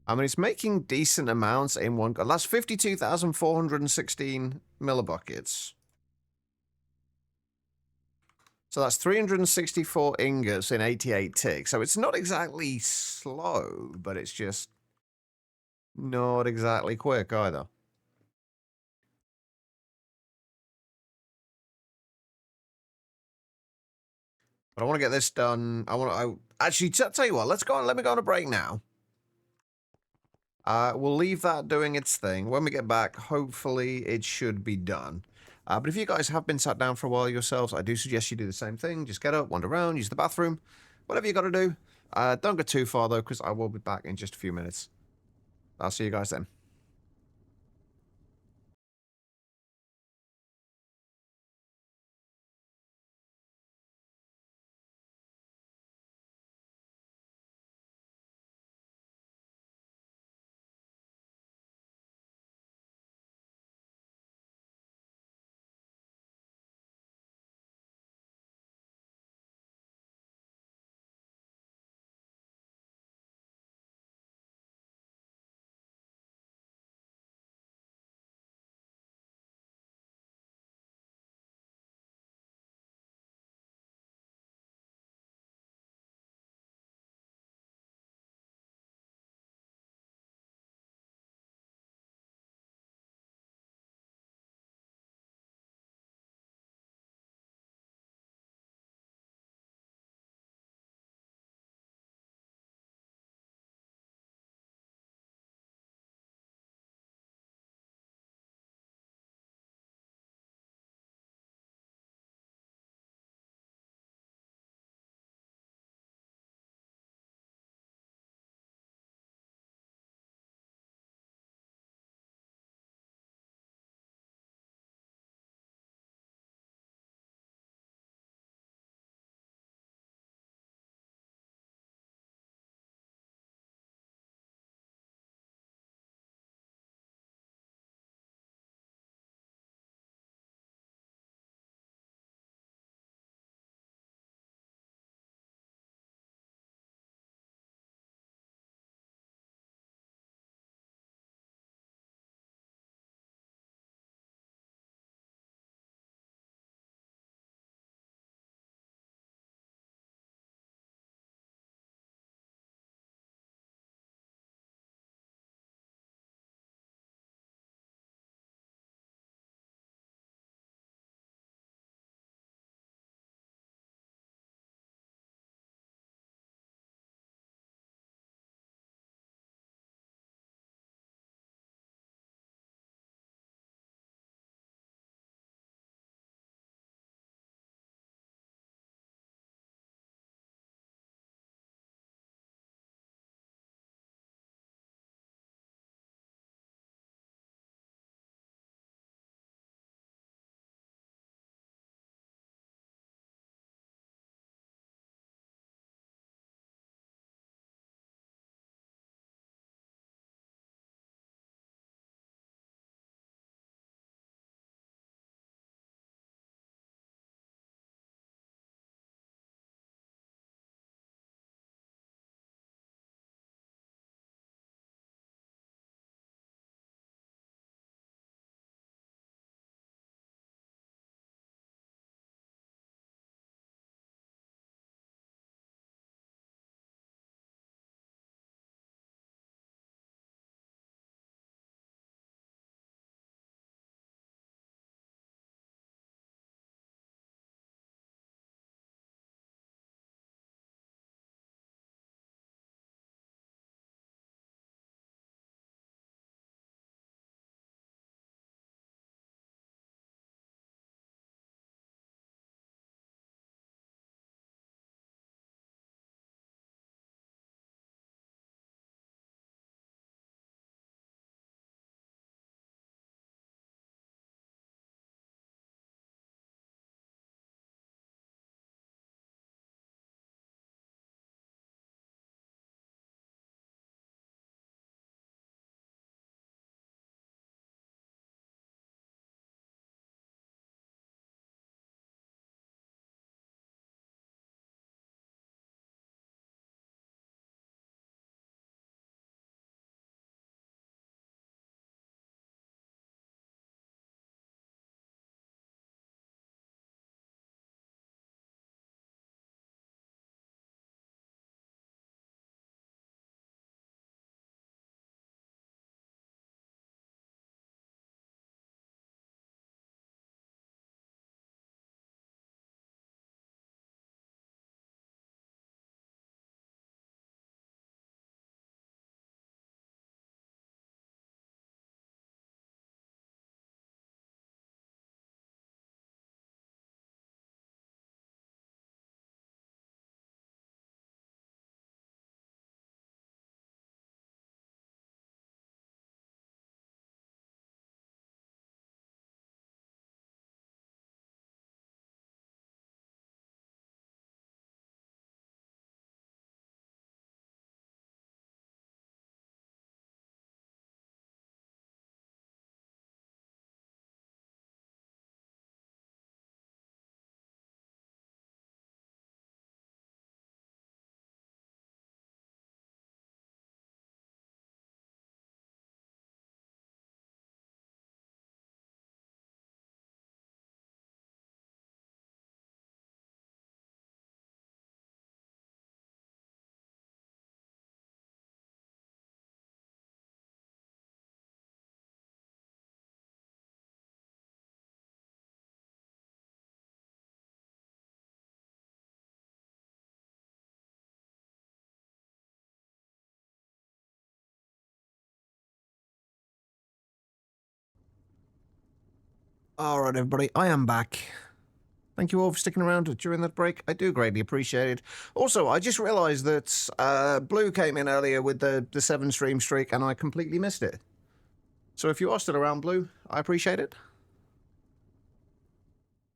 I mean, it's making decent amounts in one go. That's 52,416 millibuckets. So that's 364 ingots in 88 ticks. So it's not exactly slow, but it's just not exactly quick either. But I want to get this done. Actually, tell you what, let me go on a break now. We'll leave that doing its thing. When we get back, hopefully it should be done. But if you guys have been sat down for a while yourselves, I do suggest you do the same thing. Just get up, wander around, use the bathroom, whatever you got to do. Don't go too far, though, because I will be back in just a few minutes. I'll see you guys then. All right, everybody, I am back. Thank you all for sticking around during that break. I do greatly appreciate it. Also, I just realised that Blue came in earlier with the 7-stream streak, and I completely missed it. So if you are still around, Blue, I appreciate it.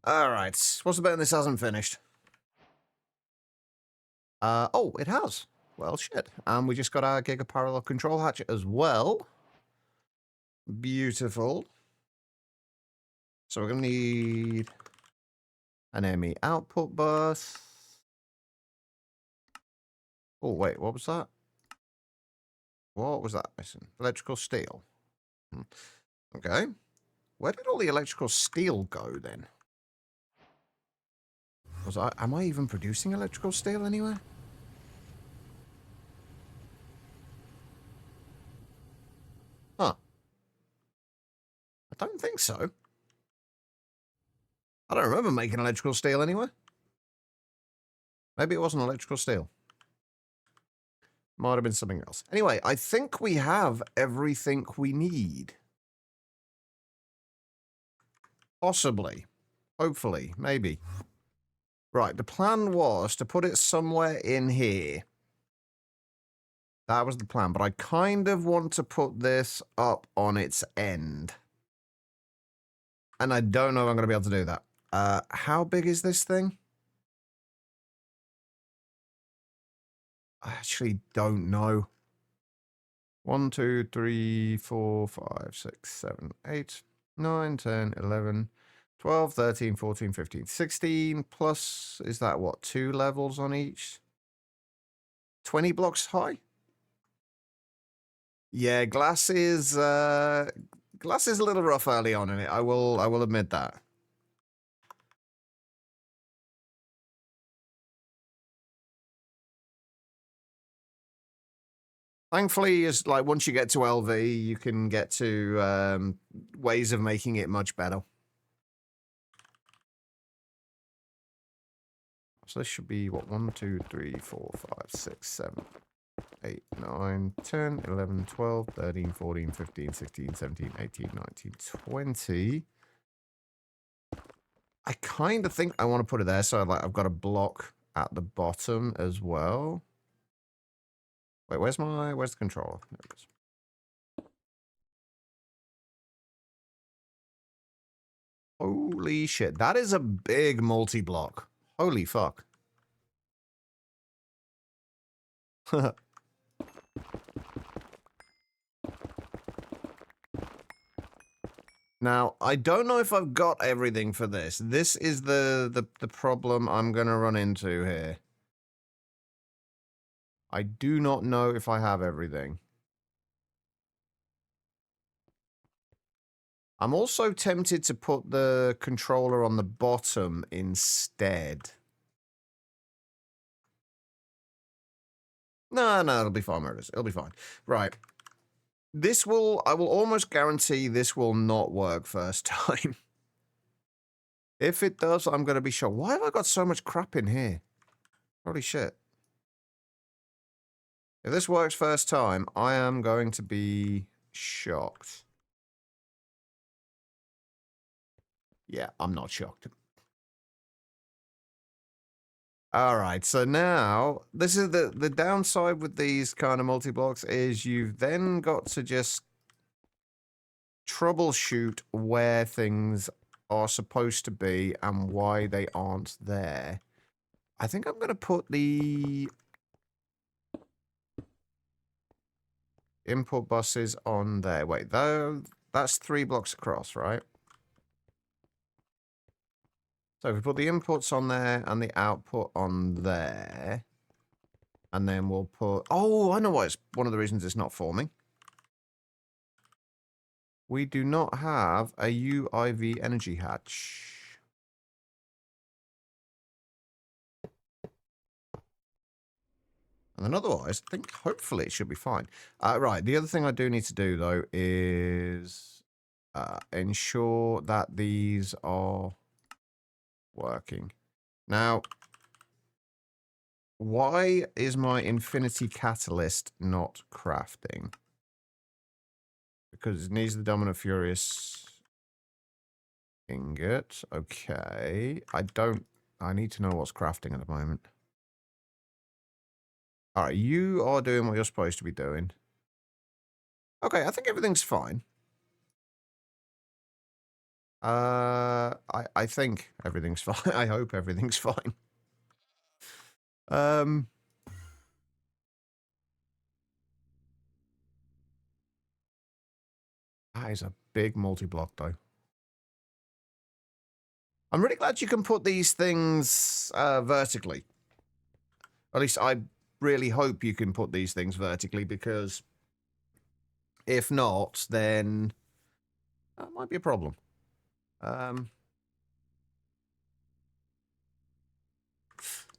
All right, what's the bet this hasn't finished? Oh, it has. Well, shit. And we just got our Giga Parallel Control Hatch as well. Beautiful. So we're going to need an ME output bus. Oh, wait, what was that? What was that missing? Electrical steel. Okay. Where did all the electrical steel go then? Am I even producing electrical steel anywhere? Huh. I don't think so. I don't remember making electrical steel anywhere. Maybe it wasn't electrical steel. Might have been something else. Anyway, I think we have everything we need. Possibly. Hopefully. Maybe. Right, the plan was to put it somewhere in here. That was the plan, but I kind of want to put this up on its end. And I don't know if I'm going to be able to do that. How big is this thing? I actually don't know. 1, 2, 3, 4, 5, 6, 7, 8, 9, 10, 11, 12, 13, 14, 15, 16. Plus, is that what? 2 levels on each? 20 blocks high? Yeah, glass is a little rough early on in it. I will admit that. Thankfully, is like once you get to LV, you can get to ways of making it much better. So this should be what 1, 2, 3, 4, 5, 6, 7, 8, 9, 10, 11, 12, 13, 14, 15, 16, 17, 18, 19, 20. I kind of think I want to put it there, so I've got a block at the bottom as well. Wait, where's the controller? There it is. Holy shit, that is a big multi-block. Holy fuck. Now, I don't know if I've got everything for this. This is the problem I'm going to run into here. I do not know if I have everything. I'm also tempted to put the controller on the bottom instead. No, it'll be fine where it is. It'll be fine. Right. I will almost guarantee this will not work first time. If it does, I'm going to be shocked. Why have I got so much crap in here? Holy shit. If this works first time, I am going to be shocked. Yeah, I'm not shocked. All right, so now, this is the downside with these kind of multi-blocks is you've then got to just troubleshoot where things are supposed to be and why they aren't there. I think I'm going to put the input buses on there. Wait, though, that's 3 blocks across, right? So if we put the inputs on there and the output on there, and then we'll put... Oh, I know why it's one of the reasons it's not forming. We do not have a UIV energy hatch. And then otherwise, I think hopefully it should be fine. Right, the other thing I do need to do, though, is ensure that these are working. Now, why is my Infinity Catalyst not crafting? Because it needs the Dominant Furious Ingot. Okay. I need to know what's crafting at the moment. Alright, you are doing what you're supposed to be doing. Okay, I think everything's fine. I think everything's fine. I hope everything's fine. That is a big multi-block, though. I'm really glad you can put these things vertically. At least I really hope you can put these things vertically, because if not, then that might be a problem.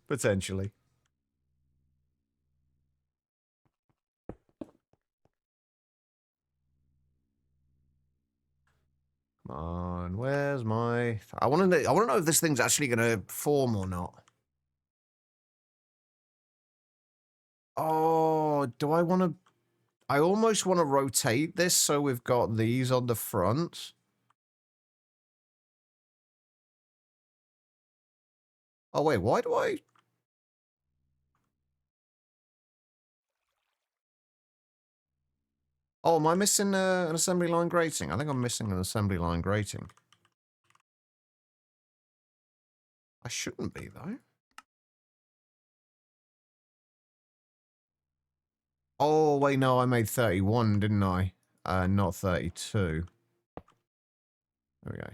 Potentially. Come on, where's my... I want to know if this thing's actually going to form or not. Oh, do I want to... I almost want to rotate this so we've got these on the front. Oh, wait, why do I... Oh, am I missing an assembly line grating? I think I'm missing an assembly line grating. I shouldn't be, though. Oh, wait, no, I made 31, didn't I? Not 32. There we go.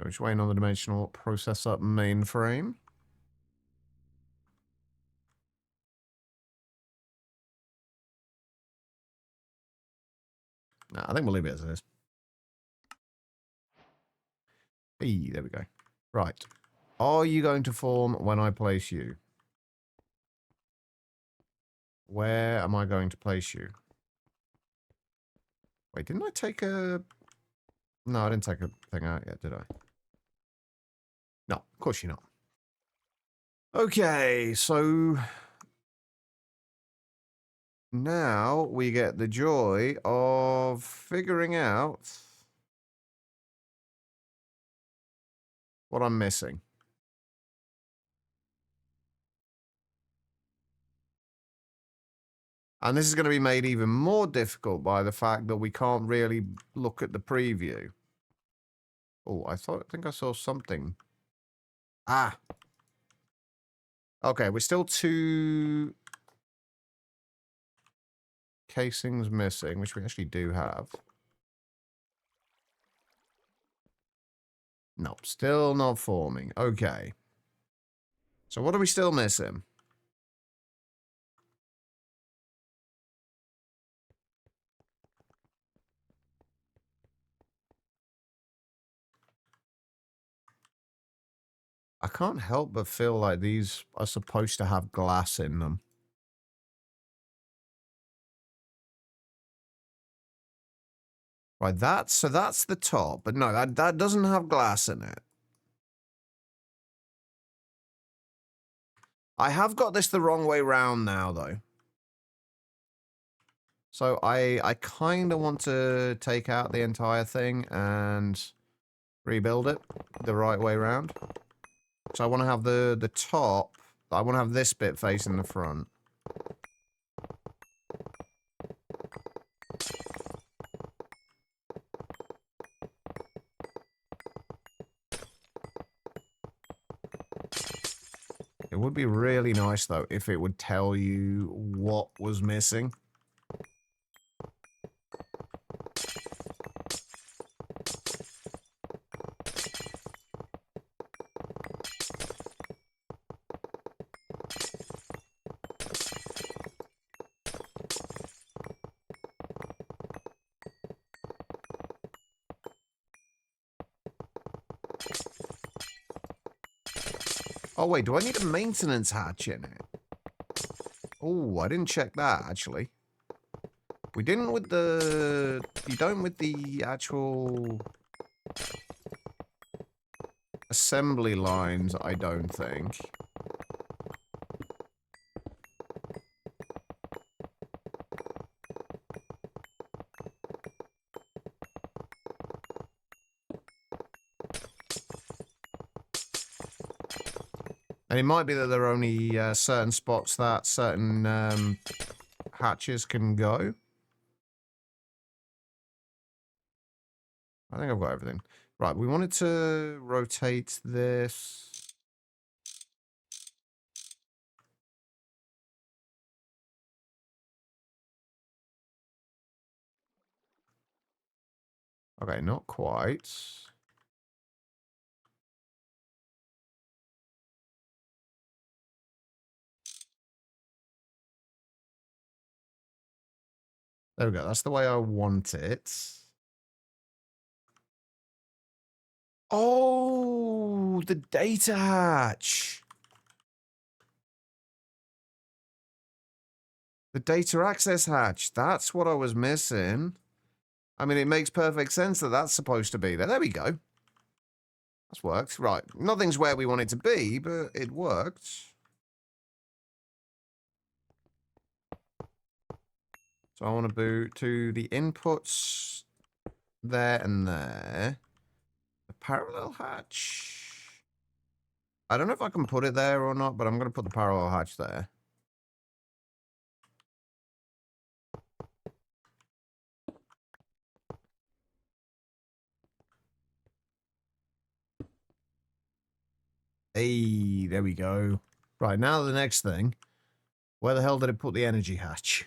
Just waiting on the dimensional processor mainframe. Nah, I think we'll leave it as it is. Hey, there we go. Right. Are you going to form when I place you? Where am I going to place you? Wait, didn't I take a... No, I didn't take a thing out yet, did I? No, of course you're not. Okay, so... now we get the joy of figuring out what I'm missing. And this is going to be made even more difficult by the fact that we can't really look at the preview. Oh, I think I saw something. Ah. Okay, we're still 2 casings missing, which we actually do have. Nope, still not forming. Okay. So what are we still missing? I can't help but feel like these are supposed to have glass in them. Right, so that's the top, but no, that doesn't have glass in it. I have got this the wrong way round now, though. So I kind of want to take out the entire thing and rebuild it the right way round. So I want to have the top, I want to have this bit facing the front. It would be really nice, though, if it would tell you what was missing. Oh, wait, do I need a maintenance hatch in it? Oh, I didn't check that, actually. We didn't with the... You don't with the actual... assembly lines, I don't think. And it might be that there are only certain spots that certain hatches can go. I think I've got everything. Right, we wanted to rotate this. Okay, not quite. There we go. That's the way I want it. Oh, the data hatch. The data access hatch. That's what I was missing. I mean, it makes perfect sense that that's supposed to be there. There we go. That's worked. Right. Nothing's where we want it to be, but it worked. So I want to boot to the inputs there and there. The parallel hatch. I don't know if I can put it there or not, but I'm going to put the parallel hatch there. Hey, there we go. Right, now the next thing. Where the hell did it put the energy hatch?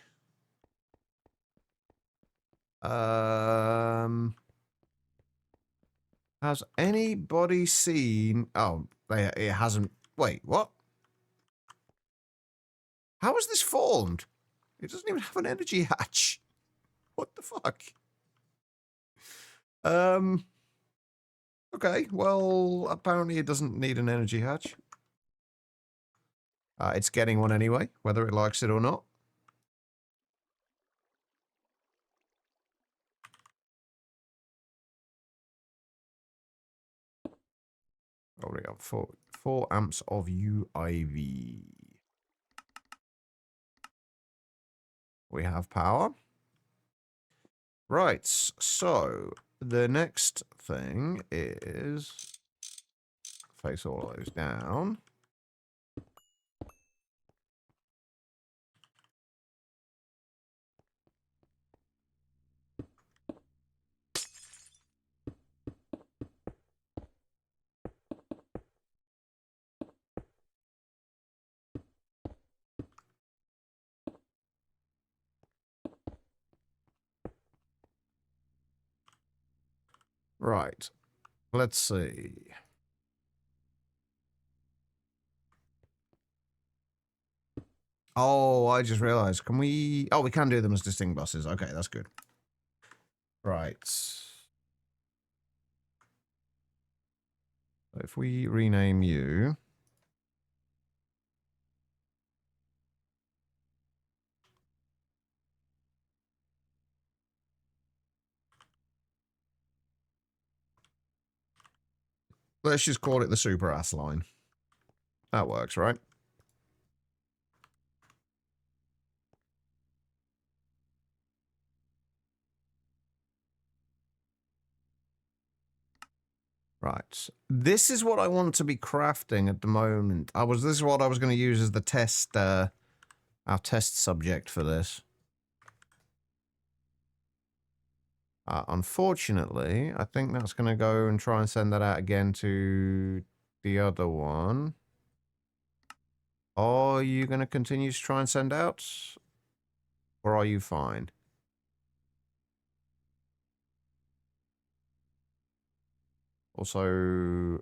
Has anybody seen... Oh, it hasn't... Wait, what? How is this formed? It doesn't even have an energy hatch. What the fuck? Okay, well, apparently it doesn't need an energy hatch. It's getting one anyway, whether it likes it or not. Oh, we got 4 amps of UIV. We have power. Right, so the next thing is face all those down. Right, let's see. Oh, I just realized. Can we... Oh, we can do them as distinct buses. Okay, that's good. Right. If we rename you... Let's just call it the Superass line. That works, right? Right. This is what I want to be crafting at the moment. This is what I was going to use as the test, our test subject for this. Unfortunately, I think that's going to go and try and send that out again to the other one. Are you going to continue to try and send out? Or are you fine? Also,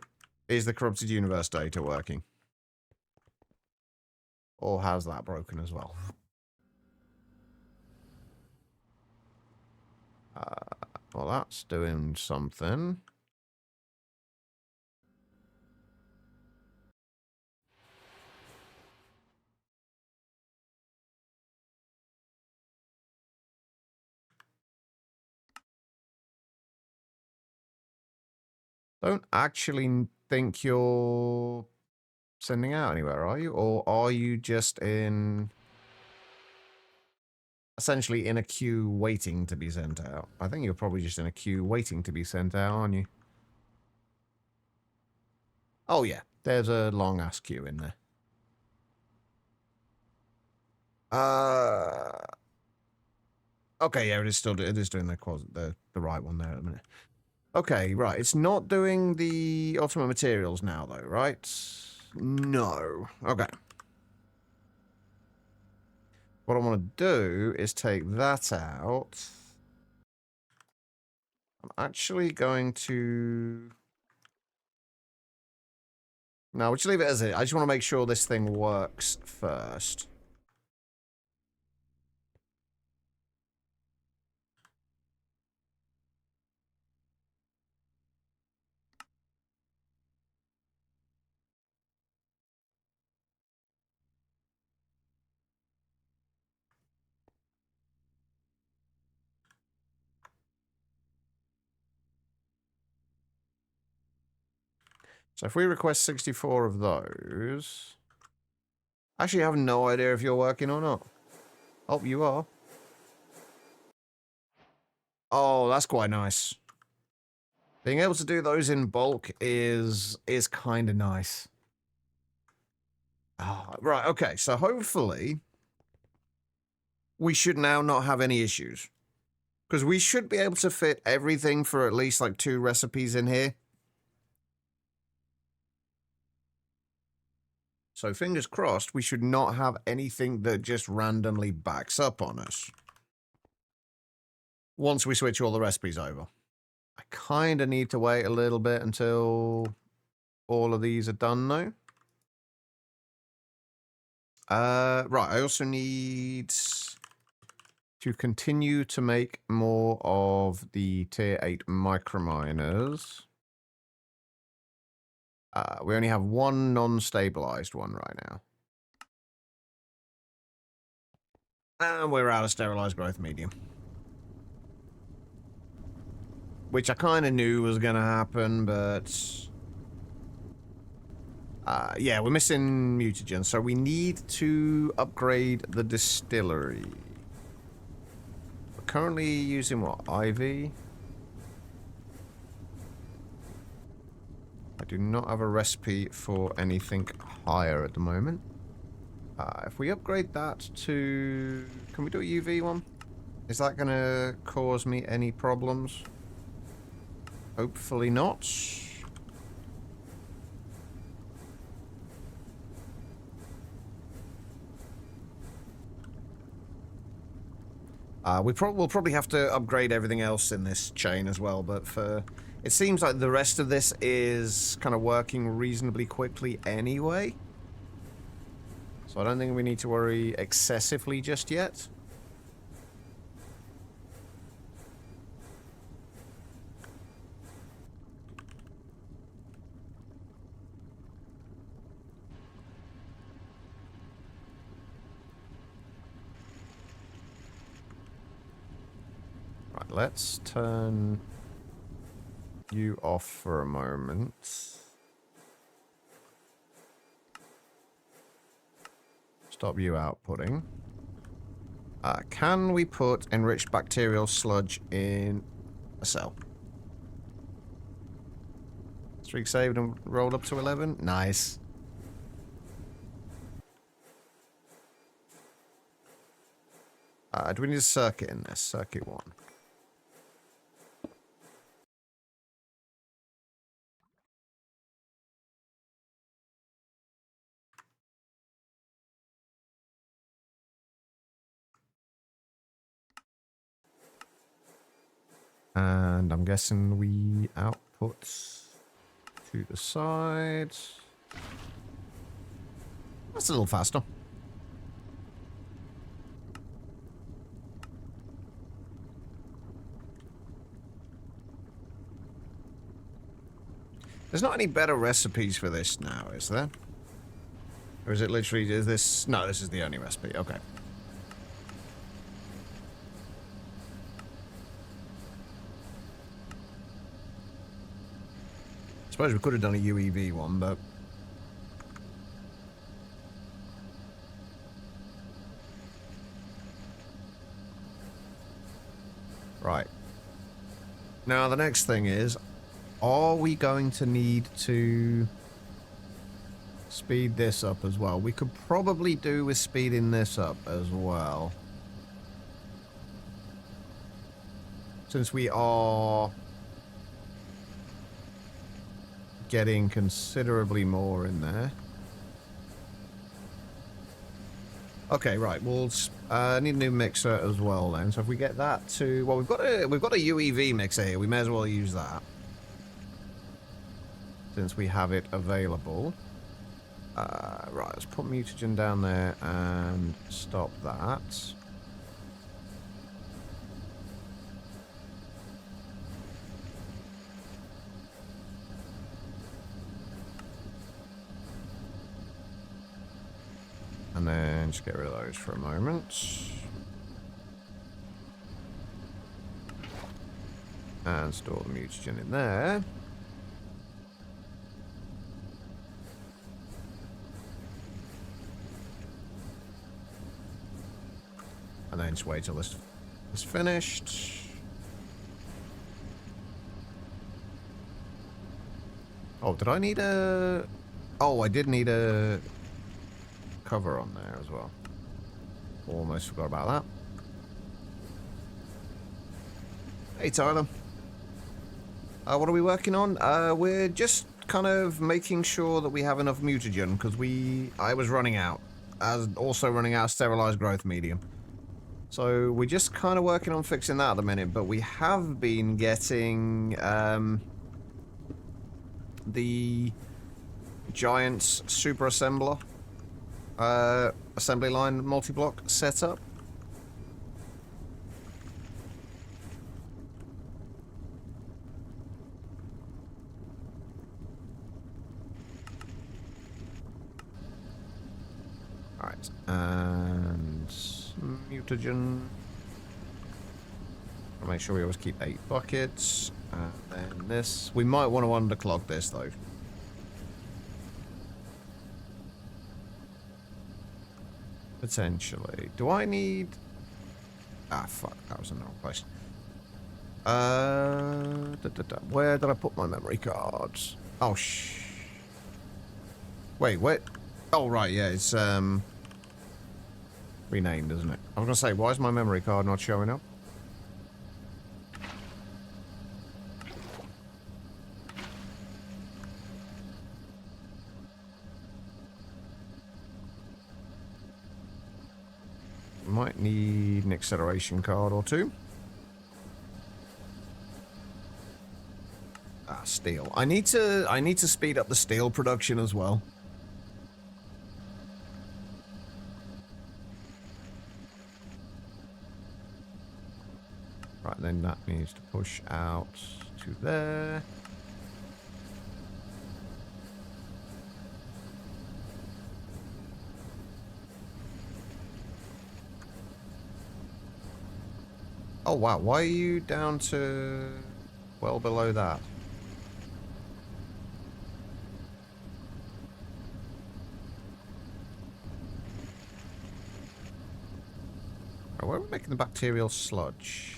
is the corrupted universe data working? Or has that broken as well? Well, that's doing something. Don't actually think you're sending out anywhere, are you? Or are you just essentially in a queue waiting to be sent out? I think you're probably just in a queue waiting to be sent out, aren't you? Oh, yeah. There's a long-ass queue in there. Okay, yeah, it is doing the right one there at the minute. Okay, right. It's not doing the ultimate materials now, though, right? No. Okay. What I want to do is take that out. I'm actually going to... No, we'll just leave it as it. I just want to make sure this thing works first. So if we request 64 of those... Actually, I have no idea if you're working or not. Oh, you are. Oh, that's quite nice. Being able to do those in bulk is kind of nice. Oh, right, okay. So hopefully we should now not have any issues. Because we should be able to fit everything for at least like 2 recipes in here. So fingers crossed, we should not have anything that just randomly backs up on us. Once we switch all the recipes over. I kind of need to wait a little bit until all of these are done though. Right, I also need to continue to make more of the tier 8 microminers. We only have one non-stabilized one right now. And we're out of sterilized growth medium. Which I kind of knew was going to happen, but... yeah, we're missing mutagen, so we need to upgrade the distillery. We're currently using, what, Ivy? I do not have a recipe for anything higher at the moment. If we upgrade that to... Can we do a UV one? Is that going to cause me any problems? Hopefully not. We'll probably have to upgrade everything else in this chain as well, but for... It seems like the rest of this is kind of working reasonably quickly anyway. So I don't think we need to worry excessively just yet. Right, let's turn you off for a moment. Stop you outputting. Can we put enriched bacterial sludge in a cell? Streak saved and rolled up to 11. Nice. Do we need a circuit in this? Circuit 1. And I'm guessing we output to the side. That's a little faster. There's not any better recipes for this now, is there? Or is it literally, is this... No, this is the only recipe. Okay. Suppose we could have done a UEV one, but... Right. Now, the next thing is, are we going to need to speed this up as well. We could probably do with speeding this up as well. Since we are getting considerably more in there. Okay, right. We'll need a new mixer as well then. So if we get that to, well, we've got a UEV mixer here. We may as well use that since we have it available. Right. Let's put mutagen down there and stop that. And then just get rid of those for a moment. And store the mutagen in there. And then just wait till this is finished. Oh, did I need a... Oh, I did need a cover on there as well. Almost forgot about that. Hey, Tyler. What are we working on? We're just kind of making sure that we have enough mutagen, because I was running out. As also running out of sterilized growth medium. So we're just kind of working on fixing that at the minute, but we have been getting the Giant's Superassembler assembly line multi-block set up. Alright, and mutagen. I'll make sure we always keep 8 buckets. And then this. We might want to underclock this though. Potentially. Do I need... Ah, fuck. That was in the wrong place. Where did I put my memory cards? Oh, Wait, what? Oh, right, yeah, it's, renamed, isn't it? I was gonna say, why is my memory card not showing up? Might need an acceleration card or two. Ah, steel. I need to speed up the steel production as well. Right, then that needs to push out to there. Oh wow, why are you down to well below that? Oh, where are we making the bacterial sludge?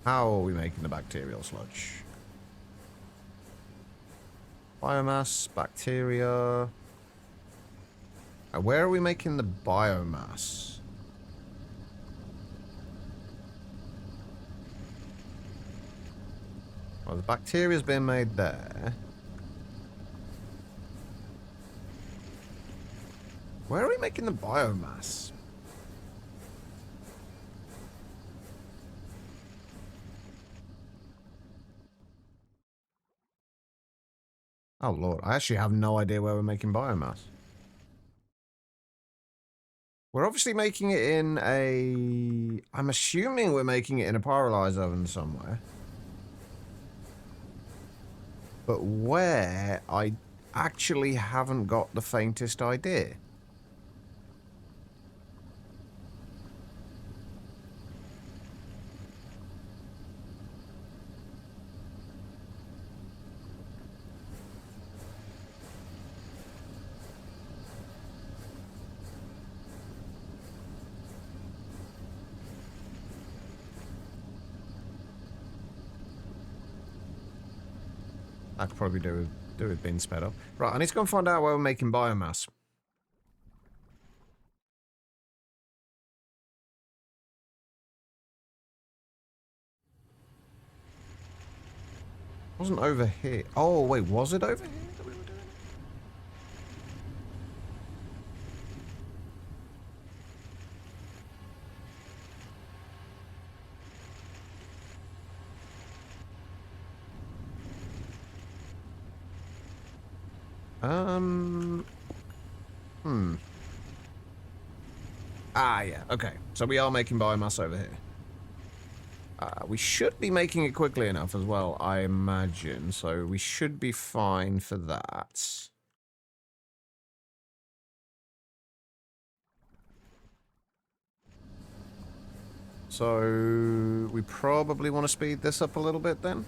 How are we making the bacterial sludge? Biomass, bacteria. Where are we making the biomass? Well, the bacteria's been made there. Where are we making the biomass? Oh lord, I actually have no idea where we're making biomass. We're obviously making it in a... I'm assuming we're making it in a pyrolyzer oven somewhere. But where, I actually haven't got the faintest idea. I could probably do do with being sped up. Right, I need to go and find out where we're making biomass. Wasn't over here. Oh, wait, was it over here that we were doing it? Ah, yeah, okay. So we are making biomass over here. We should be making it quickly enough as well, I imagine. So we should be fine for that. So we probably want to speed this up a little bit then.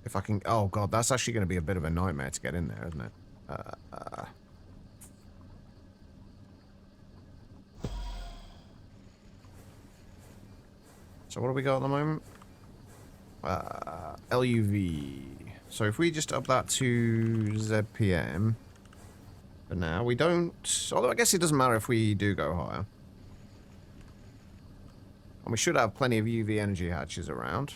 If I can... Oh, God, that's actually going to be a bit of a nightmare to get in there, isn't it? So what do we got at the moment? LUV. So if we just up that to ZPM... For now, we don't... Although I guess it doesn't matter if we do go higher. And we should have plenty of UV energy hatches around.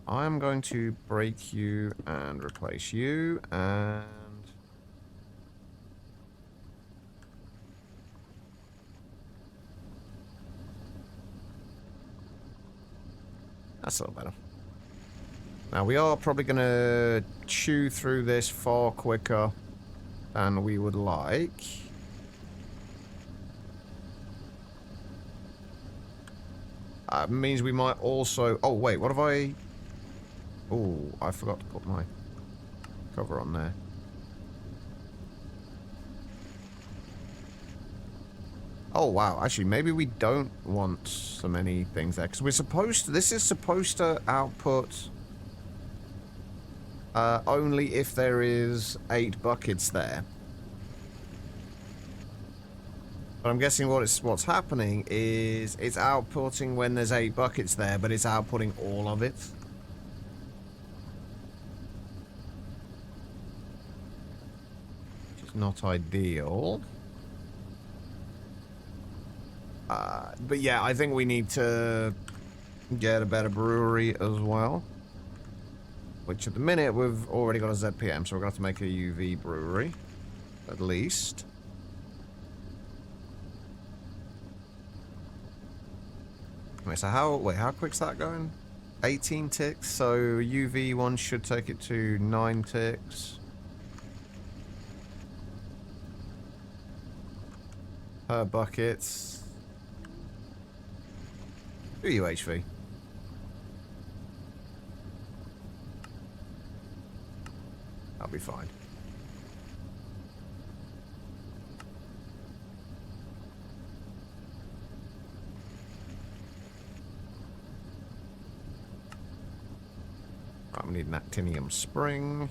I'm going to break you and replace you, and... That's a little better. Now, we are probably going to chew through this far quicker than we would like. Means we might also... Oh, wait, what have I... Oh, I forgot to put my cover on there. Oh, wow. Actually, maybe we don't want so many things there. Because we're supposed to... This is supposed to output... only if there is 8 buckets there. But I'm guessing what's happening is it's outputting when there's 8 buckets there, but it's outputting all of it. Which is not ideal. But yeah, I think we need to get a better brewery as well. Which at the minute we've already got a ZPM, so we're going to have to make a UV brewery. At least. Wait, so how quick's that going? 18 ticks, so UV one should take it to 9 ticks. Per buckets. Do UHV. That'll be fine. Right, we need an actinium spring.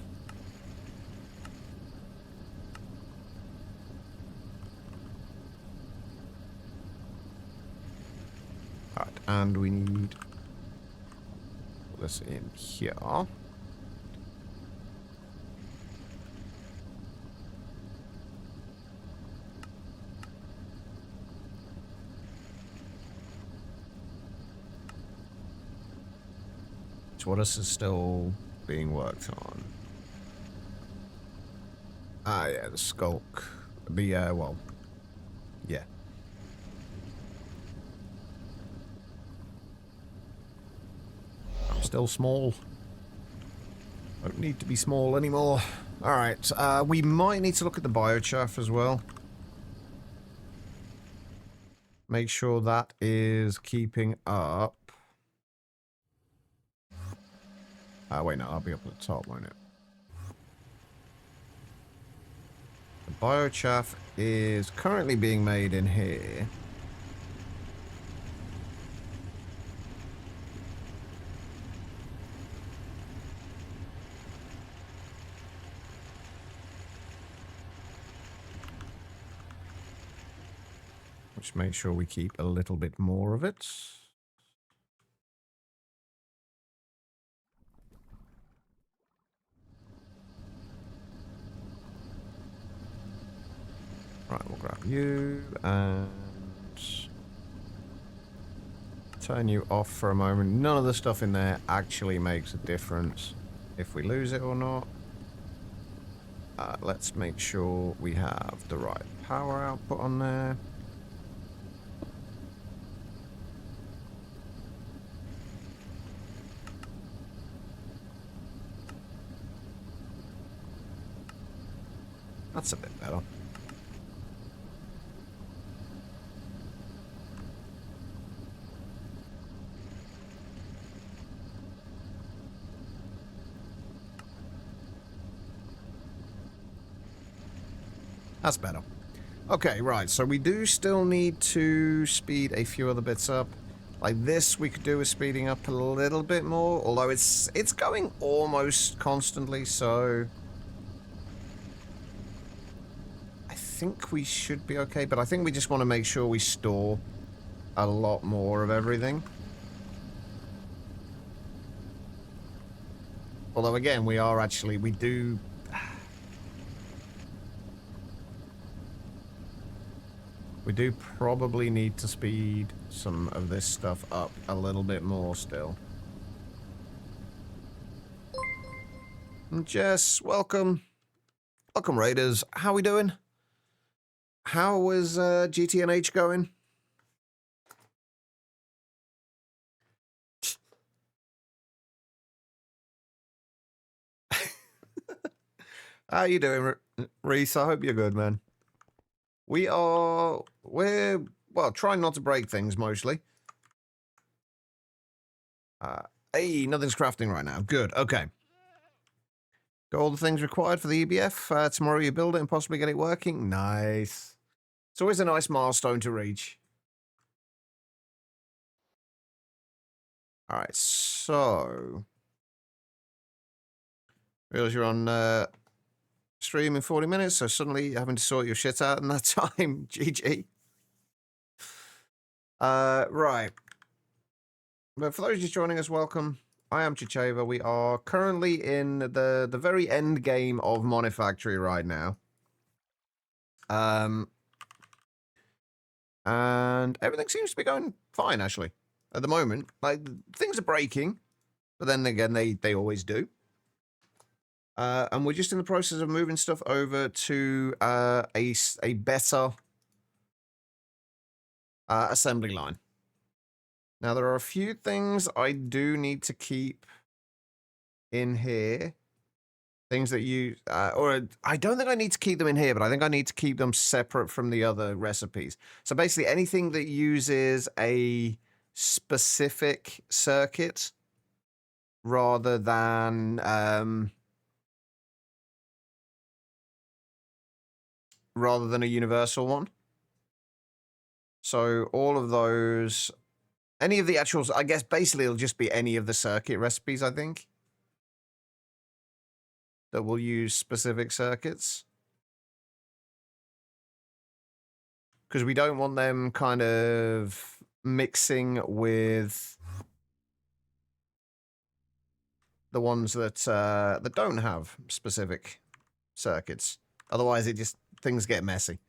Right, and we need this in here. What else is still being worked on? Ah, yeah, the skulk. Well, yeah. I'm still small. Don't need to be small anymore. Alright, we might need to look at the biochaff as well. Make sure that is keeping up. Wait, no, I'll be up at the top, won't it? The biochaff is currently being made in here. Which makes sure we keep a little bit more of it. Right, we'll grab you and turn you off for a moment. None of the stuff in there actually makes a difference if we lose it or not. Let's make sure we have the right power output on there. That's a bit better. That's better. Okay, right, so we do still need to speed a few other bits up. Like this, we could do with speeding up a little bit more, although it's going almost constantly, so I think we should be okay, but I think we just want to make sure we store a lot more of everything. Although, again, we do... We do probably need to speed some of this stuff up a little bit more still. And Jess, welcome. Welcome, Raiders. How we doing? How is GTNH going? How you doing, Reese? I hope you're good, man. We're, well, trying not to break things, mostly. Hey, nothing's crafting right now. Good, okay. Got all the things required for the EBF. Tomorrow you build it and possibly get it working. Nice. It's always a nice milestone to reach. Alright, so... Realize you're on stream in 40 minutes, so suddenly you're having to sort your shit out in that time. GG. Right. But for those just joining us, welcome. I am Chicheva. We are currently in the very end game of Monifactory right now. And everything seems to be going fine, actually, at the moment. Like, things are breaking, but then again, they always do. And we're just in the process of moving stuff over to a better assembly line. Now, there are a few things I do need to keep in here. Things that you, or I don't think I need to keep them in here, but I think I need to keep them separate from the other recipes. So basically anything that uses a specific circuit rather than, a universal one. So all of those, any of the actuals, I guess basically it'll just be any of the circuit recipes, I think, that will use specific circuits. Because we don't want them kind of mixing with the ones that that don't have specific circuits. Otherwise, things get messy.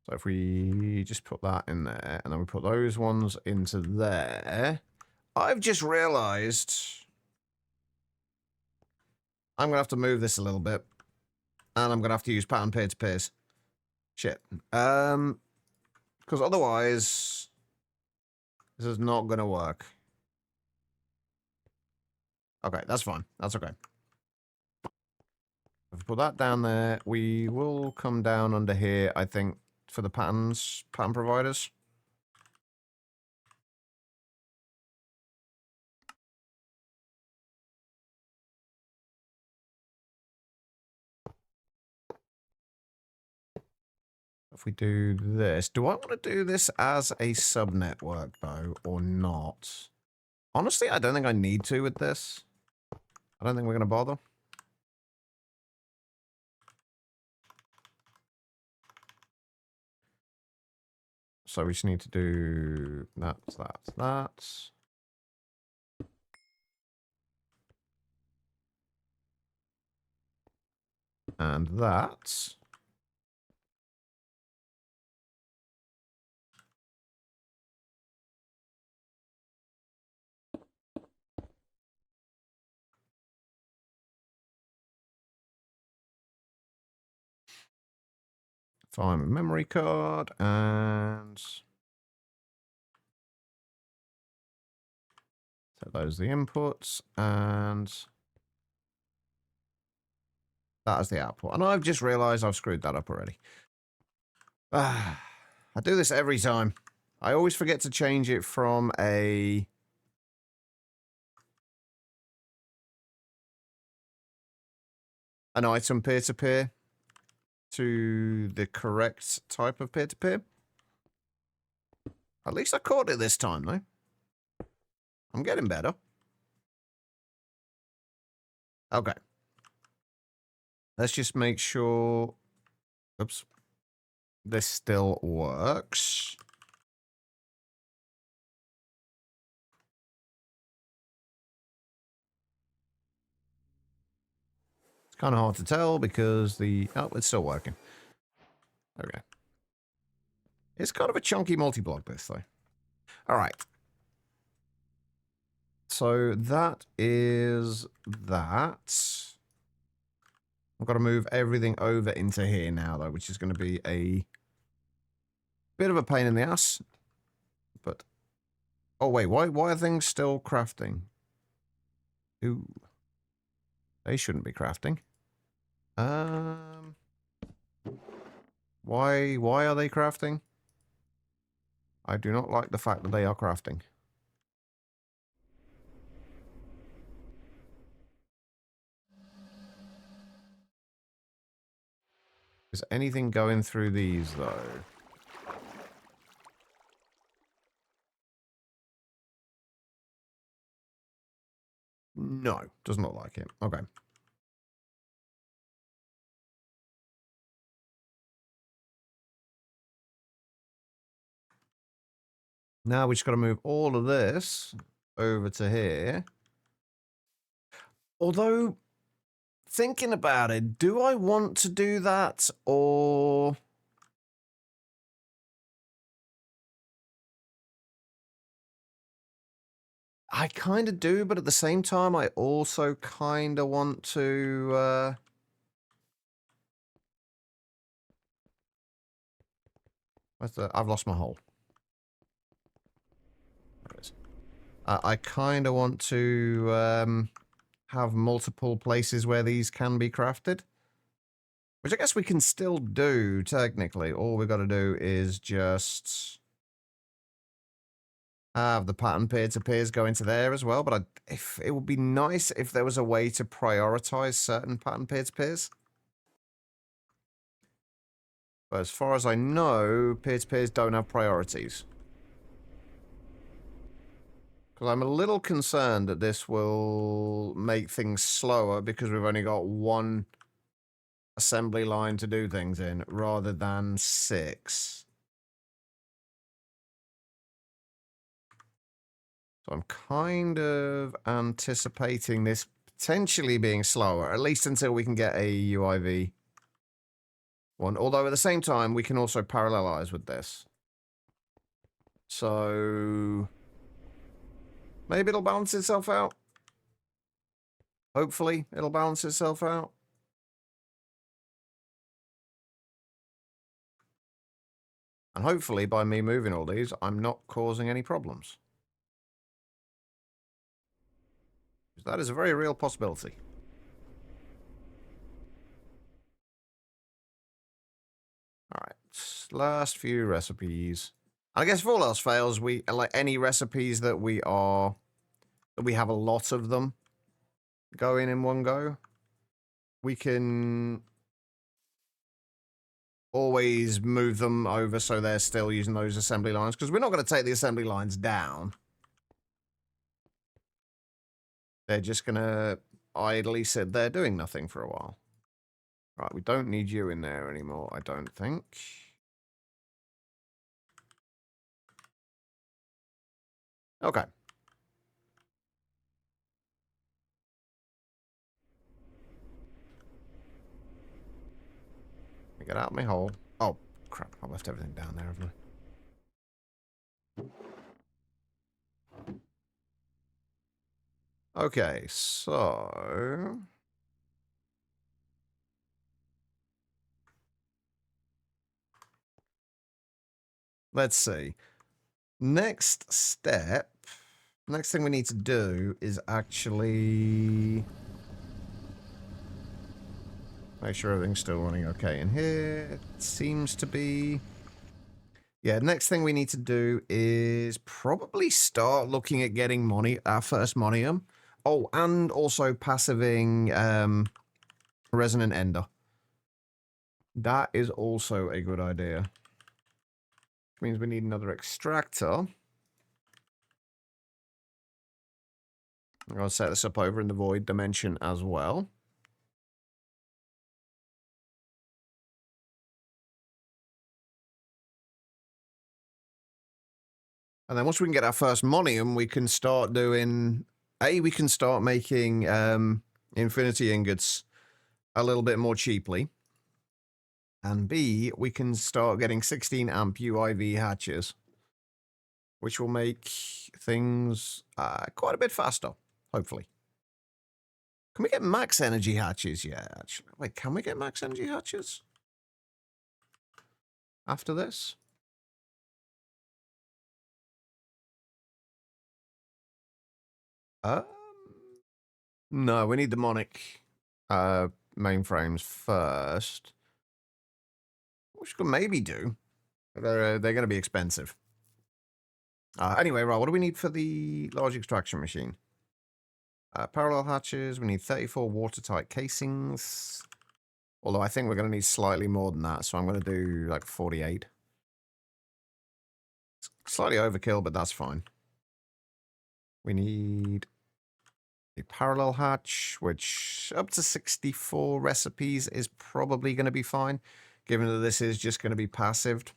So if we just put that in there, and then we put those ones into there, I've just realized I'm going to have to move this a little bit, and I'm going to have to use pattern peer-to-peers. Shit. Because otherwise, this is not going to work. Okay, that's fine. That's okay. If we put that down there, we will come down under here, I think, for the pattern providers. If we do this, do I want to do this as a subnetwork, though, or not? Honestly, I don't think I need to with this. I don't think we're going to bother. So we just need to do that. And that. Find a memory card and set those the inputs and that is the output. And I've just realized I've screwed that up already. I do this every time. I always forget to change it from an item peer-to-peer to the correct type of peer-to-peer. At least I caught it this time, though. I'm getting better. Okay. Let's just make sure... Oops. This still works. It's kind of hard to tell because the... Oh, it's still working. Okay. It's kind of a chunky multi-block, this, though. All right. So that is that. I've got to move everything over into here now, though, which is going to be a bit of a pain in the ass. But... Oh, wait. Why are things still crafting? Ooh. They shouldn't be crafting. Why are they crafting? I do not like the fact that they are crafting. Is anything going through these, though? No, does not like it. Okay. Now we just got to move all of this over to here. Although, thinking about it, do I want to do that or... I kind of do, but at the same time, I also kind of want to... I've lost my hole. There it is. I kind of want to have multiple places where these can be crafted. Which I guess we can still do, technically. All we've got to do is just have the pattern peer-to-peers go into there as well. But if it would be nice if there was a way to prioritize certain pattern peer-to-peers. But as far as I know, peer-to-peers don't have priorities. Because I'm a little concerned that this will make things slower because we've only got one assembly line to do things in rather than 6. So I'm kind of anticipating this potentially being slower, at least until we can get a UIV one. Although at the same time, we can also parallelize with this. So maybe it'll balance itself out. Hopefully it'll balance itself out. And hopefully by me moving all these, I'm not causing any problems. That is a very real possibility. Alright, last few recipes. I guess if all else fails, we like any recipes that we have a lot of them going in one go, we can always move them over so they're still using those assembly lines, because we're not going to take the assembly lines down. They're just going to idly sit there doing nothing for a while. Right, we don't need you in there anymore, I don't think. Okay. Get out of my hole. Oh, crap. I left everything down there, haven't I? Okay, so... let's see. Next step... next thing we need to do is actually... make sure everything's still running okay in here. It seems to be... yeah, next thing we need to do is probably start looking at getting our first Monium. Oh, and also passiving Resonant Ender. That is also a good idea. Which means we need another extractor. I'm going to set this up over in the void dimension as well. And then once we can get our first Monium, we can start doing... we can start making infinity ingots a little bit more cheaply. And B, we can start getting 16 amp UIV hatches, which will make things quite a bit faster, hopefully. Can we get max energy hatches? Yeah, actually. Wait, can we get max energy hatches after this? No, we need the Monic mainframes first. Which we could maybe do. They're going to be expensive. Anyway, right, what do we need for the large extraction machine? Parallel hatches, we need 34 watertight casings. Although I think we're going to need slightly more than that, so I'm going to do like 48. It's slightly overkill, but that's fine. We need a parallel hatch, which up to 64 recipes is probably going to be fine, given that this is just going to be passived.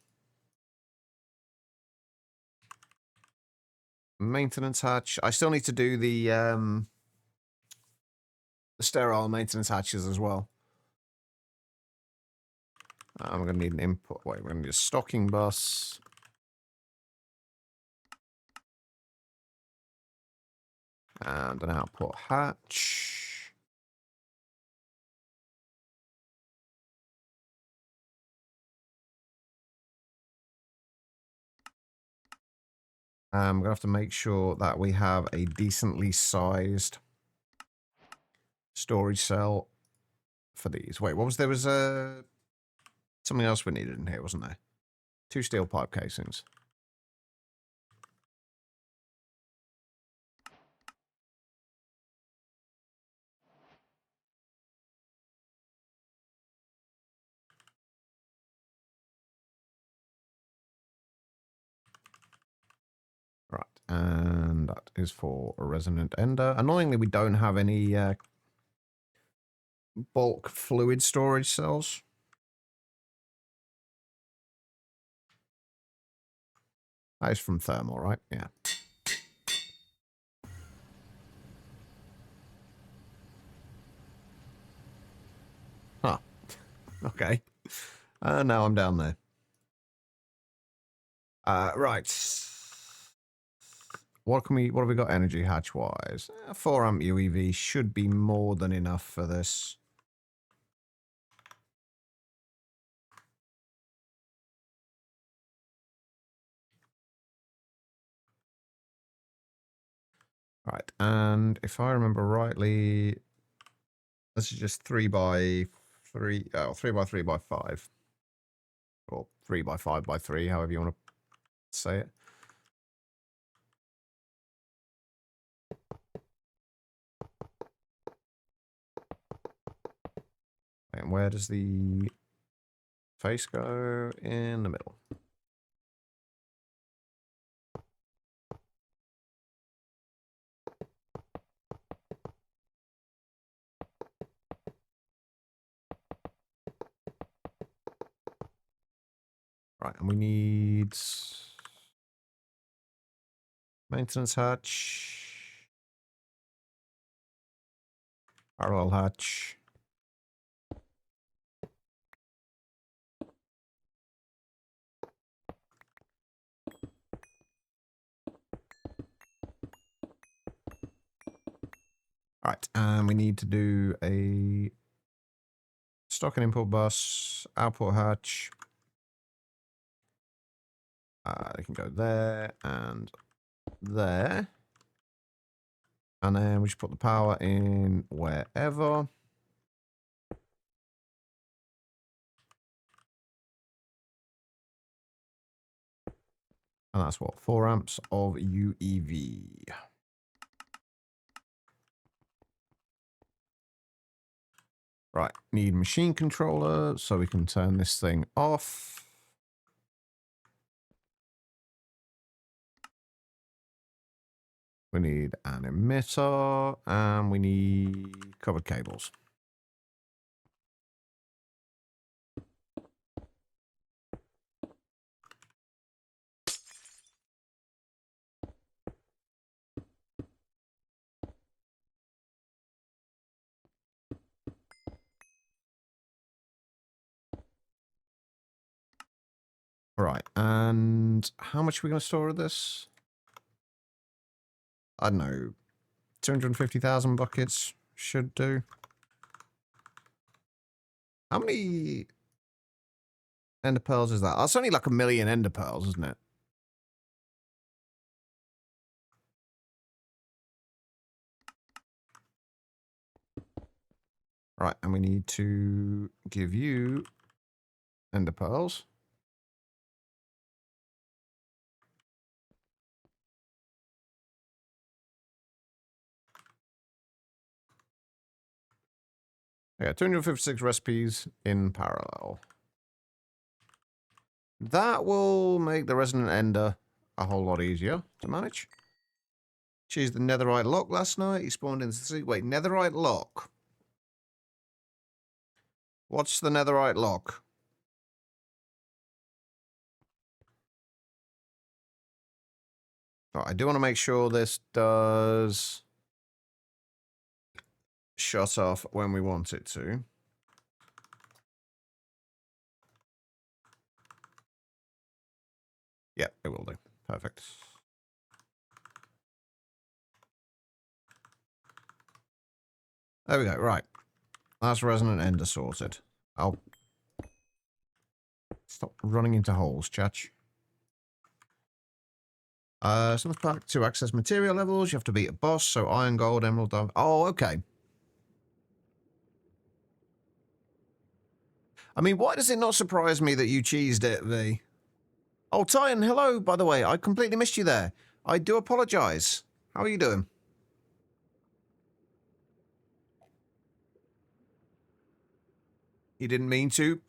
Maintenance hatch. I still need to do the sterile maintenance hatches as well. I'm going to need an input. Wait, we're going to need a stocking bus. And an output hatch. I'm going to have to make sure that we have a decently sized storage cell for these. Wait, what was there? Was something else we needed in here, wasn't there? 2 steel pipe casings. Right, and that is for a resonant ender. Annoyingly, we don't have any bulk fluid storage cells. That is from thermal, right? Yeah. Huh. Okay. Now I'm down there. Right. What have we got energy hatch wise? 4 amp UEV should be more than enough for this. Right, and if I remember rightly, this is just 3 by 3, 3 by 3 by 5. Or 3 by 5 by 3, however you want to say it. And where does the face go? In the middle. Right, and we need Maintenance hatch. Parallel hatch. Right, and we need to do a stock and import bus, output hatch. They can go there and there. And then we just put the power in wherever. And that's what, 4 amps of UEV. Right, need machine controller so we can turn this thing off. We need an emitter and we need covered cables. Right, and how much are we going to store of this? I don't know, 250,000 buckets should do. How many ender pearls is that? That's only like 1 million ender pearls, isn't it? Right, and we need to give you ender pearls. Yeah, 256 recipes in parallel. That will make the Resonant Ender a whole lot easier to manage. Choose the Netherite Lock last night. He spawned into the sea. Wait, Netherite Lock? What's the Netherite Lock? Right, I do want to make sure this does shut off when we want it to. Yep, it will do. Perfect. There we go. Right. That's Resonant Ender sorted. I'll stop running into holes, chatch. Some pack to access material levels. You have to beat a boss, so iron, gold, emerald, diamond. Oh, okay. I mean, why does it not surprise me that you cheesed it, V? Oh, Titan, hello, by the way. I completely missed you there. I do apologise. How are you doing? You didn't mean to.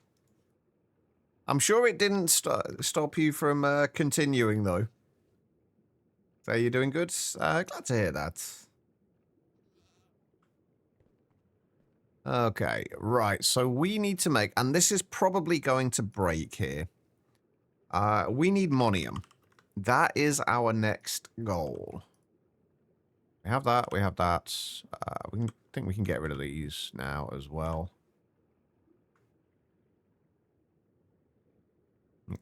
I'm sure it didn't stop you from continuing, though. So you're doing good? Glad to hear that. Okay, right. So we need to make, and this is probably going to break here. We need Monium. That is our next goal. We have that. We have that. Think we can get rid of these now as well.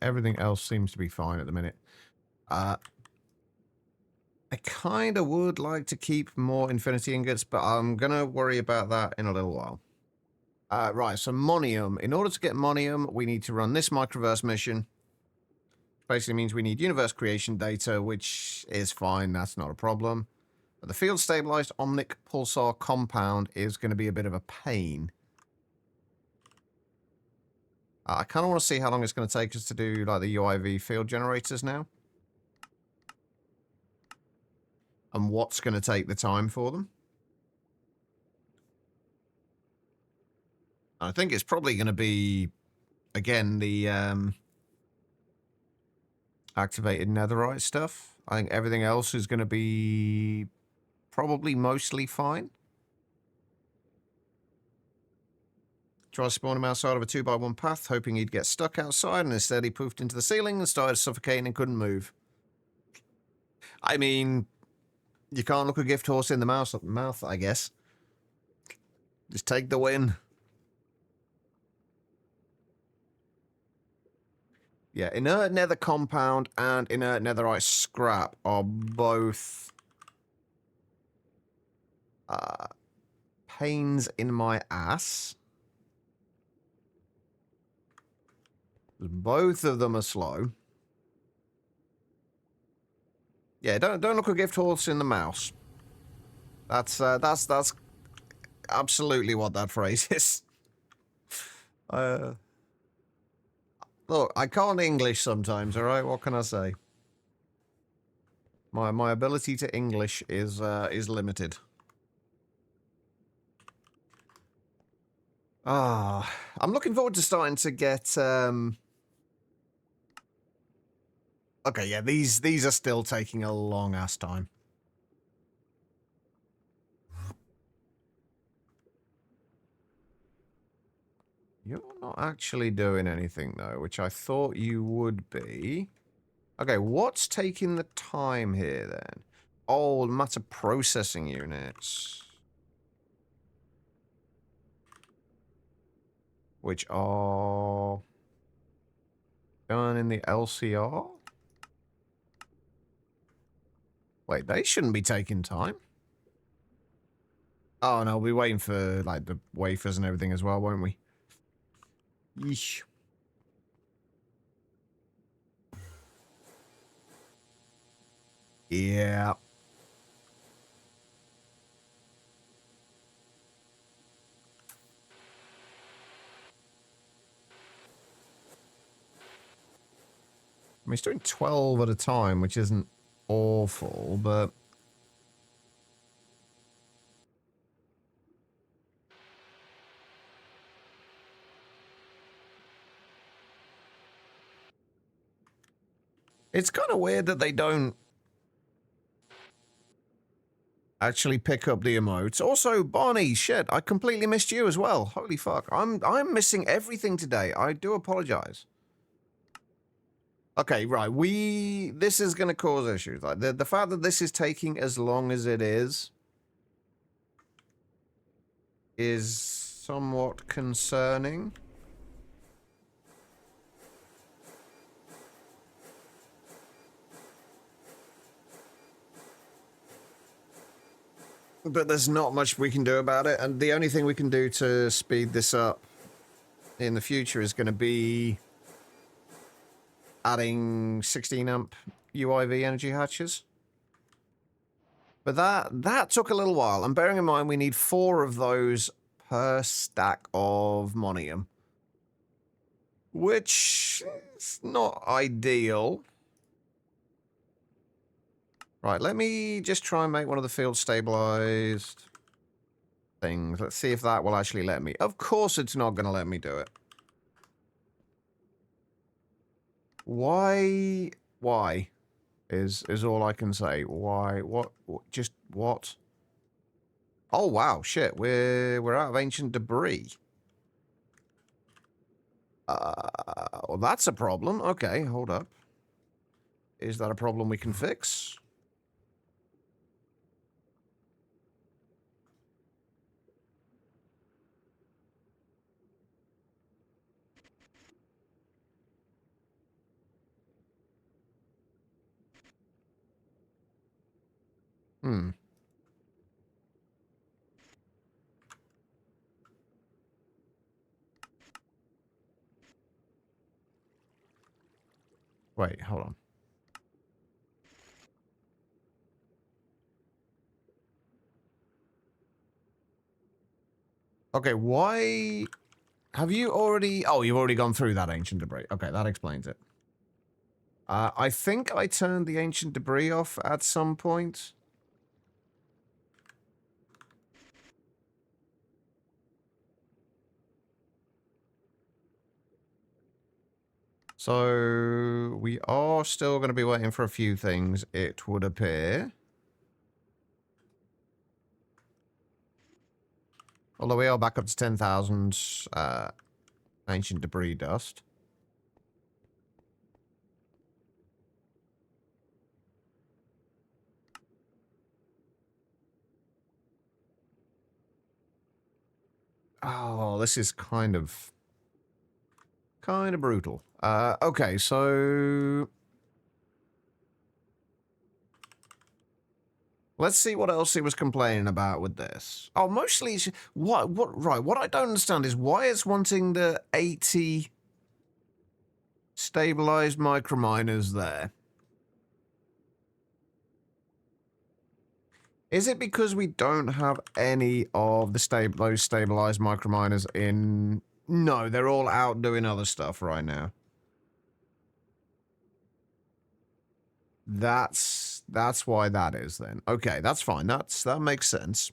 Everything else seems to be fine at the minute. I kind of would like to keep more infinity ingots, but I'm going to worry about that in a little while. Right, so Monium. In order to get Monium, we need to run this microverse mission. Basically means we need universe creation data, which is fine. That's not a problem. But the field stabilized omnic pulsar compound is going to be a bit of a pain. I kind of want to see how long it's going to take us to do like the UIV field generators now. And what's going to take the time for them. I think it's probably going to be, again, the activated netherite stuff. I think everything else is going to be probably mostly fine. Tried spawning him outside of a 2x1 path, hoping he'd get stuck outside, and instead he poofed into the ceiling and started suffocating and couldn't move. I mean, you can't look a gift horse in the mouth, I guess. Just take the win. Yeah, inert nether compound and inert netherite scrap are both pains in my ass. Both of them are slow. Yeah, don't look a gift horse in the mouse. That's absolutely what that phrase is. Look, I can't English sometimes, all right? What can I say? My ability to English is limited. I'm looking forward to starting to get okay, yeah, these are still taking a long ass time. You're not actually doing anything though, which I thought you would be. Okay, what's taking the time here then? Oh, matter processing units. Which are done in the LCR? Wait, they shouldn't be taking time. Oh, no, we'll be waiting for, like, the wafers and everything as well, won't we? Yeesh. Yeah. I mean, it's doing 12 at a time, which isn't awful, but... It's kind of weird that they don't actually pick up the emotes. Also, Barney, shit, I completely missed you as well. Holy fuck. I'm missing everything today. I do apologize. Okay, right. This is going to cause issues. Like the fact that this is taking as long as it is somewhat concerning. But there's not much we can do about it, and the only thing we can do to speed this up in the future is going to be adding 16 amp UIV energy hatches. But that took a little while, and bearing in mind we need 4 of those per stack of Monium, which is not ideal. Right, let me just try and make one of the field stabilized things. Let's see if that will actually let me. Of course it's not going to let me do it. Why is all I can say. Why? What? Just what? Oh wow, shit. We're out of ancient debris. Well, that's a problem. Okay, hold up. Is that a problem we can fix? Hmm. Wait, hold on. Okay, why... Have you already... Oh, you've already gone through that ancient debris. Okay, that explains it. I think I turned the ancient debris off at some point. So, we are still going to be waiting for a few things, it would appear. Although we are back up to 10,000 ancient debris dust. Oh, this is kind of brutal. Okay, so let's see what else he was complaining about with this. Oh, mostly it's, what I don't understand is why it's wanting the 80 stabilized microminers there. Is it because we don't have any of the those stabilized microminers in? No, they're all out doing other stuff right now. That's why that is then. Okay, that's fine. That makes sense.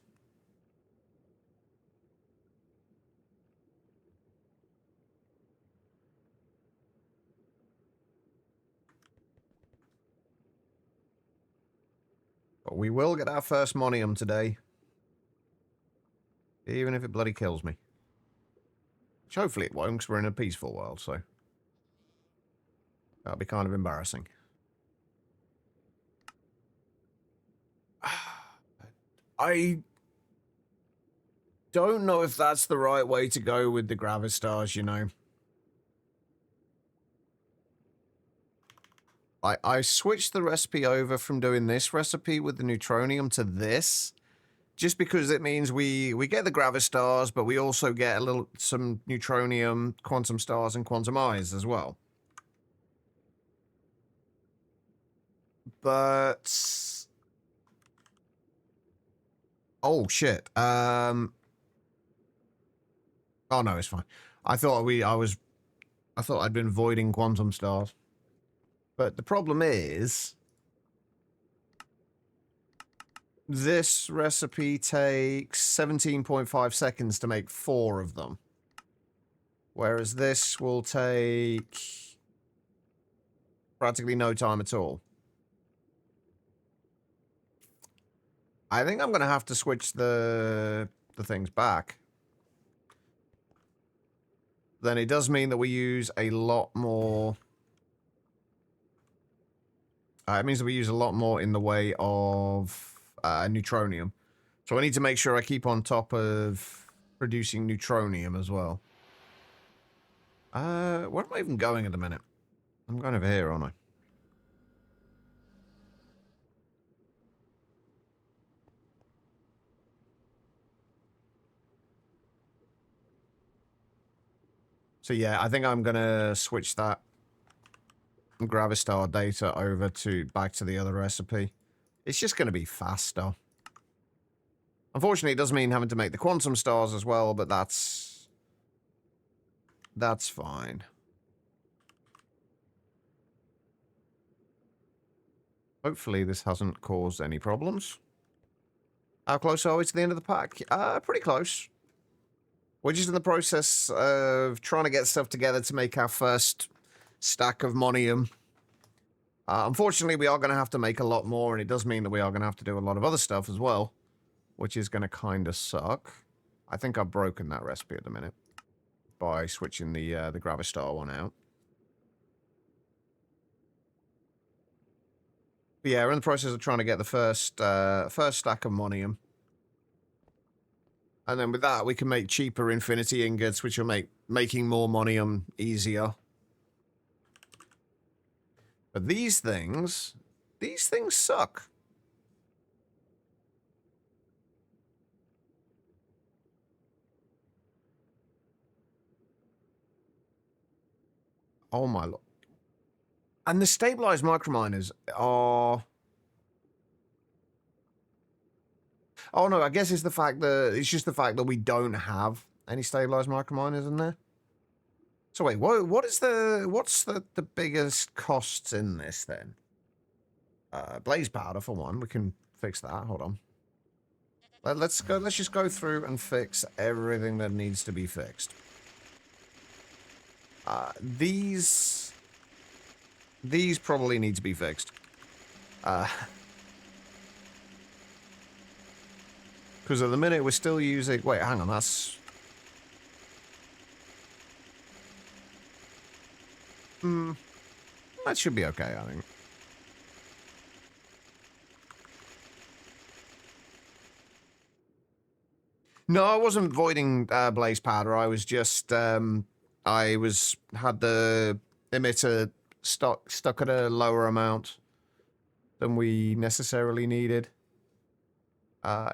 But we will get our first Monium today. Even if it bloody kills me. Which hopefully it won't, because we're in a peaceful world, so that'll be kind of embarrassing. I don't know if that's the right way to go with the Gravistars, you know. I switched the recipe over from doing this recipe with the Neutronium to this, just because it means we get the Gravistars, but we also get some Neutronium, Quantum Stars, and Quantum Eyes as well. But oh shit. Oh no, it's fine. I thought I'd been voiding Quantum Stars. But the problem is, this recipe takes 17.5 seconds to make 4 of them. Whereas this will take practically no time at all. I think I'm going to have to switch the things back. Then it does mean that we use a lot more... it means that we use a lot more in the way of Neutronium. So I need to make sure I keep on top of producing Neutronium as well. Where am I even going at the minute? I'm going over here, aren't I? So yeah, I think I'm going to switch that Gravistar data over back to the other recipe. It's just going to be faster. Unfortunately, it does mean having to make the Quantum Stars as well, but that's fine. Hopefully this hasn't caused any problems. How close are we to the end of the pack? Pretty close. We're just in the process of trying to get stuff together to make our first stack of Monium. Unfortunately, we are going to have to make a lot more, and it does mean that we are going to have to do a lot of other stuff as well, which is going to kind of suck. I think I've broken that recipe at the minute by switching the Gravistar one out. But yeah, we're in the process of trying to get the first stack of Monium. And then with that, we can make cheaper Infinity Ingots, which will make making more Monium easier. But these things suck. Oh my lord. And the stabilized microminers are... Oh no, I guess it's just the fact that we don't have any stabilized microminers in there. So wait, what's the biggest costs in this then? Blaze powder for one. We can fix that. Hold on. Let's just go through and fix everything that needs to be fixed. These probably need to be fixed. Because at the minute we're still using... Wait, hang on, that's... That should be okay, I think. No, I wasn't voiding blaze powder. I was just had the emitter stuck at a lower amount than we necessarily needed.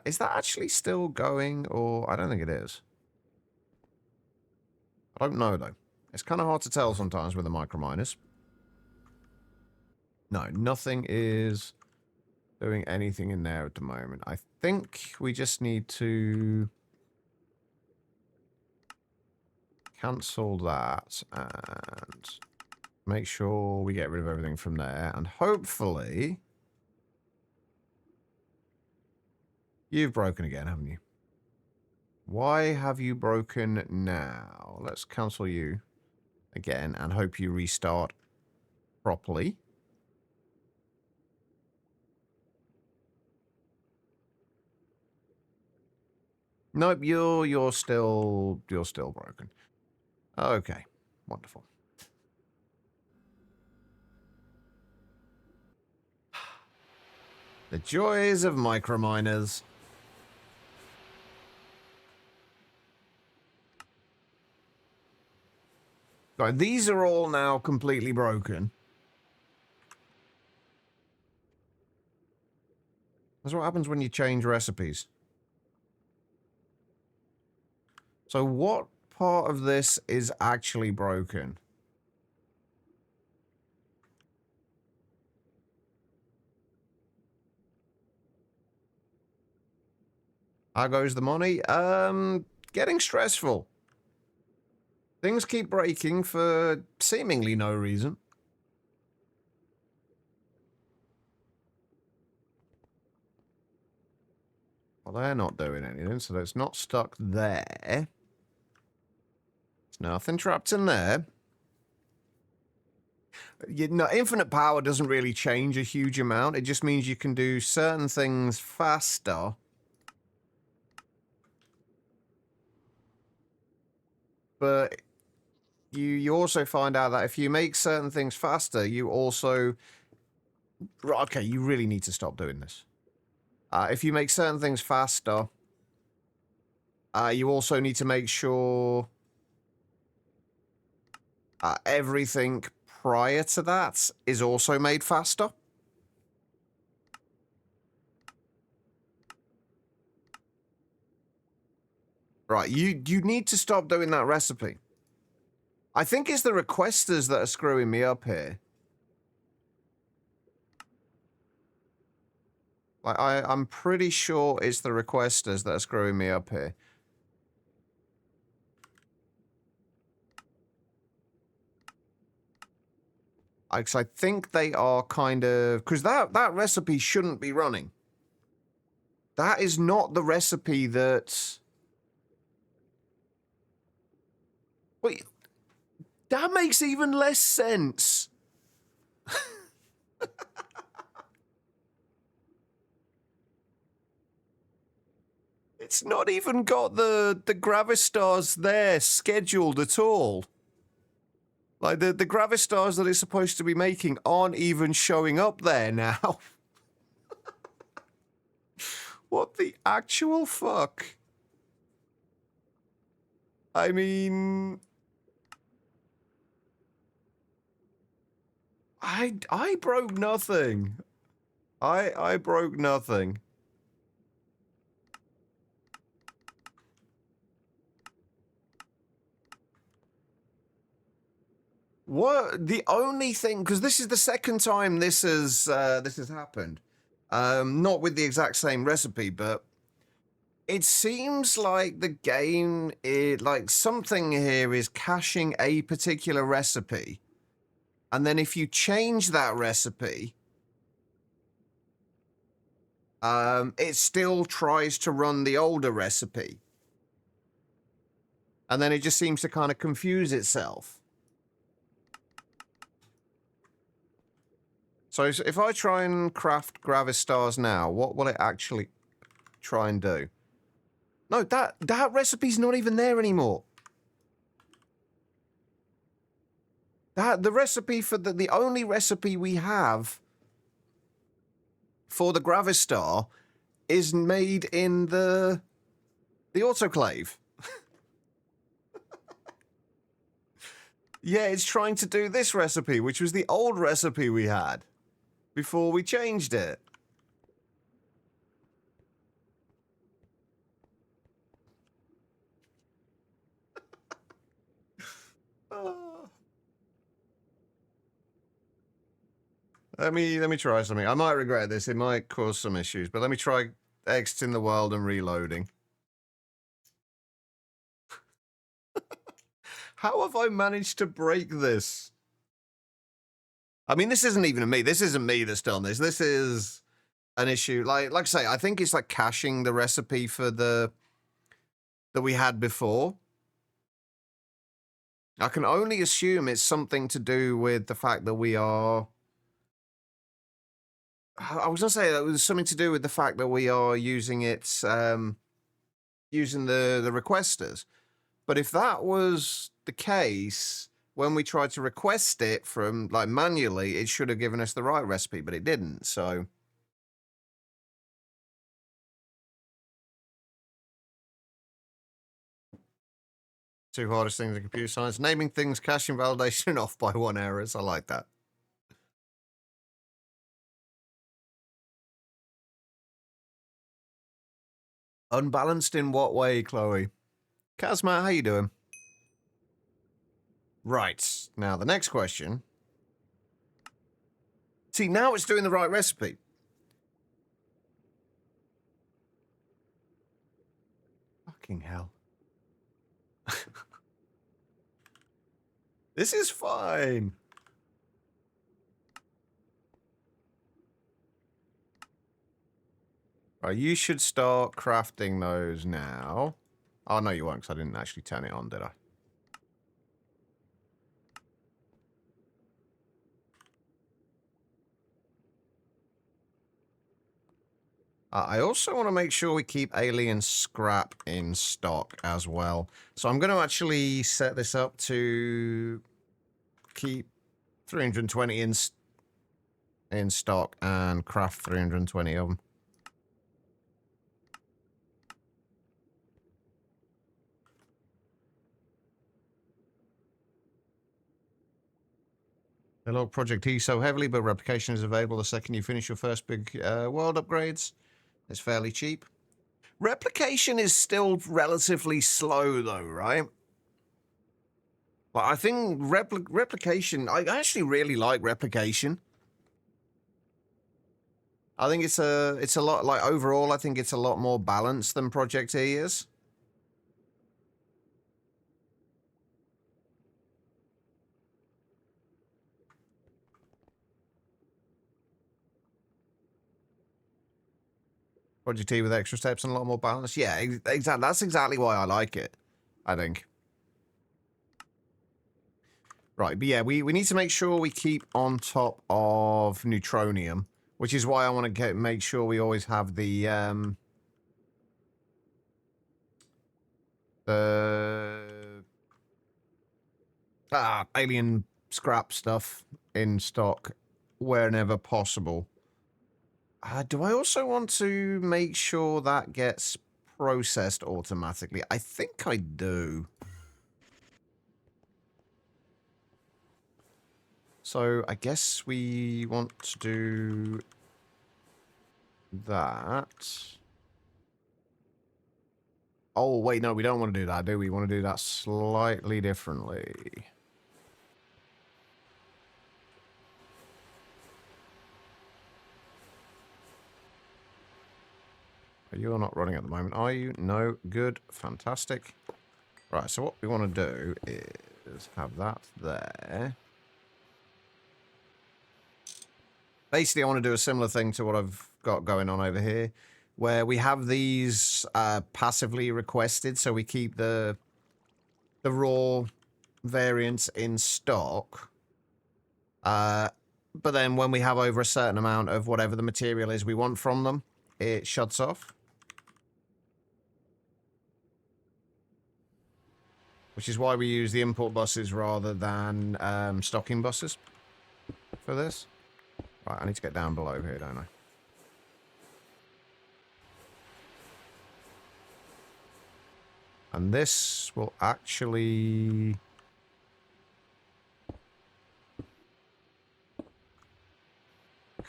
Is that actually still going, or I don't think it is. I don't know though. It's kind of hard to tell sometimes with the microminers. No, nothing is doing anything in there at the moment. I think we just need to cancel that and make sure we get rid of everything from there. And hopefully... You've broken again, haven't you? Why have you broken now? Let's cancel you again and hope you restart properly. Nope, you're still broken. Okay, wonderful. The joys of microminers. Right, these are all now completely broken. That's what happens when you change recipes. So what part of this is actually broken? How goes the money? Getting stressful. Things keep breaking for seemingly no reason. Well, they're not doing anything, so it's not stuck there. There's nothing trapped in there. Infinite power doesn't really change a huge amount. It just means you can do certain things faster. But you also find out that if you make certain things faster, you also... Okay, you really need to stop doing this. If you make certain things faster, you also need to make sure everything prior to that is also made faster. Right, you need to stop doing that recipe. I think it's the requesters that are screwing me up here. Like, I'm pretty sure it's the requesters that are screwing me up here. Because I think they are kind of... Because that recipe shouldn't be running. That is not the recipe that... Wait, that makes even less sense. It's not even got the Gravistars there scheduled at all. Like, the Gravistars that it's supposed to be making aren't even showing up there now. What the actual fuck? I mean... I broke nothing. I broke nothing. What the only thing, because this is the second time this has happened. Not with the exact same recipe, but it seems like the game, like something here is caching a particular recipe, and then if you change that recipe, it still tries to run the older recipe, and then it just seems to kind of confuse itself. So if I try and craft Gravistars now, what will it actually try and do? No, that recipe's not even there anymore. The recipe for the only recipe we have for the Gravistar is made in the The autoclave. Yeah, it's trying to do this recipe, which was the old recipe we had before we changed it. Let me try something. I might regret this. It might cause some issues, but let me try exiting the world and reloading. How have I managed to break this? I mean, this isn't even me. This isn't me that's done this. This is an issue. Like I say, I think it's like caching the recipe for that we had before. I can only assume it's something to do with the fact that we are... I was going to say that it was something to do with the fact that we are using it, using the requesters. But if that was the case, when we tried to request it from, like, manually, it should have given us the right recipe, but it didn't, so... Two hardest things in computer science. Naming things, caching validation off by 1 errors. I like that. Unbalanced in what way, Chloe? Kazma, how you doing? Right. Now, the next question. See, now it's doing the right recipe. Fucking hell. This is fine. Right, you should start crafting those now. Oh, no, you won't, because I didn't actually turn it on, did I? I also want to make sure we keep alien scrap in stock as well. So I'm going to actually set this up to keep 320 in stock and craft 320 of them. They log Project E so heavily, but replication is available the second you finish your first big world upgrades. It's fairly cheap. Replication is still relatively slow, though, right? But I think replication... I actually really like replication. I think it's a lot... Like, overall, I think it's a lot more balanced than Project E is. Project E with extra steps and a lot more balance. Yeah, exactly. That's exactly why I like it, I think. Right, but yeah, we need to make sure we keep on top of neutronium, which is why I want to make sure we always have the alien scrap stuff in stock whenever possible. Do I also want to make sure that gets processed automatically? I think I do. So I guess we want to do that. Oh, wait, no, we don't want to do that, do we? We want to do that slightly differently. You're not running at the moment, are you? No, good, fantastic. Right, so what we want to do is have that there. Basically, I want to do a similar thing to what I've got going on over here, where we have these passively requested, so we keep the raw variants in stock. But then when we have over a certain amount of whatever the material is we want from them, it shuts off. Which is why we use the import buses rather than stocking buses for this. Right, I need to get down below here, don't I? And this will actually...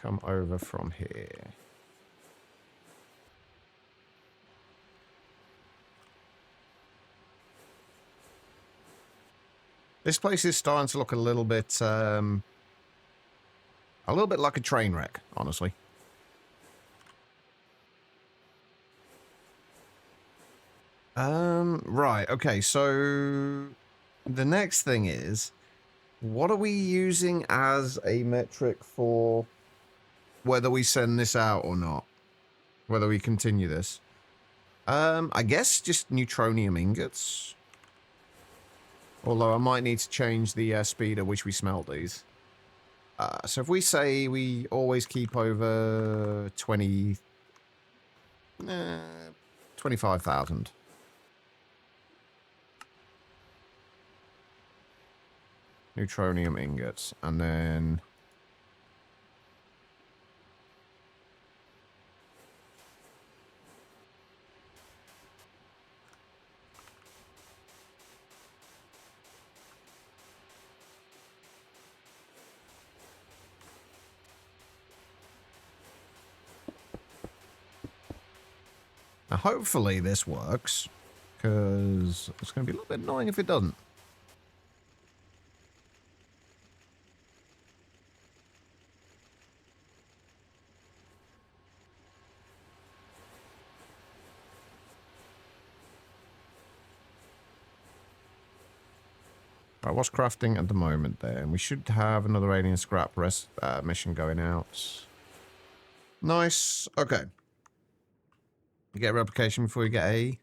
come over from here. This place is starting to look a little bit like a train wreck, honestly. Right, okay, so the next thing is, what are we using as a metric for whether we send this out or not? Whether we continue this? I guess just neutronium ingots. Although I might need to change the speed at which we smelt these. So if we say we always keep over 25,000. Neutronium ingots, and then... Now, hopefully this works, because it's going to be a little bit annoying if it doesn't. Right, what's crafting at the moment there? And we should have another alien scrap mission going out. Nice. Okay. You get a replication before you get a...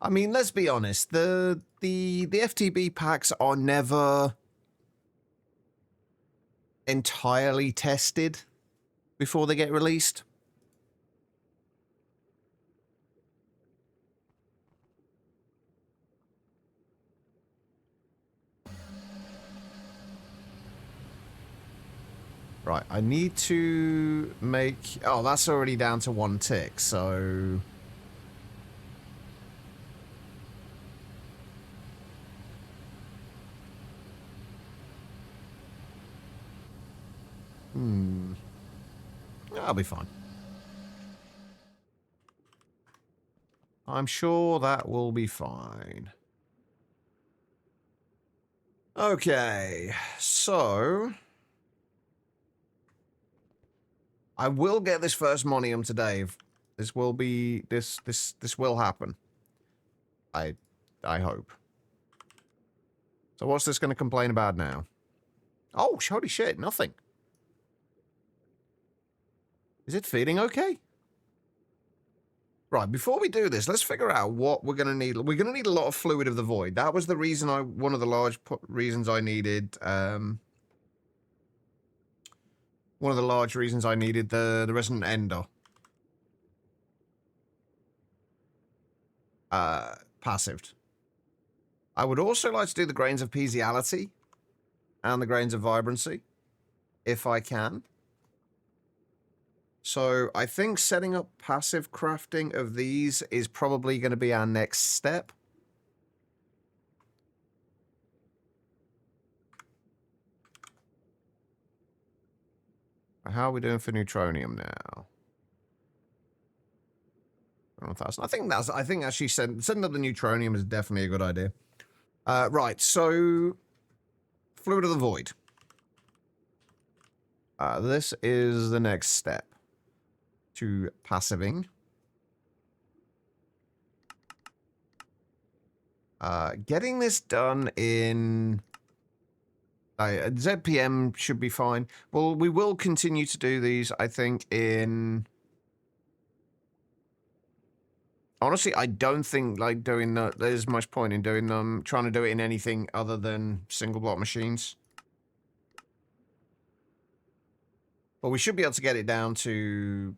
I mean, let's be honest. The FTB packs are never entirely tested before they get released. Right, I need to make... Oh, that's already down to 1 tick, so... That'll be fine. I'm sure that will be fine. Okay, so... I will get this first Monium today. This will be... This will happen. I hope. So what's this going to complain about now? Oh, holy shit, nothing. Is it feeding okay? Right, before we do this, let's figure out what we're going to need. We're going to need a lot of fluid of the void. That was the reason one of the large reasons I needed, one of the large reasons I needed the Resident Ender. Passived. I would also like to do the grains of Pesiality and the grains of Vibrancy, if I can. So I think setting up passive crafting of these is probably going to be our next step. How are we doing for neutronium now? 1,000. I think actually setting up the neutronium is definitely a good idea. Right, so fluid of the void. This is the next step to passiving. Getting this done in ZPM should be fine. Well, we will continue to do these, I think, in... Honestly, I don't think like doing there's much point in doing them, trying to do it in anything other than single block machines. But we should be able to get it down to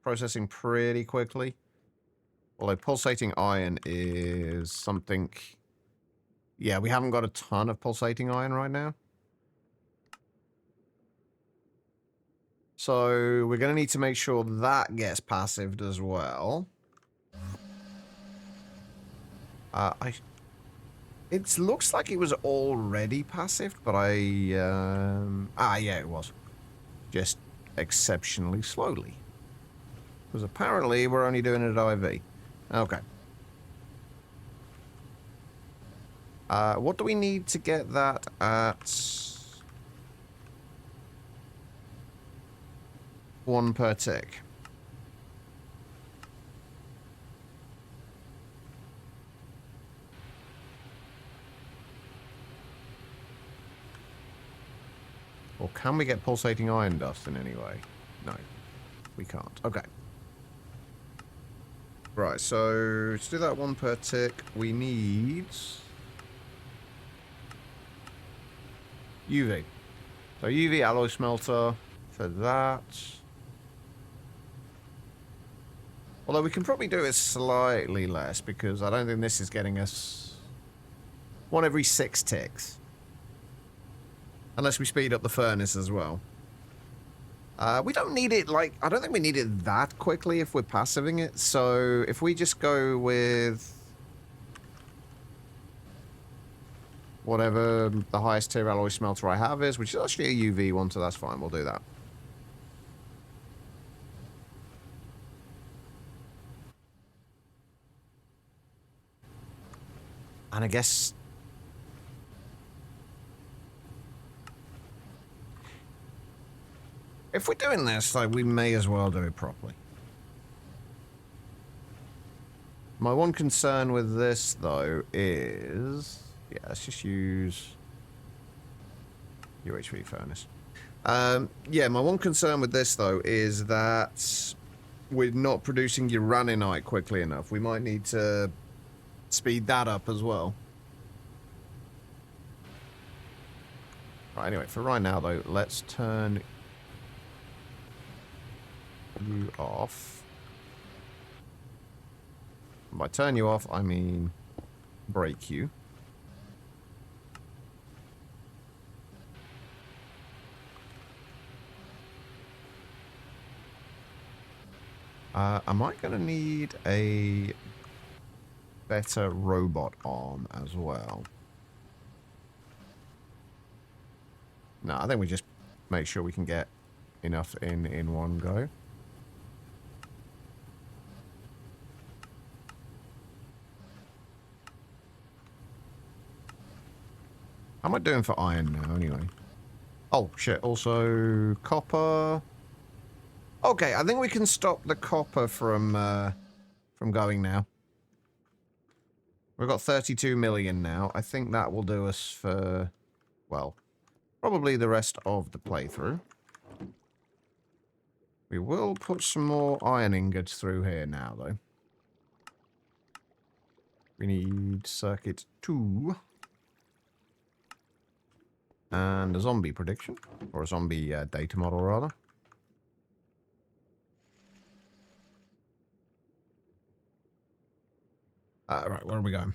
processing pretty quickly. Although pulsating iron is something... Yeah, we haven't got a ton of pulsating iron right now. So we're going to need to make sure that gets passived as well. It looks like it was already passive, but yeah, it was. Just exceptionally slowly. Because apparently we're only doing it at IV. Okay. What do we need to get that at 1 per tick? Or can we get pulsating iron dust in any way? No, we can't. Okay. Right, so to do that 1 per tick, we need UV. So UV alloy smelter for that. Although we can probably do it slightly less because I don't think this is getting us 1 every 6 ticks. Unless we speed up the furnace as well. We don't need it, like, I don't think we need it that quickly if we're passiving it. So if we just go with whatever the highest tier alloy smelter I have is, which is actually a UV one, so that's fine. We'll do that. And I guess if we're doing this, like, we may as well do it properly. My one concern with this, though, is... Yeah, let's just use UHV furnace. Yeah, my one concern with this, though, is that we're not producing uraninite quickly enough. We might need to speed that up as well. Right, anyway, for right now, though, let's turn you off. And by turn you off, I mean break you. Am I going to need a better robot arm as well? No, I think we just make sure we can get enough in one go. How am I doing for iron now, anyway? Oh, shit. Also, copper. Okay, I think we can stop the copper from going now. We've got 32 million now. I think that will do us for, well, probably the rest of the playthrough. We will put some more iron ingots through here now, though. We need circuit 2. And a zombie prediction. Or a zombie data model, rather. Right, where are we going?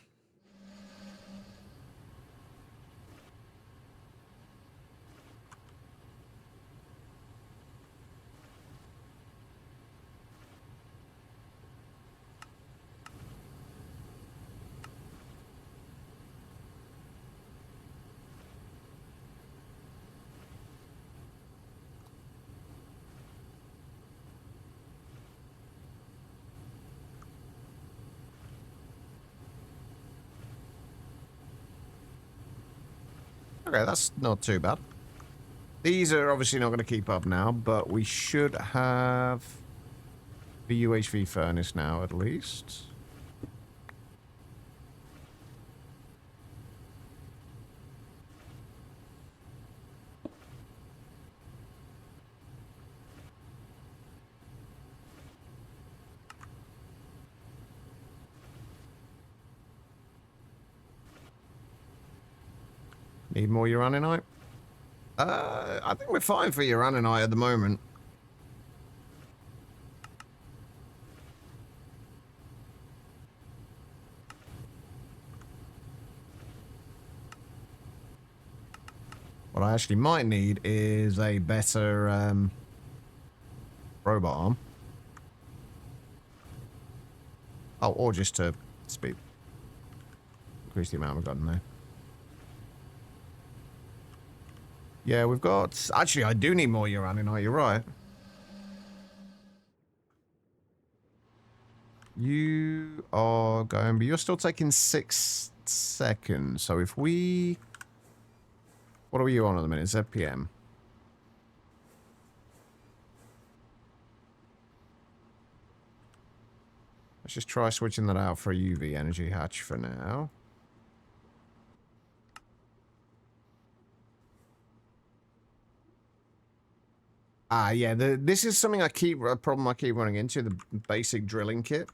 Okay, that's not too bad. These are obviously not going to keep up now, but we should have the UHV furnace now, at least. Need more uraninite? I think we're fine for uraninite at the moment. What I actually might need is a better robot arm. Oh, or just to speed. Increase the amount we've got in there. Yeah, we've got... Actually, I do need more uraninite, you're right. You are going... But you're still taking 6 seconds. So if we... What are you on at the minute? ZPM. Let's just try switching that out for a UV energy hatch for now. Yeah, this is something a problem I keep running into, the basic drilling kit.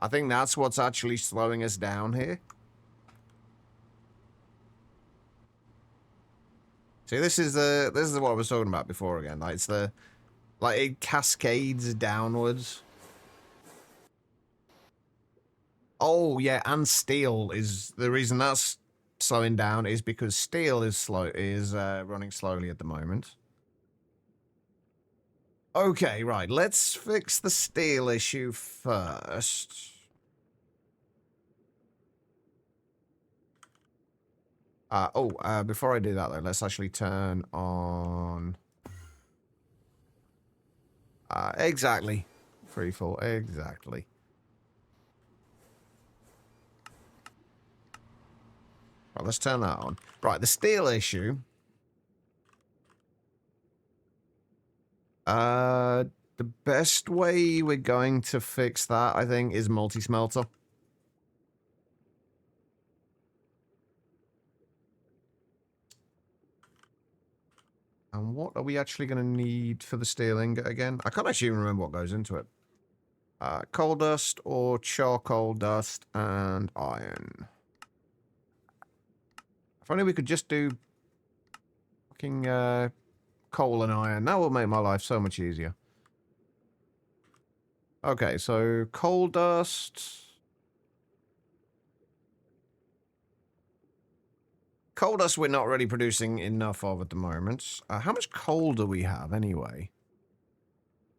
I think that's what's actually slowing us down here. See, this is what I was talking about before again. Like, it's the... Like, it cascades downwards. Oh, yeah, and steel is... The reason that's slowing down is because steel is running slowly at the moment. Okay, right, let's fix the steel issue first. Before I do that, though, let's actually turn on... exactly. Freefall, exactly. Right, let's turn that on. Right, the steel issue. The best way we're going to fix that, I think, is multi-smelter. And what are we actually going to need for the steel ingot again? I can't actually even remember what goes into it. Coal dust or charcoal dust and iron. If only we could just do fucking coal and iron. That will make my life so much easier. Okay, so coal dust. Coal dust we're not really producing enough of at the moment. How much coal do we have anyway?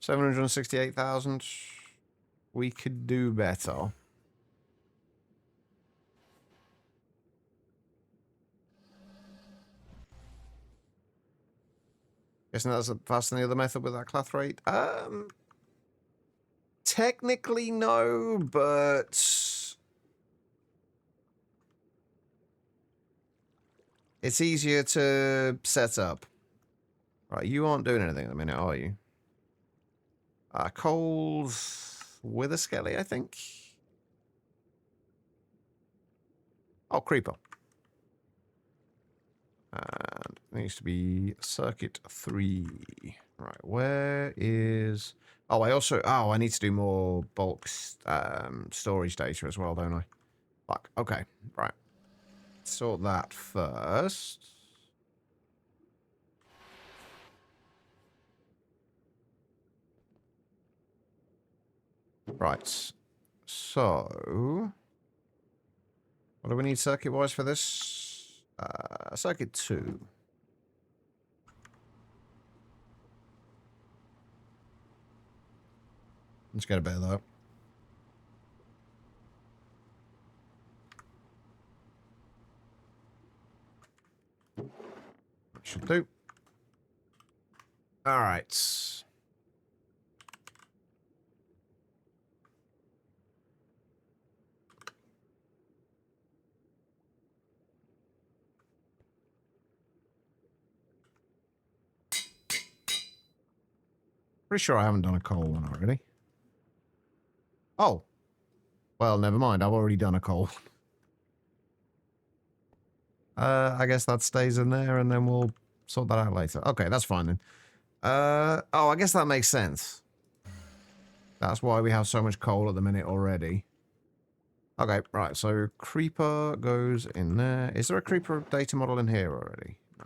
768,000. We could do better. Guessing that's faster than the other method with that cloth rate? Technically no, but it's easier to set up. Right, you aren't doing anything at the minute, are you? Coal's with a skelly, I think. Oh, creeper. And it needs to be circuit 3. Right, where is... Oh, I need to do more bulk storage data as well, don't I? Fuck, okay, right. Sort that first. Right. So... What do we need circuit-wise for this? Circuit 2. Let's get a bit of that. Should do. Alright. Pretty sure I haven't done a coal one already. Oh. Well, never mind. I've already done a coal. I guess that stays in there and then we'll sort that out later. Okay, that's fine then. I guess that makes sense. That's why we have so much coal at the minute already. Okay, right, so creeper goes in there. Is there a creeper data model in here already? No.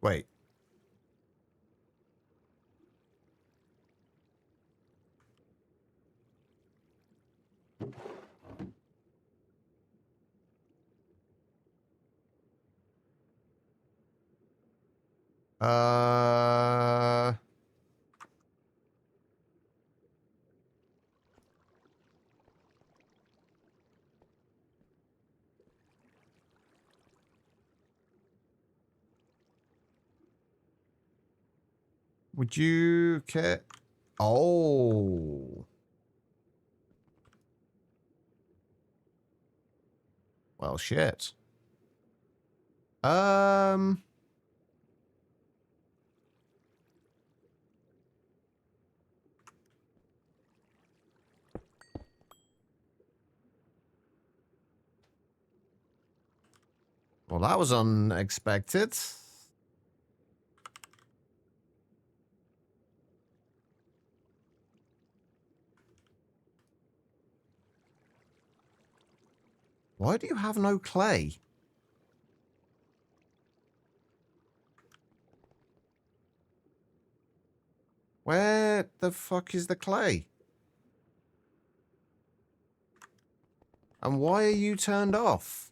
Wait. Uh... Would you care? Oh. Well, shit. Well, that was unexpected. Why do you have no clay? Where the fuck is the clay? And why are you turned off?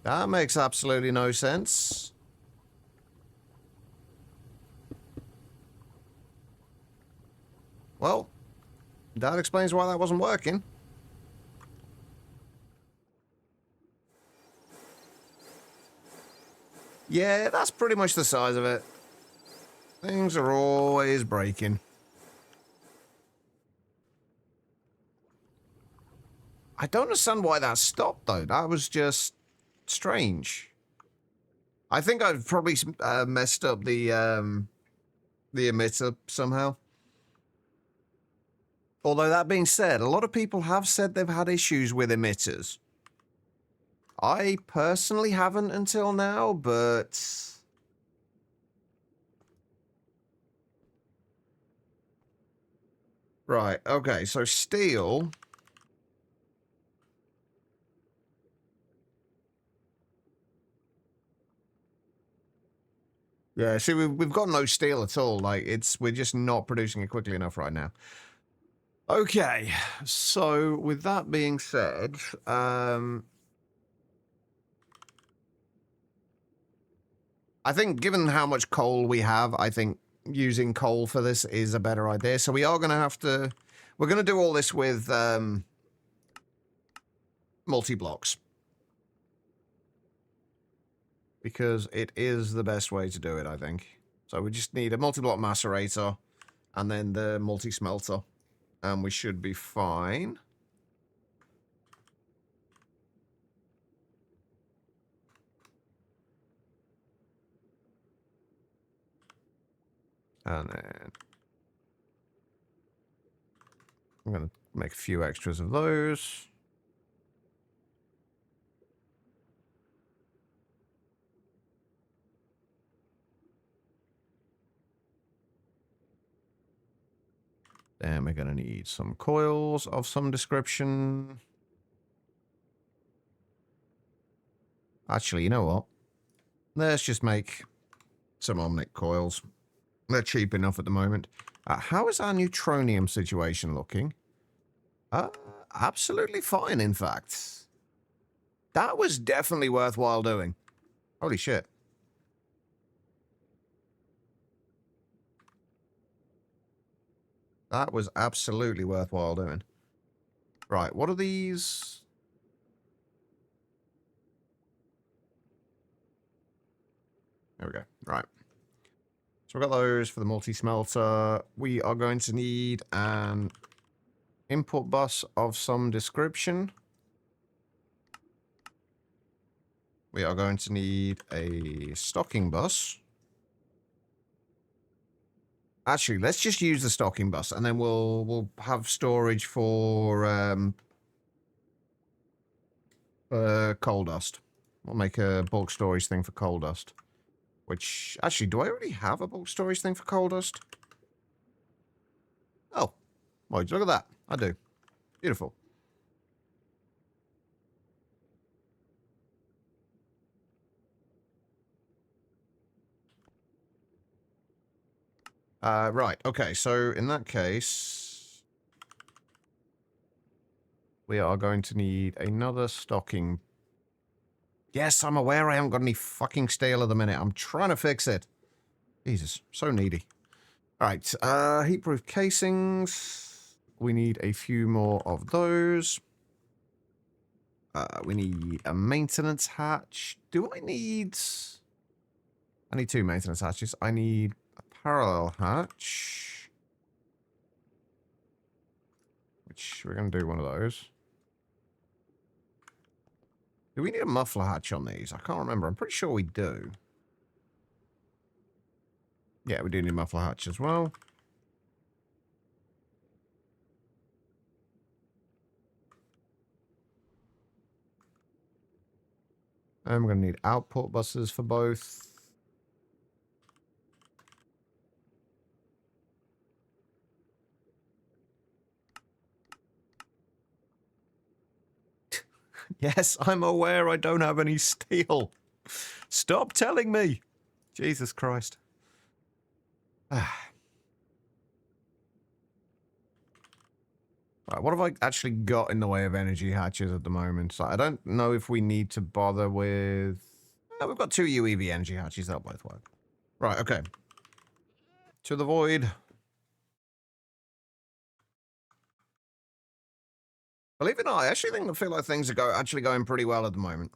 That makes absolutely no sense. Well, that explains why that wasn't working. Yeah, that's pretty much the size of it. Things are always breaking. I don't understand why that stopped, though. That was just strange. I think I've probably messed up the emitter somehow. Although that being said, a lot of people have said they've had issues with emitters. I personally haven't until now, but... Right, okay, so steel... Yeah, see, we've got no steel at all. Like, we're just not producing it quickly enough right now. Okay, so with that being said, I think given how much coal we have, I think using coal for this is a better idea. So we are going to have to... We're going to do all this with multi-blocks. Because it is the best way to do it, I think. So we just need a multi-block macerator and then the multi-smelter. And we should be fine. And then I'm going to make a few extras of those. Then we're going to need some coils of some description. Actually, you know what? Let's just make some Omnic coils. They're cheap enough at the moment. How is our neutronium situation looking? Absolutely fine, in fact. That was definitely worthwhile doing. Holy shit. That was absolutely worthwhile doing. Right, what are these? There we go. Right. So we've got those for the multi-smelter. We are going to need an input bus of some description. We are going to need a stocking bus. Actually, let's just use the stocking bus, and then we'll have storage for coal dust. We'll make a bulk storage thing for coal dust. Which, actually, do I already have a bulk storage thing for coal dust? Oh, well, look at that. I do. Beautiful. Right, okay, so in that case, we are going to need another stocking. Yes, I'm aware I haven't got any fucking steel at the minute. I'm trying to fix it. Jesus, so needy. Alright, heat-proof casings. we need a few more of those. We need a maintenance hatch. Do I need... I need 2 maintenance hatches. I need a parallel hatch. Which we're going to do one of those. Do we need a muffler hatch on these? I can't remember. I'm pretty sure we do. Yeah, we do need a muffler hatch as well. And we're going to need output buses for both. Yes, I'm aware I don't have any steel. Stop telling me. Jesus Christ. Right, what have I actually got in the way of energy hatches at the moment? So I don't know if we need to bother with... we've got 2 UEV energy hatches. That'll both work. Right, okay. To the void. Believe it or not, I actually feel like things are actually going pretty well at the moment.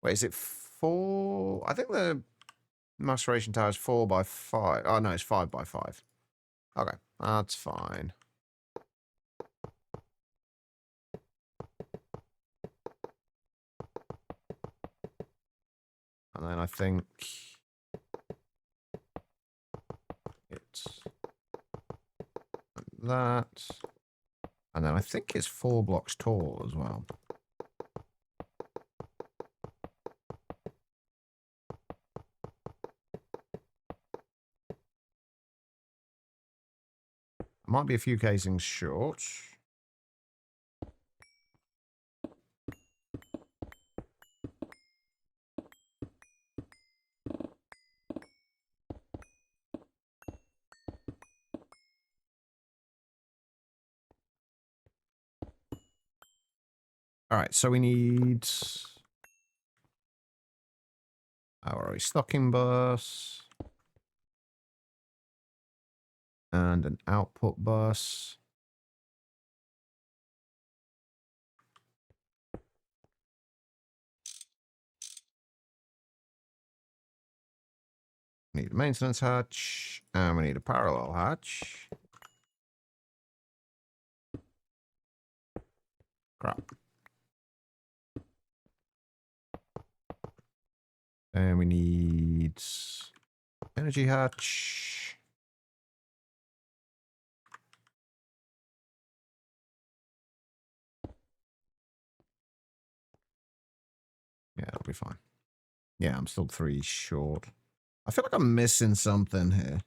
Wait, is it 4? I think the maceration tower is 4 by 5. Oh, no, it's 5 by 5. Okay, that's fine. And then I think it's that. And then I think it's 4 blocks tall as well. Might be a few casings short. All right, so we need... our stocking bus. And an output bus. We need a maintenance hatch. And we need a parallel hatch. Crap. And we need energy hatch. Yeah, that'll be fine. Yeah, I'm still 3 short. I feel like I'm missing something here.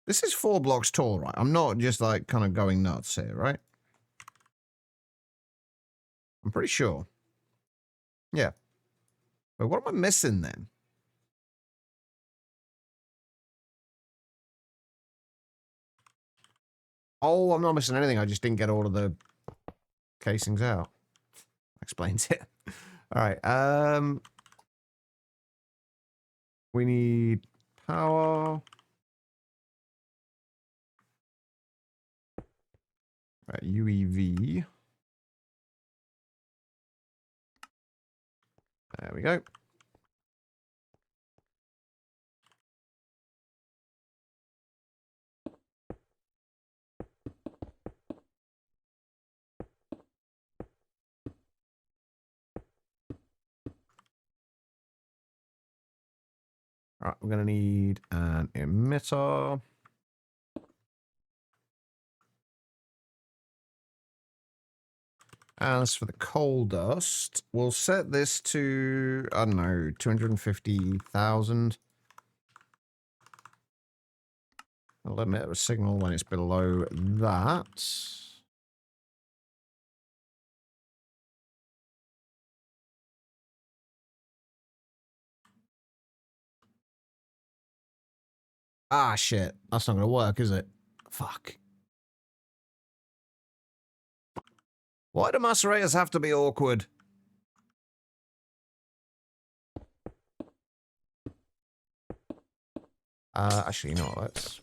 This is 4 blocks tall, right? I'm not just like kind of going nuts here, right? I'm pretty sure. Yeah. But what am I missing then? Oh, I'm not missing anything. I just didn't get all of the casings out. Explains it. All right. We need power. Right, UEV. There we go. All right, we're going to need an emitter. As for the coal dust, we'll set this to, I don't know, 250,000. I'll emit a signal when it's below that. Ah, shit. That's not going to work, is it? Fuck. Why do macerators have to be awkward? Actually, you know what? Let's...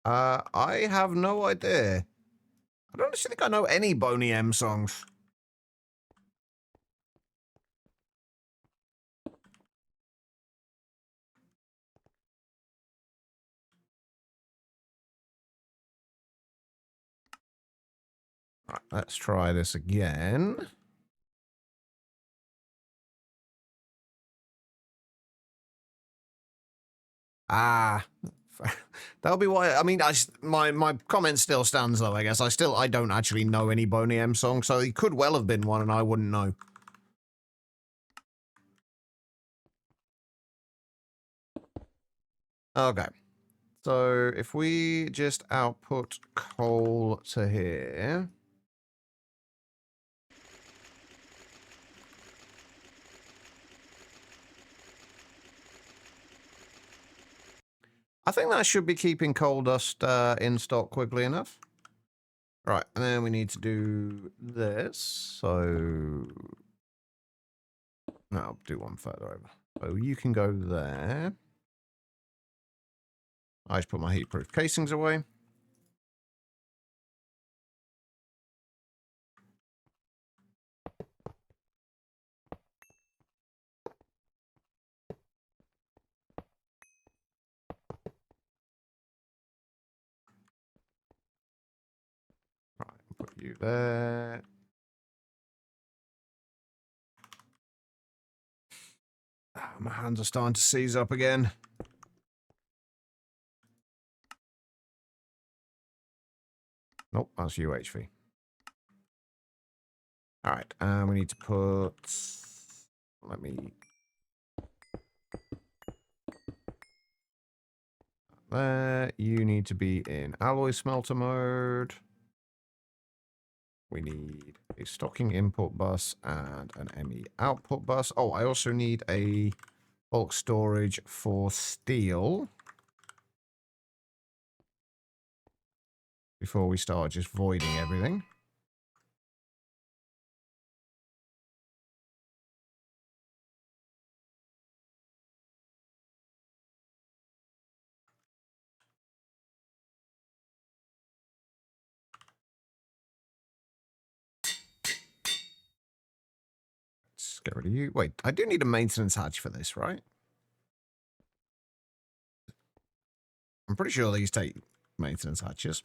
I have no idea. I don't actually think I know any Monium songs. Right, let's try this again. Ah, that'll be why. I mean, my comment still stands though. I guess I don't actually know any Monium songs, so he could well have been one, and I wouldn't know. Okay, so if we just output coal to here. I think that should be keeping coal dust in stock quickly enough. Right, and then we need to do this. So, no, I'll do one further over. So you can go there. I just put my heat-proof casings away. Right, put you there. Oh, my hands are starting to seize up again. Nope, that's UHV. All right, and we need to put... Let me... There, you need to be in alloy smelter mode. We need a stocking input bus and an ME output bus. Oh, I also need a bulk storage for steel. Before we start just voiding everything. Let's get rid of you. Wait, I do need a maintenance hatch for this, right? I'm pretty sure these take maintenance hatches.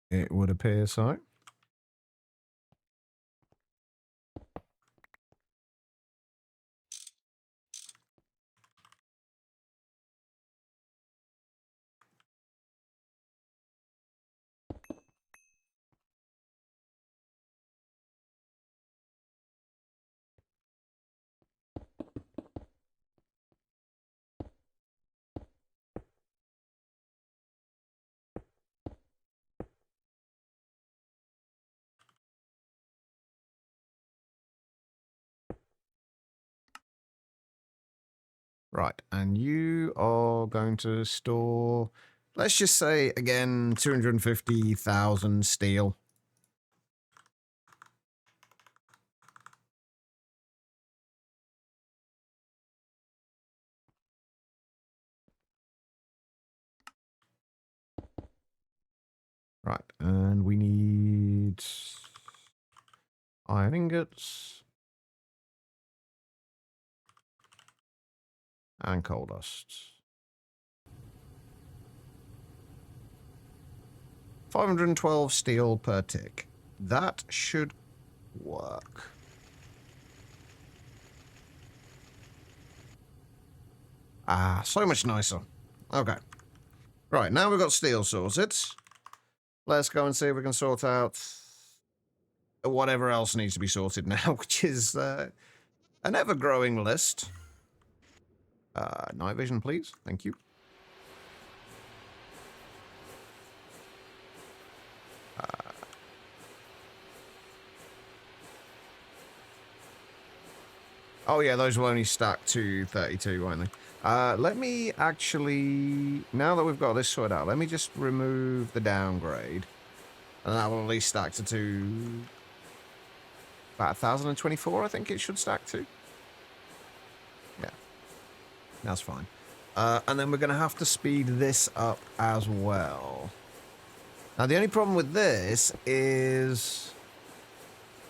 It would appear so. Right, and you are going to store, let's just say, again, 250,000 steel. Right, and we need iron ingots and coal dust. 512 steel per tick. That should work. Ah, so much nicer. Okay. Right, now we've got steel sorted. let's go and see if we can sort out whatever else needs to be sorted now, which is an ever-growing list. Night vision, please. Thank you. Oh yeah, those will only stack to 32, won't they? Let me actually, now that we've got this sorted out, let me just remove the downgrade. And that will at least stack to about 1,024, I think it should stack to. Yeah, that's fine. And then we're going to have to speed this up as well. Now, the only problem with this is,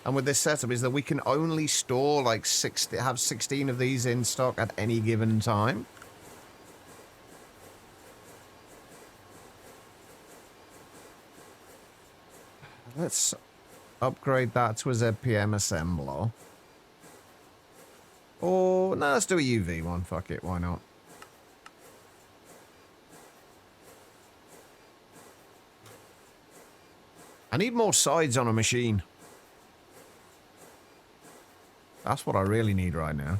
and with this setup, is that we can only store like 16 of these in stock at any given time. Let's upgrade that to a ZPM assembler. Or, no, let's do a UV one. Fuck it, why not? I need more sides on a machine. That's what I really need right now.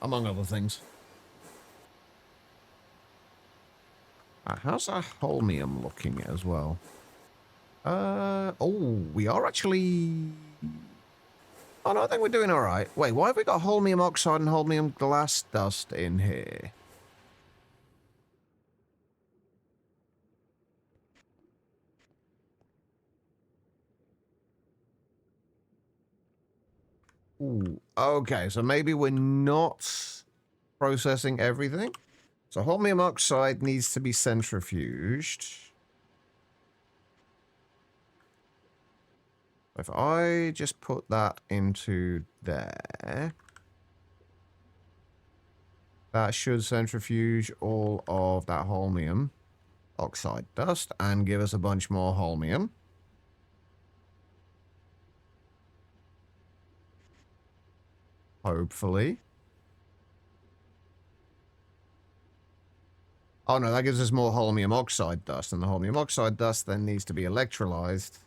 Among other things. How's our holmium looking as well? Oh, we are actually... Oh, no, I think we're doing all right. Wait, why have we got holmium oxide and holmium glass dust in here? Ooh, okay, so maybe we're not processing everything. So holmium oxide needs to be centrifuged. If I just put that into there, that should centrifuge all of that holmium oxide dust and give us a bunch more holmium. Hopefully. Oh no, that gives us more holmium oxide dust, and the holmium oxide dust then needs to be electrolyzed.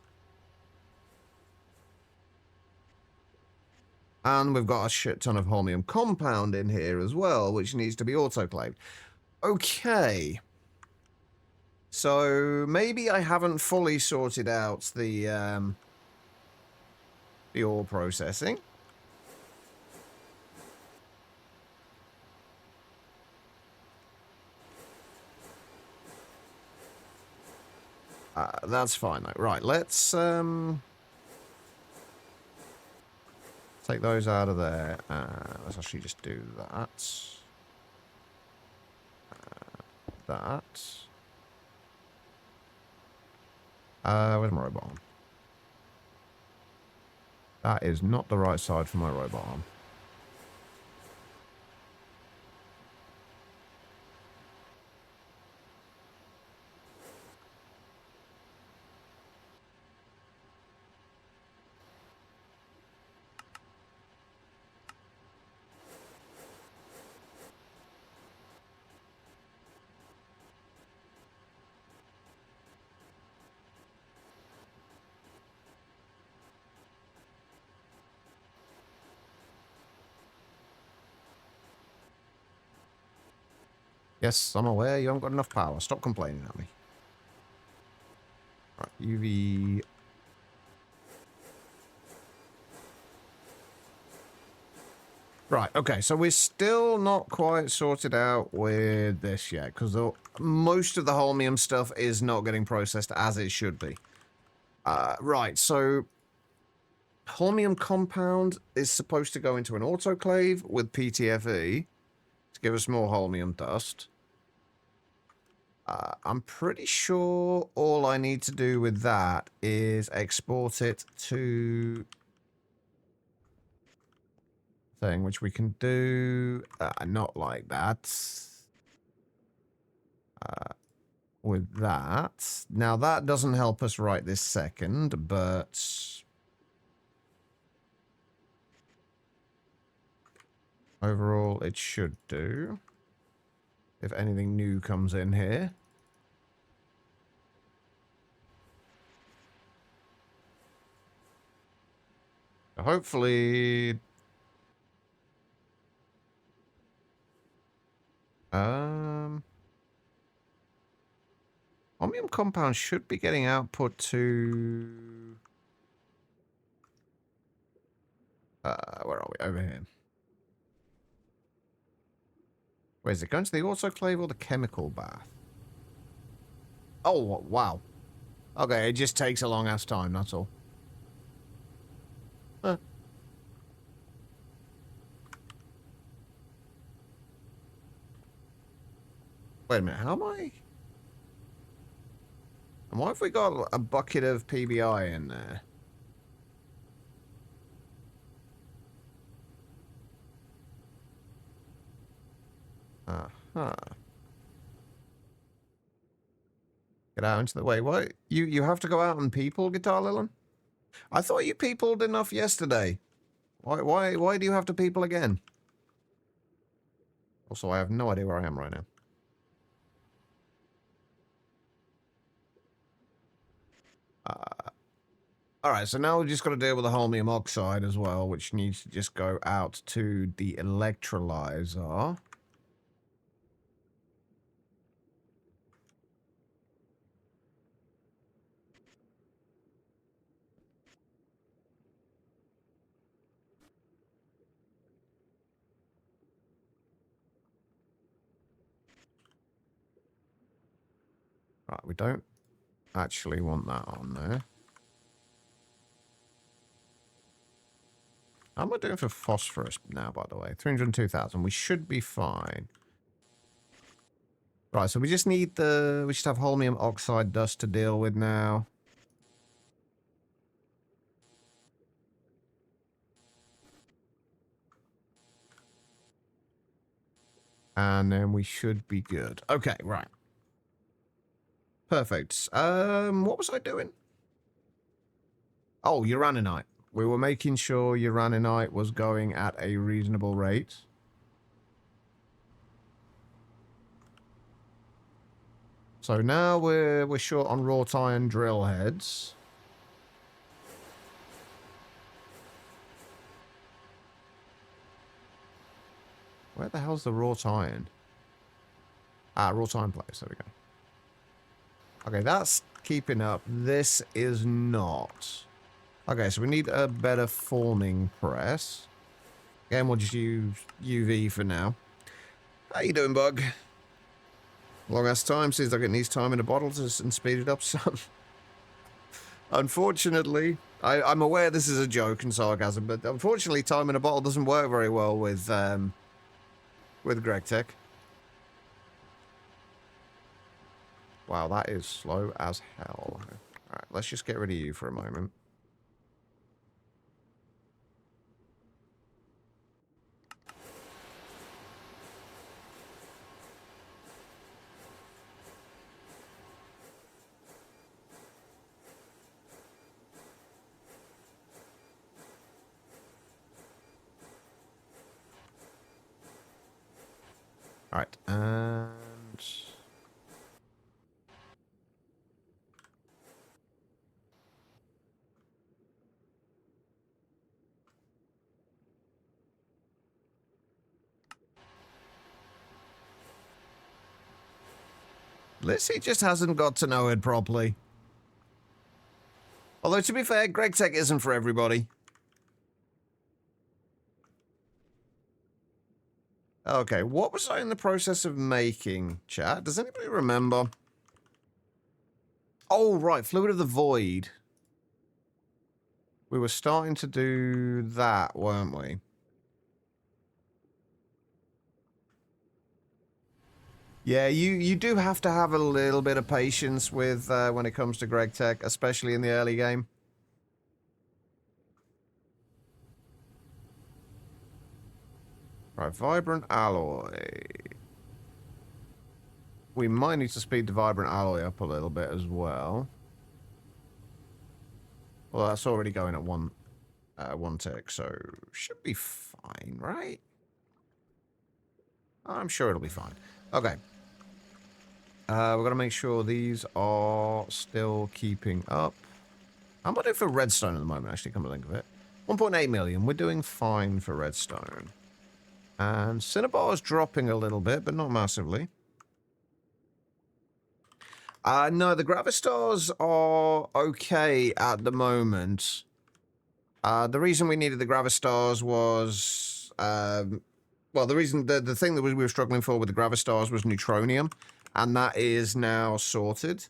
And we've got a shit ton of holmium compound in here as well, which needs to be autoclaved. Okay. So maybe I haven't fully sorted out the ore processing. That's fine though. Right, let's take those out of there. Let's actually just do that. That. Where's my robot arm? That is not the right side for my robot arm. Yes, I'm aware you haven't got enough power. Stop complaining at me. Right, UV. Right, okay, so we're still not quite sorted out with this yet, because most of the holmium stuff is not getting processed as it should be. Right, so holmium compound is supposed to go into an autoclave with PTFE to give us more holmium dust. I'm pretty sure all I need to do with that is export it to thing, which we can do not like that. With that. Now, that doesn't help us right this second, but overall, it should do. If anything new comes in here. Hopefully... Monium compound should be getting output to... where are we? Over here. Wait, is it going to the autoclave or the chemical bath? Oh, wow. Okay, it just takes a long-ass time, that's all. Huh. Wait a minute, how am I... And why have we got a bucket of PBI in there? Uh-huh. Get out into the way. What? You have to go out and people, Guitar Lilin? I thought you peopled enough yesterday. Why do you have to people again? Also, I have no idea where I am right now. Alright, so now we've just got to deal with the holmium oxide as well, which needs to just go out to the electrolyzer. Right, we don't actually want that on there. How am I doing for phosphorus now, by the way? 302,000. We should be fine. Right, so we just need the... We just have holmium oxide dust to deal with now. And then we should be good. Okay, right. Perfect. What was I doing? Oh, uraninite. We were making sure uraninite was going at a reasonable rate. So now we're short on wrought iron drill heads. Where the hell's the wrought iron? Ah, wrought iron plates. There we go. Okay, that's keeping up. This is not. Okay, so we need a better forming press. Again, we'll just use UV for now. How you doing, Bug? Long ass time. Seems like it needs time in a bottle to and speed it up some. Unfortunately, I'm aware this is a joke and sarcasm, but unfortunately, time in a bottle doesn't work very well with GregTech. Wow, that is slow as hell. Alright, let's just get rid of you for a moment. Alright, and... Lissy just hasn't got to know it properly. Although, to be fair, GregTech isn't for everybody. Okay, what was I in the process of making, chat? Does anybody remember? Oh, right, Fluid of the Void. We were starting to do that, weren't we? Yeah, you do have to have a little bit of patience with when it comes to GregTech, especially in the early game. Right, Vibrant Alloy. We might need to speed the Vibrant Alloy up a little bit as well. Well, that's already going at one tick, so should be fine, right? I'm sure it'll be fine. Okay. We're going to make sure these are still keeping up. How am I doing for redstone at the moment, actually, come to think of it? 1.8 million. We're doing fine for redstone. And Cinnabar's dropping a little bit, but not massively. No, the Gravistars are okay at the moment. The reason we needed the Gravistars was... well, the thing that we were struggling for with the Gravistars was Neutronium. And that is now sorted.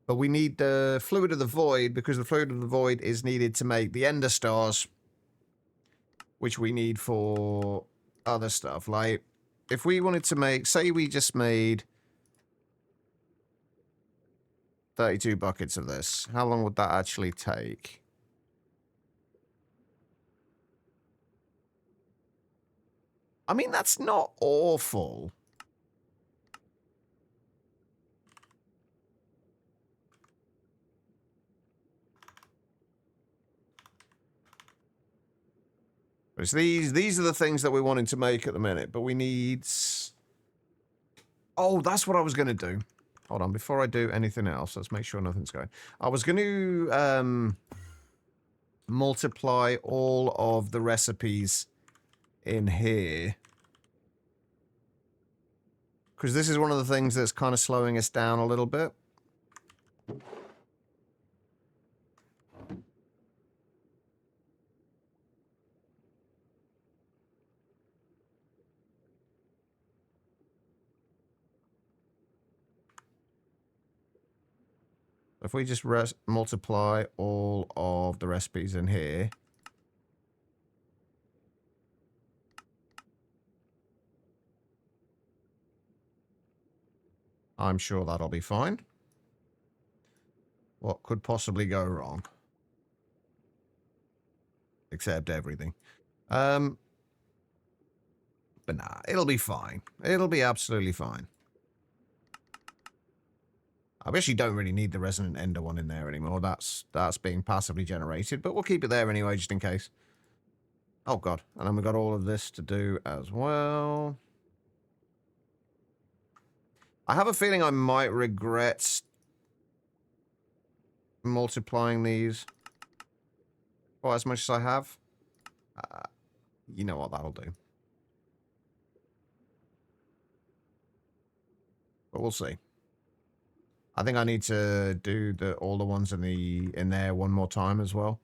But we need the Fluid of the Void, because the Fluid of the Void is needed to make the Ender Stars, which we need for other stuff. Like, if we wanted to make... Say we just made 32 buckets of this. How long would that actually take? I mean, that's not awful. It's these are the things that we're wanting to make at the minute, but we need... Oh, that's what I was going to do. Hold on, before I do anything else, let's make sure nothing's going. I was going to multiply all of the recipes in here. Because this is one of the things that's kind of slowing us down a little bit. If we just multiply all of the recipes in here. I'm sure that'll be fine. What could possibly go wrong? Except everything. But nah, it'll be fine. It'll be absolutely fine. I actually don't really need the Resonant Ender one in there anymore. That's being passively generated, but we'll keep it there anyway, just in case. Oh, God. And then we've got all of this to do as well. I have a feeling I might regret multiplying these quite as much as I have. You know what, that'll do. But we'll see. I think I need to do all the ones in there one more time as well.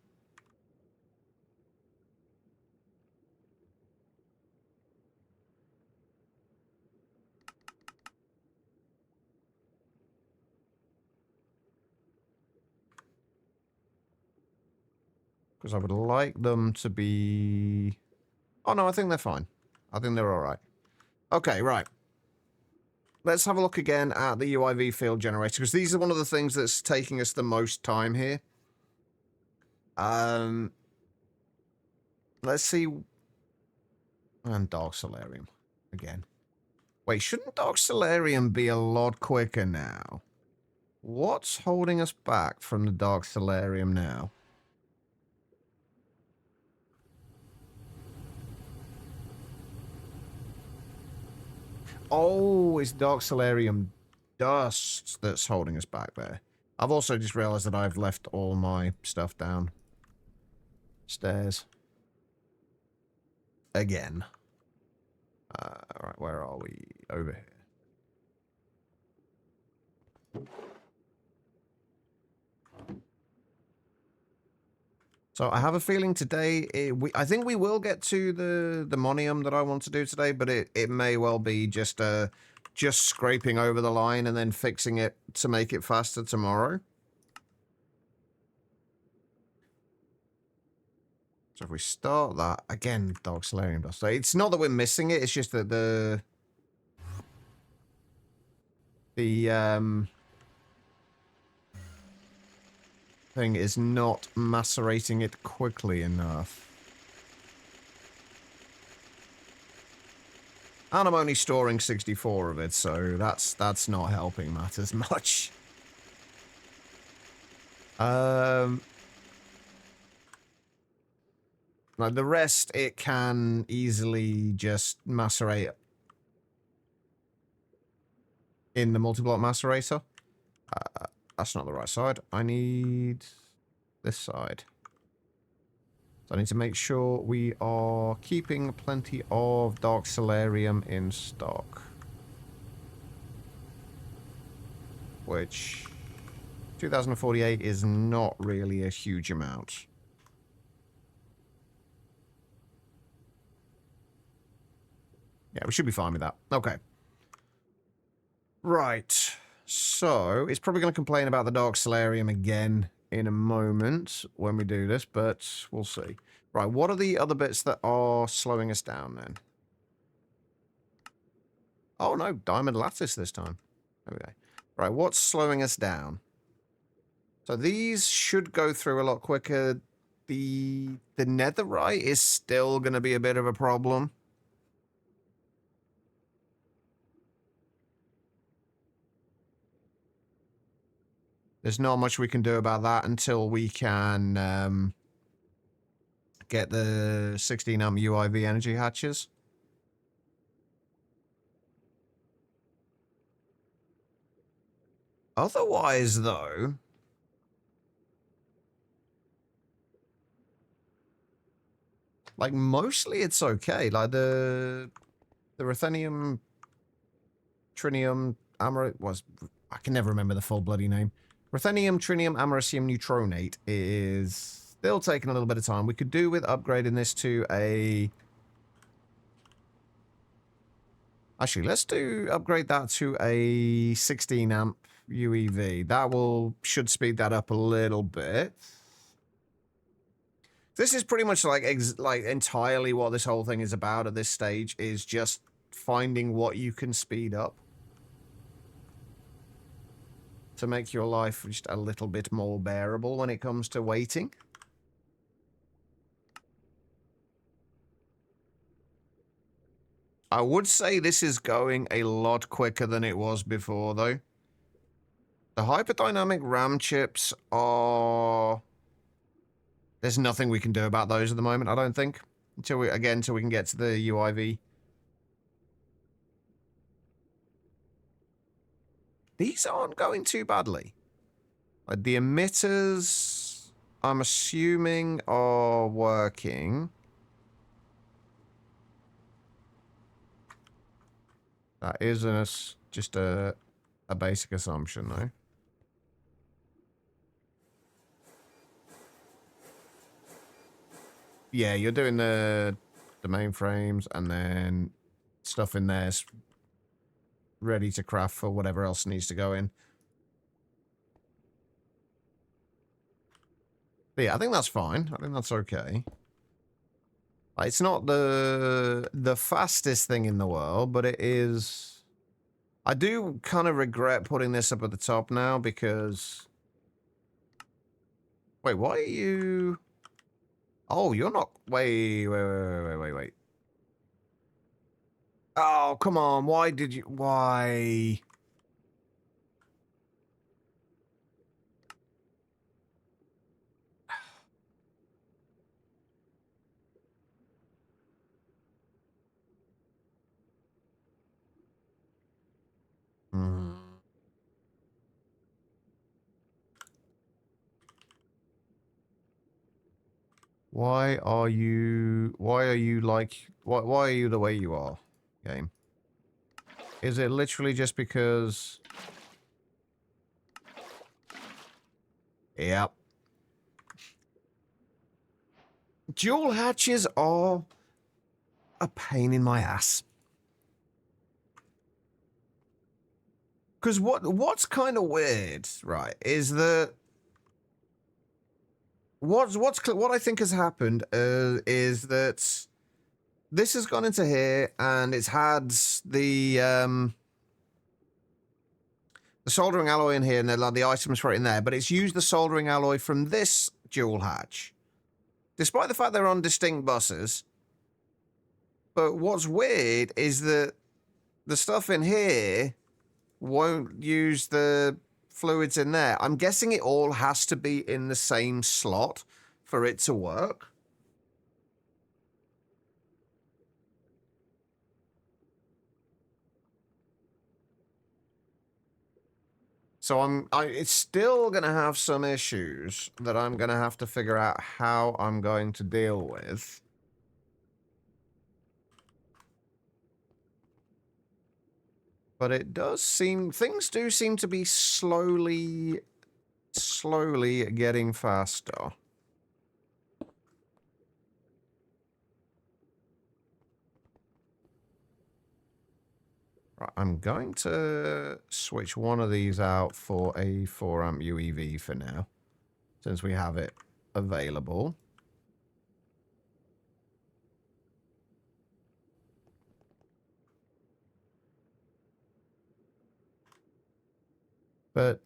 Because I would like them to be... Oh, no, I think they're fine. I think they're all right. Okay, right. Let's have a look again at the UIV field generator, because these are one of the things that's taking us the most time here. Let's see... And Dark Solarium. Again. Wait, shouldn't Dark Solarium be a lot quicker now? What's holding us back from the Dark Solarium now? Oh, it's Dark Solarium dust that's holding us back there. I've also just realized that I've left all my stuff down stairs. Again. Alright, where are we? Over here. So I have a feeling today, I think we will get to the Monium that I want to do today, but it may well be just scraping over the line and then fixing it to make it faster tomorrow. So if we start that, again, Dark Solarium dust. So it's not that we're missing it, it's just that the thing is not macerating it quickly enough. And I'm only storing 64 of it, so that's not helping matters much. Like the rest, it can easily just macerate in the multi-block macerator. That's not the right side. I need this side. So I need to make sure we are keeping plenty of dark solarium in stock. Which 2048 is not really a huge amount. Yeah, we should be fine with that. Okay. Right. So, it's probably going to complain about the dark solarium again in a moment when we do this, but we'll see. Right, what are the other bits that are slowing us down then? Oh no, diamond lattice this time. There we go. Right, what's slowing us down? So these should go through a lot quicker. The netherite is still going to be a bit of a problem. There's not much we can do about that until we can get the 16 amp UIV energy hatches. Otherwise, though, like, mostly it's okay. Like, the ruthenium, trinium, I can never remember the full bloody name. Ruthenium, trinium, americium neutronate is still taking a little bit of time. We could do with upgrading this to a... Actually, let's upgrade that to a 16 amp UEV. That should speed that up a little bit. This is pretty much like entirely what this whole thing is about at this stage, is just finding what you can speed up to make your life just a little bit more bearable when it comes to waiting. I would say this is going a lot quicker than it was before, though. The hyperdynamic RAM chips are... There's nothing we can do about those at the moment, I don't think. Until we can get to the UIV. These aren't going too badly. Like, the emitters, I'm assuming, are working. That is just a basic assumption, though. Yeah, you're doing the mainframes, and then stuff in there's ready to craft for whatever else needs to go in. But yeah, I think that's fine. I think that's okay. It's not the fastest thing in the world, but it is... I do kind of regret putting this up at the top now, because... Wait, why are you... Oh, you're not... Wait. Oh, come on. Why did you... Why... Hmm. Why are you like... Why are you the way you are, game? Is it literally just because... Yep. Dual hatches are a pain in my ass. Because what's kind of weird, right, is that what I think has happened is that this has gone into here, and it's had the soldering alloy in here, and the items for it in there, but it's used the soldering alloy from this dual hatch, despite the fact they're on distinct buses. But what's weird is that the stuff in here won't use the fluids in there. I'm guessing it all has to be in the same slot for it to work. So it's still going to have some issues that I'm going to have to figure out how I'm going to deal with. But it does seem, things do seem to be slowly getting faster. Right, I'm going to switch one of these out for a 4 amp UEV for now, since we have it available. But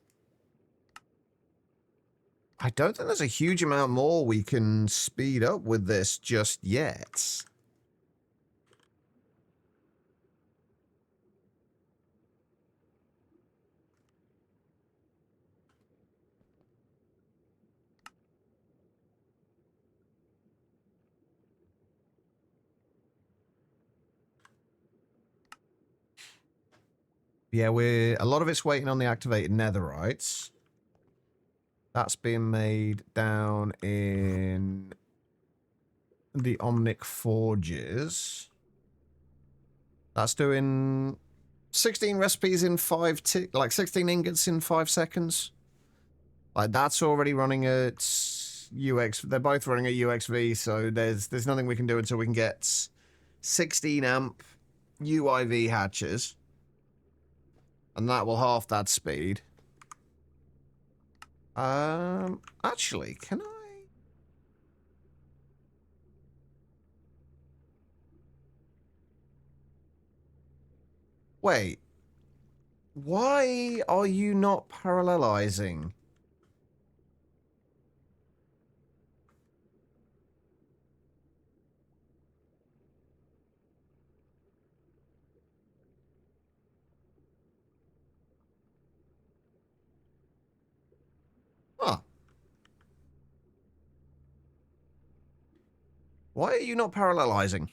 I don't think there's a huge amount more we can speed up with this just yet. Yeah, a lot of it's waiting on the activated netherites. That's being made down in the Omnic Forges. That's doing 16 recipes in 16 ingots in 5 seconds. Like, that's already running at UX. They're both running at UXV, so there's nothing we can do until we can get 16 amp UIV hatches. And that will half that speed. Actually, can I? Wait. Why are you not parallelizing? Huh. Why are you not parallelizing?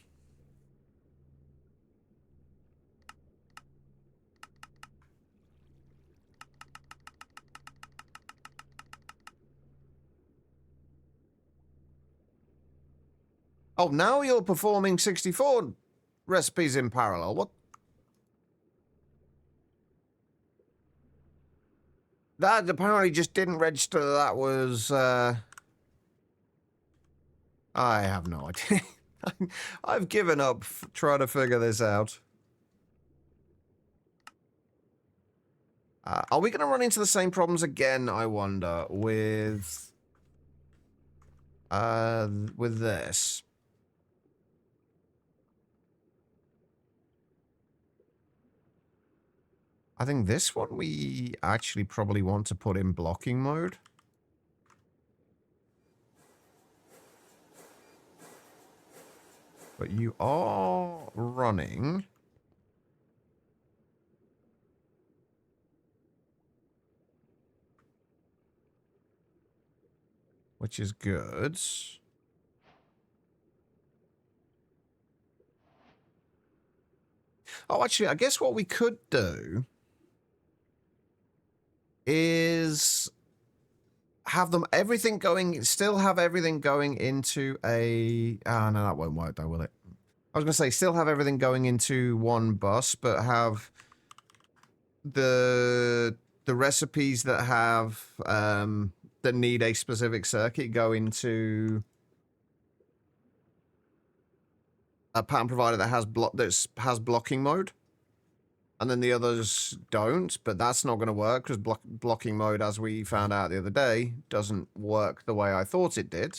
Oh, now you're performing 64 recipes in parallel. What? That apparently just didn't register that was, I have no idea. I've given up trying to figure this out. Are we going to run into the same problems again, I wonder, with this? I think this one we actually probably want to put in blocking mode. But you are running. Which is good. Oh, actually, I guess what we could do is have them still have everything going into a... Ah, no, that won't work though, will it? I was going to say, still have everything going into one bus, but have the recipes that have, that need a specific circuit go into a pattern provider that has blocking mode. And then the others don't, but that's not going to work because blocking mode, as we found out the other day, doesn't work the way I thought it did.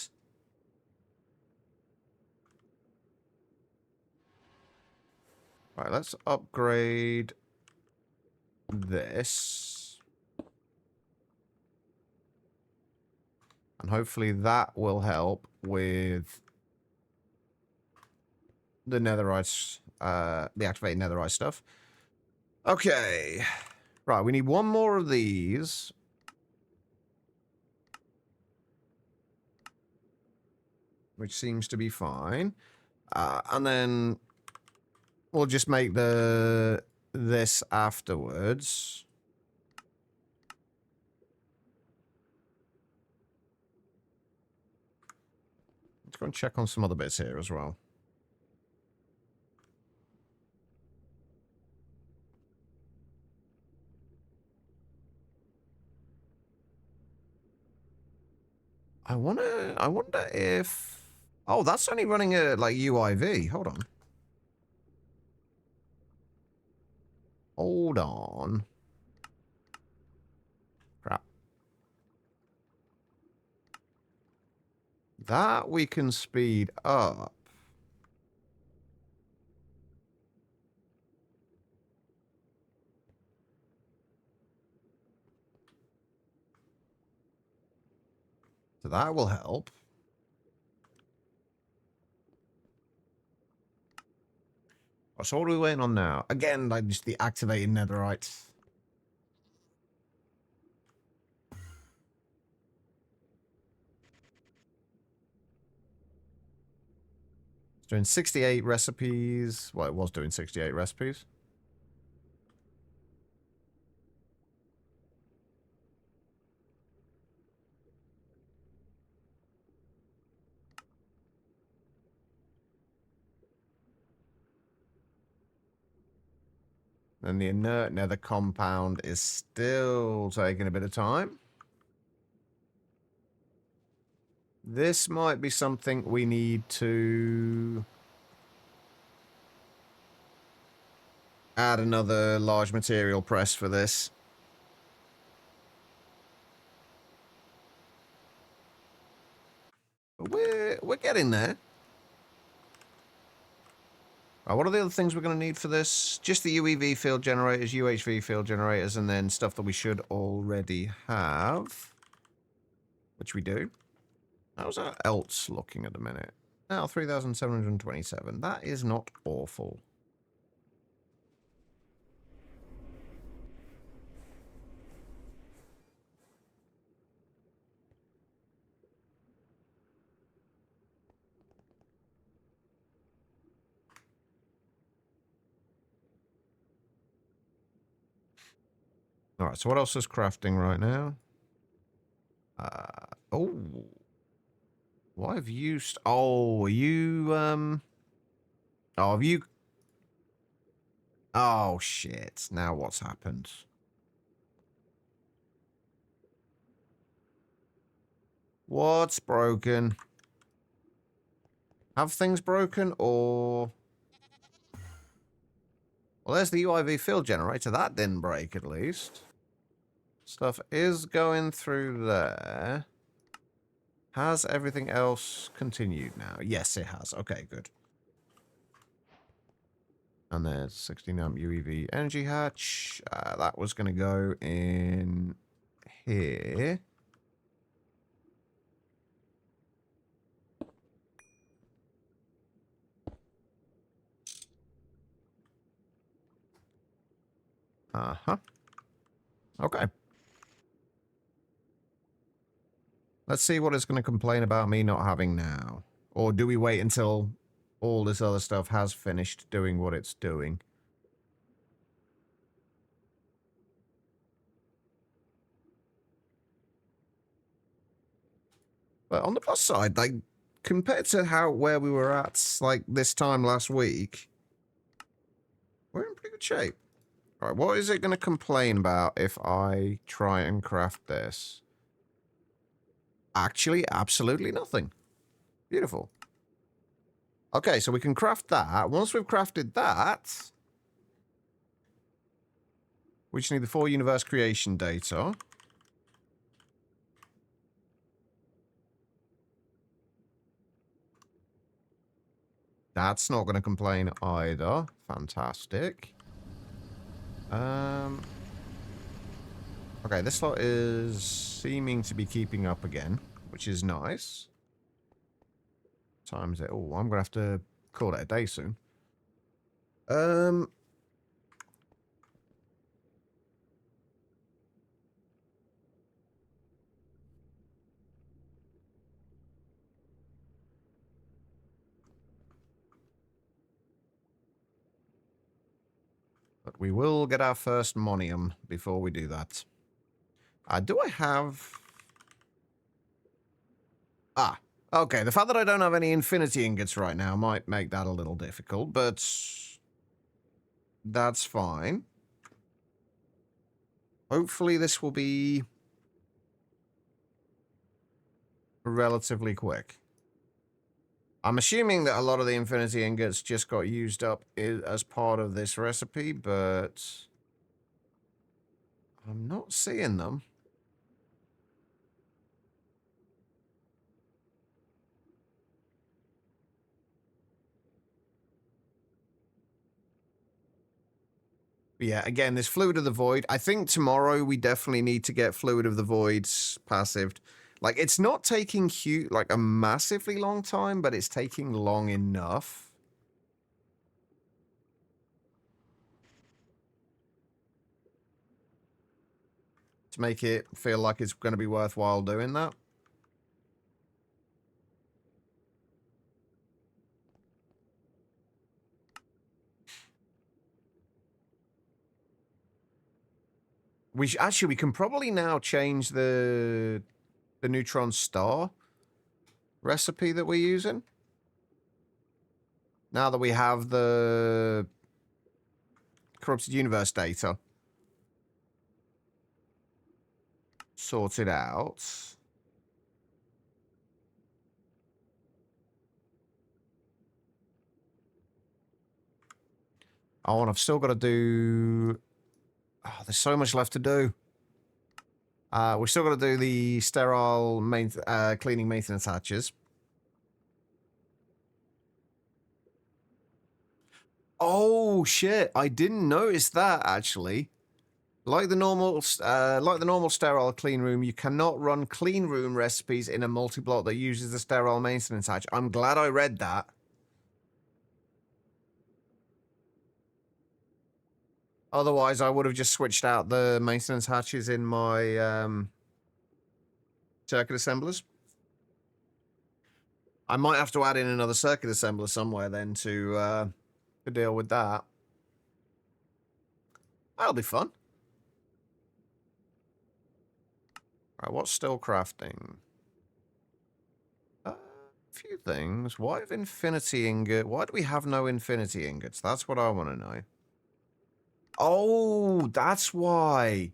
Right, let's upgrade this. And hopefully that will help with the netherites, the activated netherite stuff. Okay. Right, we need one more of these. Which seems to be fine. And then we'll just make this afterwards. Let's go and check on some other bits here as well. I wonder if... Oh, that's only running a, like, UIV. Hold on. Hold on. Crap. That we can speed up. So that will help. So what are we waiting on now? Again, like just the activated netherite. It's doing 68 recipes. Well, it was doing 68 recipes. And the inert nether compound is still taking a bit of time. This might be something we need to add another large material press for this. We're getting there. Right, what are the other things we're going to need for this? Just the UEV field generators, UHV field generators, and then stuff that we should already have. Which we do. How's our else looking at the minute? Now, 3,727. That is not awful. Alright, so what else is crafting right now? Oh. What have you... Oh, are you, Oh, have you... Oh, shit. Now what's happened? What's broken? Have things broken, or... Well, there's the UIV field generator. That didn't break, at least. Stuff is going through there. Has everything else continued now? Yes, it has. Okay, good. And there's 16 amp UEV energy hatch. That was going to go in here. Uh-huh. Okay. Let's see what it's going to complain about me not having now. Or do we wait until all this other stuff has finished doing what it's doing? But on the plus side, like, compared to where we were at, like, this time last week, we're in pretty good shape. All right, what is it going to complain about if I try and craft this? Actually, absolutely nothing. Beautiful. Okay, so we can craft that. Once we've crafted that, we just need the 4 universe creation data. That's not going to complain either. Fantastic. Okay, this lot is seeming to be keeping up again, which is nice. Times it. Oh, I'm going to have to call it a day soon. But we will get our first Monium before we do that. Do I have... Okay, the fact that I don't have any infinity ingots right now might make that a little difficult, but that's fine. Hopefully this will be relatively quick. I'm assuming that a lot of the infinity ingots just got used up as part of this recipe, but I'm not seeing them. But yeah, again, this Fluid of the Void. I think tomorrow we definitely need to get Fluid of the Void's passived. Like, it's not taking like a massively long time, but it's taking long enough to make it feel like it's going to be worthwhile doing that. Actually, we can probably now change the neutron star recipe that we're using. Now that we have the corrupted universe data sorted out. Oh, and I've still got to do... Oh, there's so much left to do. We've still got to do the sterile cleaning maintenance hatches. Oh, shit. I didn't notice that, actually. Like the normal sterile clean room, you cannot run clean room recipes in a multi-block that uses the sterile maintenance hatch. I'm glad I read that. Otherwise, I would have just switched out the maintenance hatches in my circuit assemblers. I might have to add in another circuit assembler somewhere then to deal with that. That'll be fun. All right, what's still crafting? A few things. Why have infinity ingot? Why do we have no infinity ingots? That's what I want to know. Oh, that's why.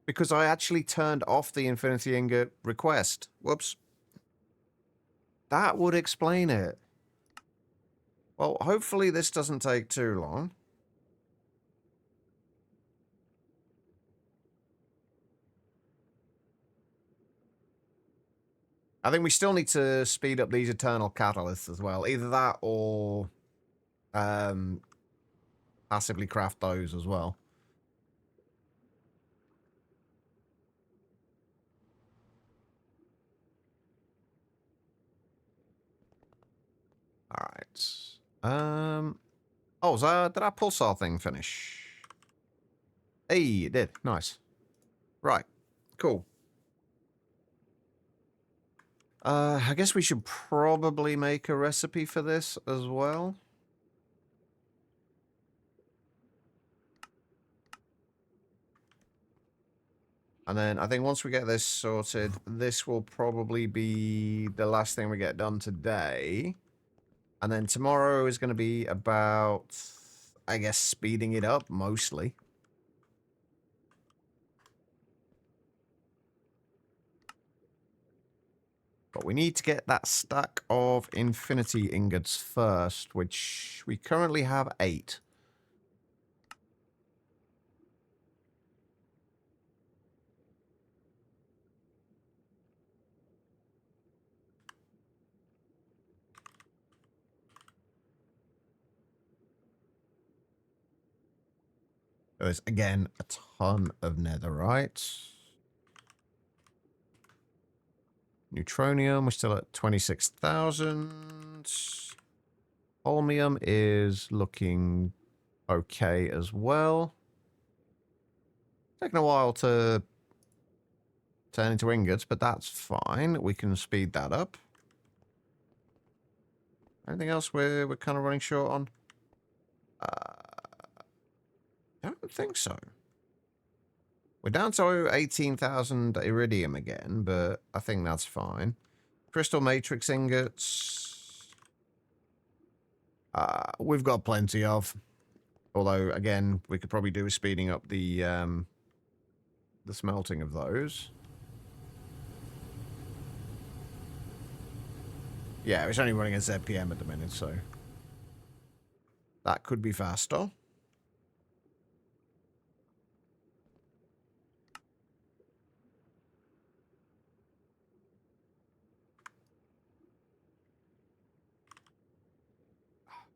Because I actually turned off the infinity ingot request. Whoops. That would explain it. Well, hopefully this doesn't take too long. I think we still need to speed up these eternal catalysts as well. Either that or passively craft those as well. All right. Oh, did our pulsar thing finish? Hey, it did. Nice. Right. Cool. I guess we should probably make a recipe for this as well. And then I think once we get this sorted, this will probably be the last thing we get done today. And then tomorrow is going to be about, I guess, speeding it up, mostly. But we need to get that stack of infinity ingots first, which we currently have 8. There's, again, a ton of netherite. Neutronium, we're still at 26,000. Holmium is looking okay as well. Taking a while to turn into ingots, but that's fine. We can speed that up. Anything else we're kind of running short on? I don't think so. We're down to 18,000 iridium again, but I think that's fine. Crystal matrix ingots. We've got plenty of. Although, again, we could probably do with speeding up the smelting of those. Yeah, it's only running at ZPM at the minute, so that could be faster.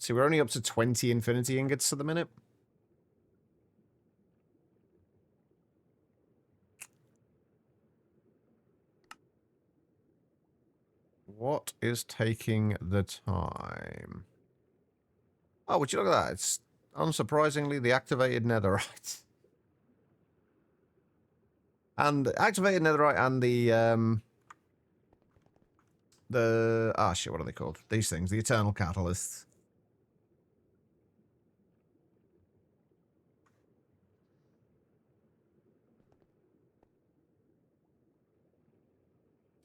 See, we're only up to 20 infinity ingots at the minute. What is taking the time? Oh, would you look at that? It's unsurprisingly the activated netherite. And activated netherite and the shit, what are they called? These things, the eternal catalysts.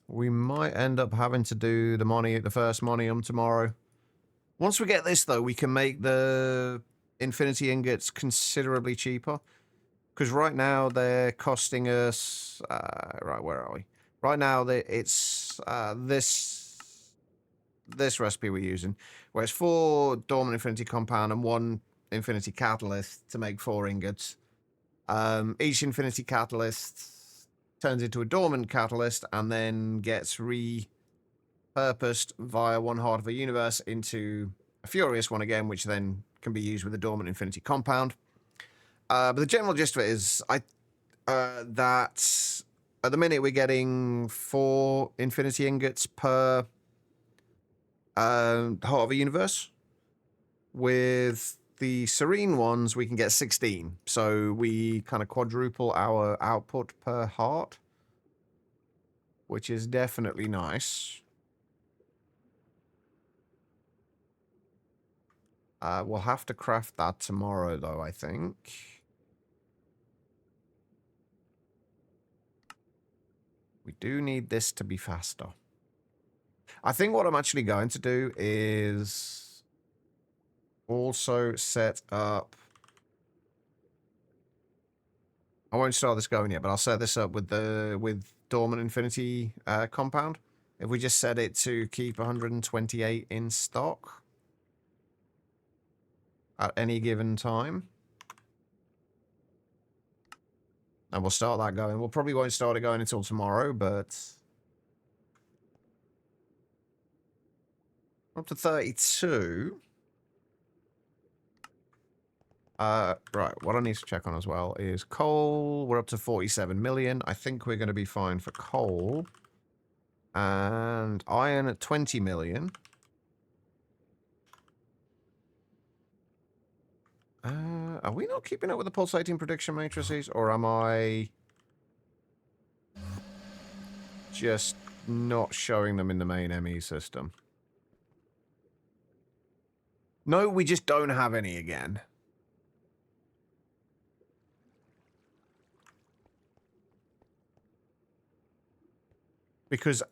We might end up having to do the first Monium tomorrow. Once we get this, though, we can make the infinity ingots considerably cheaper. Because right now they're costing us... right, where are we? Right now it's this recipe we're using, where it's 4 dormant infinity compound and 1 infinity catalyst to make 4 ingots. Each infinity catalyst turns into a dormant catalyst and then gets repurposed via one heart of a universe into a furious one again, which then can be used with a dormant infinity compound. But the general gist of it is that at the minute we're getting 4 infinity ingots per heart of a universe. With the serene ones, we can get 16. So we kind of quadruple our output per heart, which is definitely nice. We'll have to craft that tomorrow, though, I think. We do need this to be faster. I think what I'm actually going to do is also set up... I won't start this going yet, but I'll set this up with Dormant Infinity compound. If we just set it to keep 128 in stock at any given time. And we'll start that going. We'll probably won't start it going until tomorrow, but... Up to 32. Right, what I need to check on as well is coal. We're up to 47 million. I think we're going to be fine for coal. And iron at 20 million. Are we not keeping up with the pulsating prediction matrices, or am I just not showing them in the main ME system? No, we just don't have any again. Because,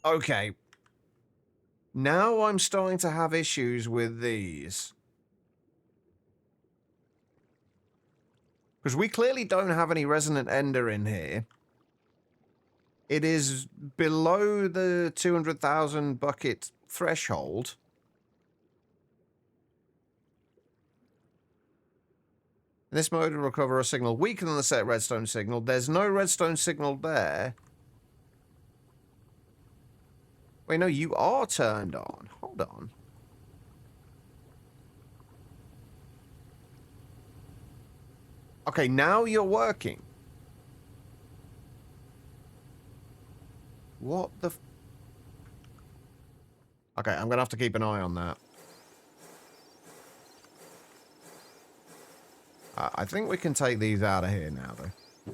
okay, now I'm starting to have issues with these. Because we clearly don't have any resonant ender in here. It is below the 200,000 bucket threshold. This mode will recover a signal weaker than the set redstone signal. There's no redstone signal there. Wait, no, you are turned on. Hold on. Okay, now you're working. What the... Okay, I'm going to have to keep an eye on that. I think we can take these out of here now, though.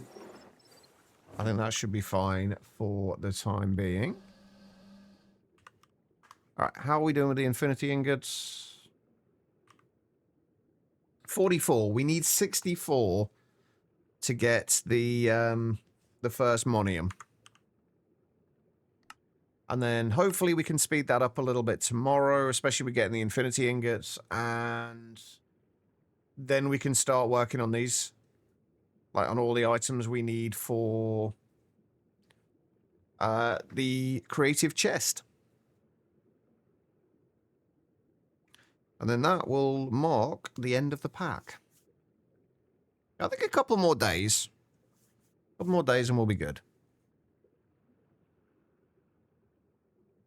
I think that should be fine for the time being. Alright, how are we doing with the infinity ingots? 44. We need 64 to get the first Monium. And then hopefully we can speed that up a little bit tomorrow, especially with getting the infinity ingots. And then we can start working on these. Like on all the items we need for the creative chest. And then that will mark the end of the pack. I think a couple more days. A couple more days and we'll be good.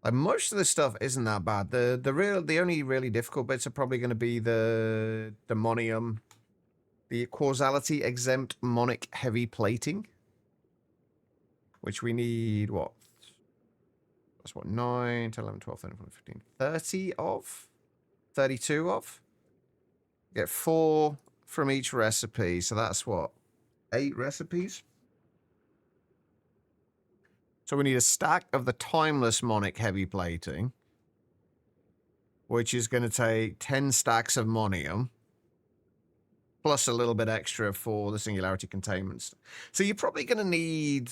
Like most of this stuff isn't that bad. The only really difficult bits are probably going to be the Monium, the causality exempt monic heavy plating, which we need what? That's what 9, 10, 11, 12, 13, 14, 15, 30 of, 32 of. Get 4 from each recipe, so that's what 8 recipes. So we need a stack of the timeless monic heavy plating, which is going to take 10 stacks of Monium, plus a little bit extra for the singularity containment. So you're probably going to need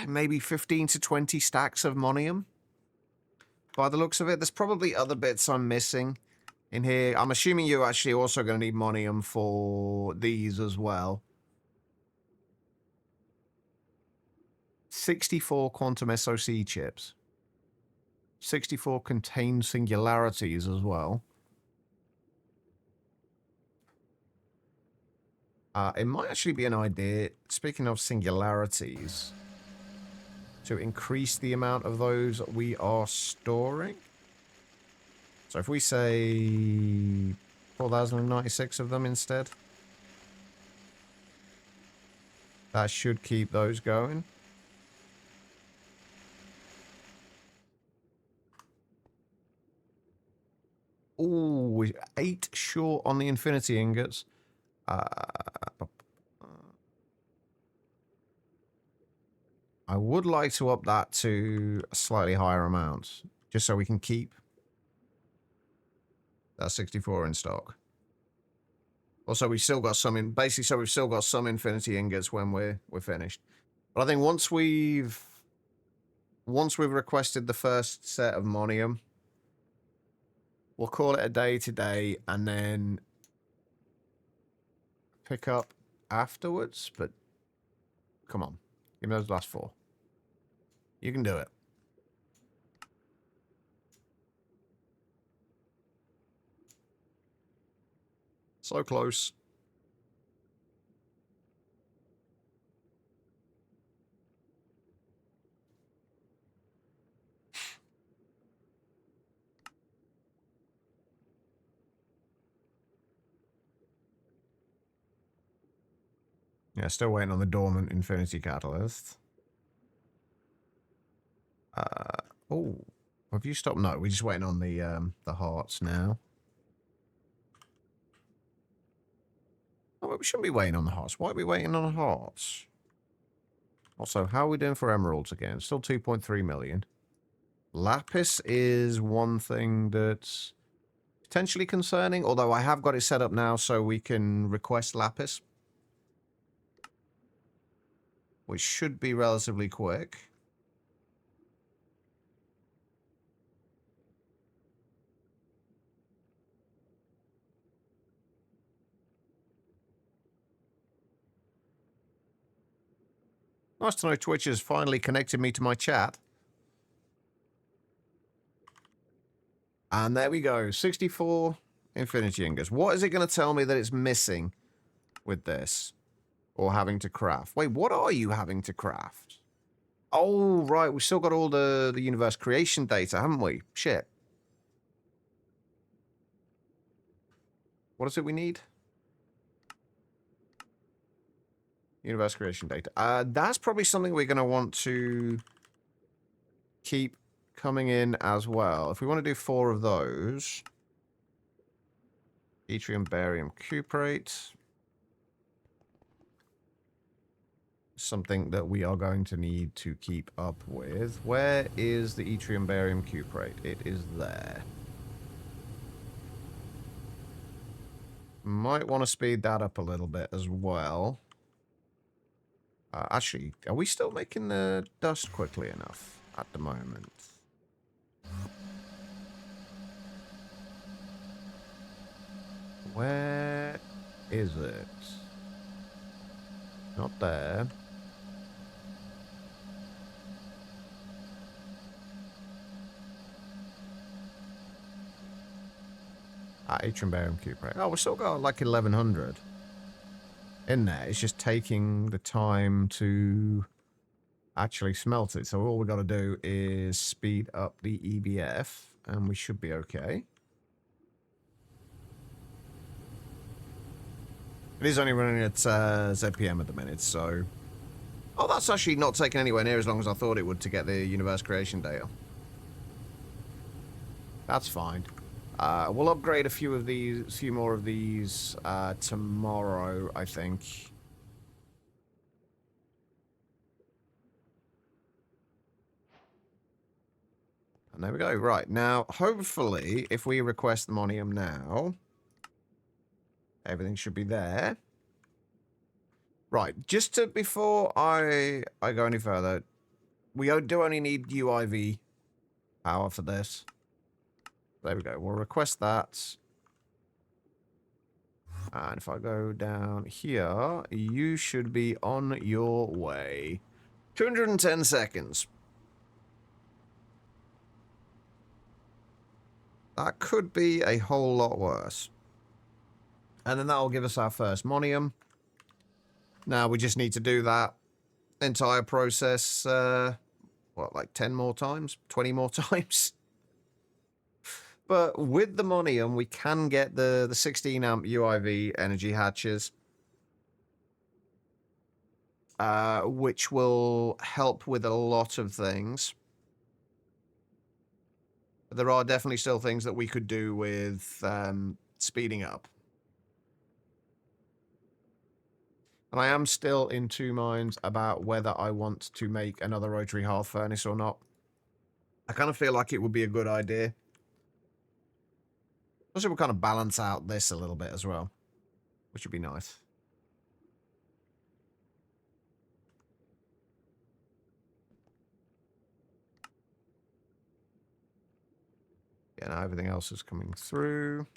maybe 15 to 20 stacks of Monium. By the looks of it, there's probably other bits I'm missing in here. I'm assuming you're actually also going to need Monium for these as well. 64 quantum SOC chips. 64 contained singularities as well. It might actually be an idea, speaking of singularities, to increase the amount of those we are storing. So if we say 4,096 of them instead, that should keep those going. Ooh, 8 short on the infinity ingots. I would like to up that to a slightly higher amount, just so we can keep that 64 in stock. Also, we've still got some in, basically, so we've still got some infinity ingots when we're finished. But I think once we've requested the first set of Monium, we'll call it a day today and then pick up afterwards. But come on, give me those last 4. You can do it. So close. Yeah, still waiting on the dormant infinity catalyst. Oh, have you stopped? No, we're just waiting on the hearts now. Oh, we shouldn't be waiting on the hearts. Why are we waiting on the hearts? Also, how are we doing for emeralds again? Still 2.3 million. Lapis is one thing that's potentially concerning, although I have got it set up now so we can request lapis, which should be relatively quick. Nice to know Twitch has finally connected me to my chat. And there we go, 64 infinity ingots. What is it going to tell me that it's missing with this? Or having to craft? Wait, what are you having to craft? Oh, right, we've still got all the universe creation data, haven't we? Shit. What is it we need? Universe creation data. That's probably something we're going to want to keep coming in as well. If we want to do 4 of those. Yttrium, barium, cuprate. Something that we are going to need to keep up with. Where is the yttrium, barium, cuprate? It is there. Might want to speed that up a little bit as well. Actually, are we still making the dust quickly enough at the moment? Where is it? Not there. Atrium barium cuprate. Oh, we've still got like 1100 in there. It's just taking the time to actually smelt it. So all we got to do is speed up the EBF and we should be okay. It is only running at ZPM at the minute, so... Oh, that's actually not taking anywhere near as long as I thought it would to get the universe creation data. That's fine. We'll upgrade a few more of these tomorrow, I think. And there we go. Right, now, hopefully, if we request the Monium now, everything should be there. Right, just to, before I go any further, we do only need UIV power for this. There we go. We'll request that. And if I go down here, you should be on your way. 210 seconds. That could be a whole lot worse. And then that will give us our first Monium. Now we just need to do that entire process, what, like 10 more times? 20 more times? But with the Monium, we can get the 16 amp UIV energy hatches, which will help with a lot of things. But there are definitely still things that we could do with speeding up. And I am still in two minds about whether I want to make another rotary hearth furnace or not. I kind of feel like it would be a good idea. Also, we'll kind of balance out this a little bit as well, which would be nice. Yeah, now everything else is coming through.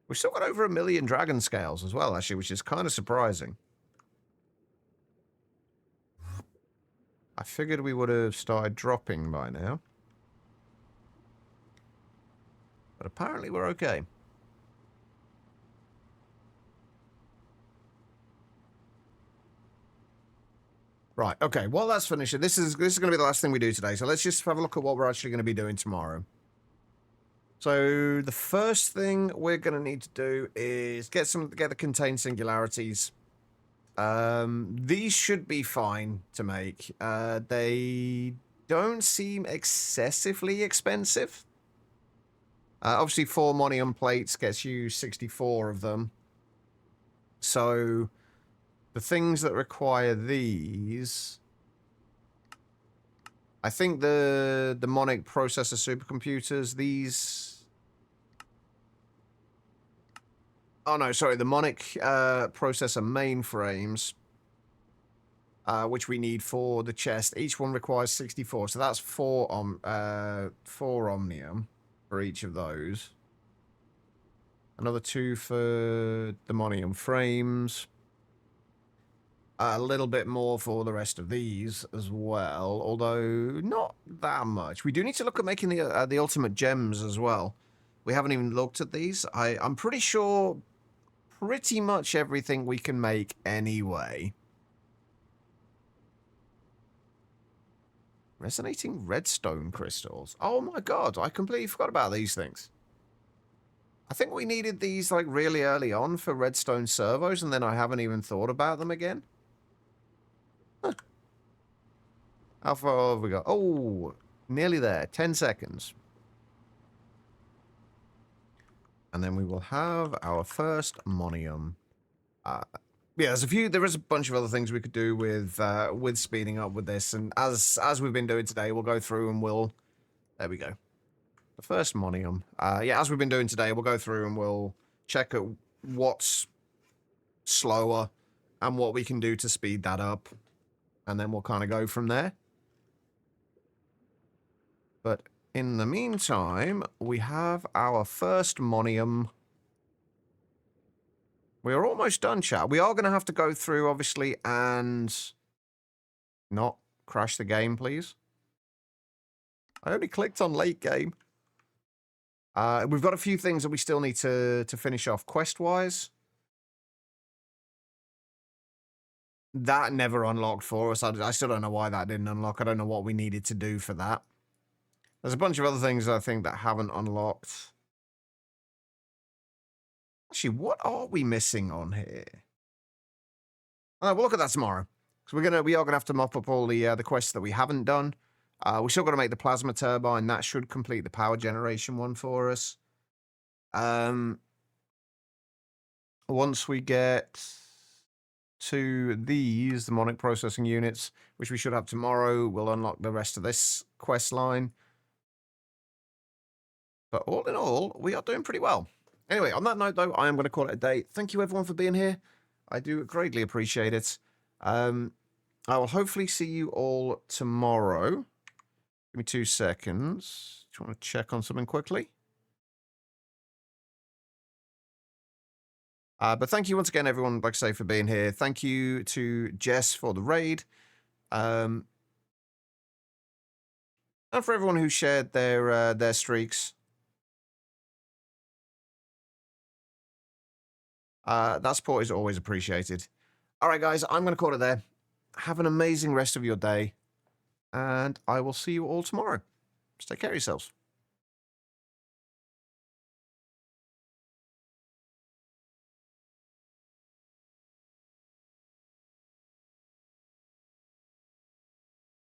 We've still got over 1 million dragon scales as well, actually, which is kind of surprising. I figured we would have started dropping by now. But apparently we're okay. Right, okay, well, that's finished. This is going to be the last thing we do today, so let's just have a look at what we're actually going to be doing tomorrow. So the first thing we're going to need to do is get the contained singularities. These should be fine to make. They don't seem excessively expensive. Obviously, 4 Monium plates gets you 64 of them. So the things that require these... I think the demonic processor supercomputers, these... Oh, no, sorry, the Monic processor mainframes, which we need for the chest. Each one requires 64, so that's 4 Omnium for each of those. Another 2 for the Monium frames. A little bit more for the rest of these as well, although not that much. We do need to look at making the ultimate gems as well. We haven't even looked at these. I'm pretty sure pretty much everything we can make anyway. Resonating redstone crystals. Oh my god, I completely forgot about these things. I think we needed these like really early on for redstone servos, and then I haven't even thought about them again. Huh. How far have we got? Oh, nearly there. 10 seconds. And then we will have our first Monium. Yeah, there is a bunch of other things we could do with speeding up with this, and as we've been doing today, we'll go through and there we go. The first Monium. Yeah, as we've been doing today, we'll go through and we'll check what's slower and what we can do to speed that up. And then we'll kind of go from there. But in the meantime, we have our first Monium. We're almost done, chat. We are going to have to go through, obviously, and not crash the game, please. I only clicked on late game. We've got a few things that we still need to finish off quest-wise. That never unlocked for us. I still don't know why that didn't unlock. I don't know what we needed to do for that. There's a bunch of other things, I think, that haven't unlocked. Actually, what are we missing on here? We'll look at that tomorrow. So we are gonna have to mop up all the quests that we haven't done. We still got to make the plasma turbine. That should complete the power generation one for us. Once we get to these, the Monic processing units, which we should have tomorrow, we'll unlock the rest of this quest line. But all in all, we are doing pretty well. Anyway, on that note, though, I am going to call it a day. Thank you, everyone, for being here. I do greatly appreciate it. I will hopefully see you all tomorrow. Give me 2 seconds. Do you want to check on something quickly? But thank you once again, everyone, like I say, for being here. Thank you to Jess for the raid. And for everyone who shared their streaks. That support is always appreciated. All right, guys, I'm going to call it there. Have an amazing rest of your day, and I will see you all tomorrow. Just take care of yourselves.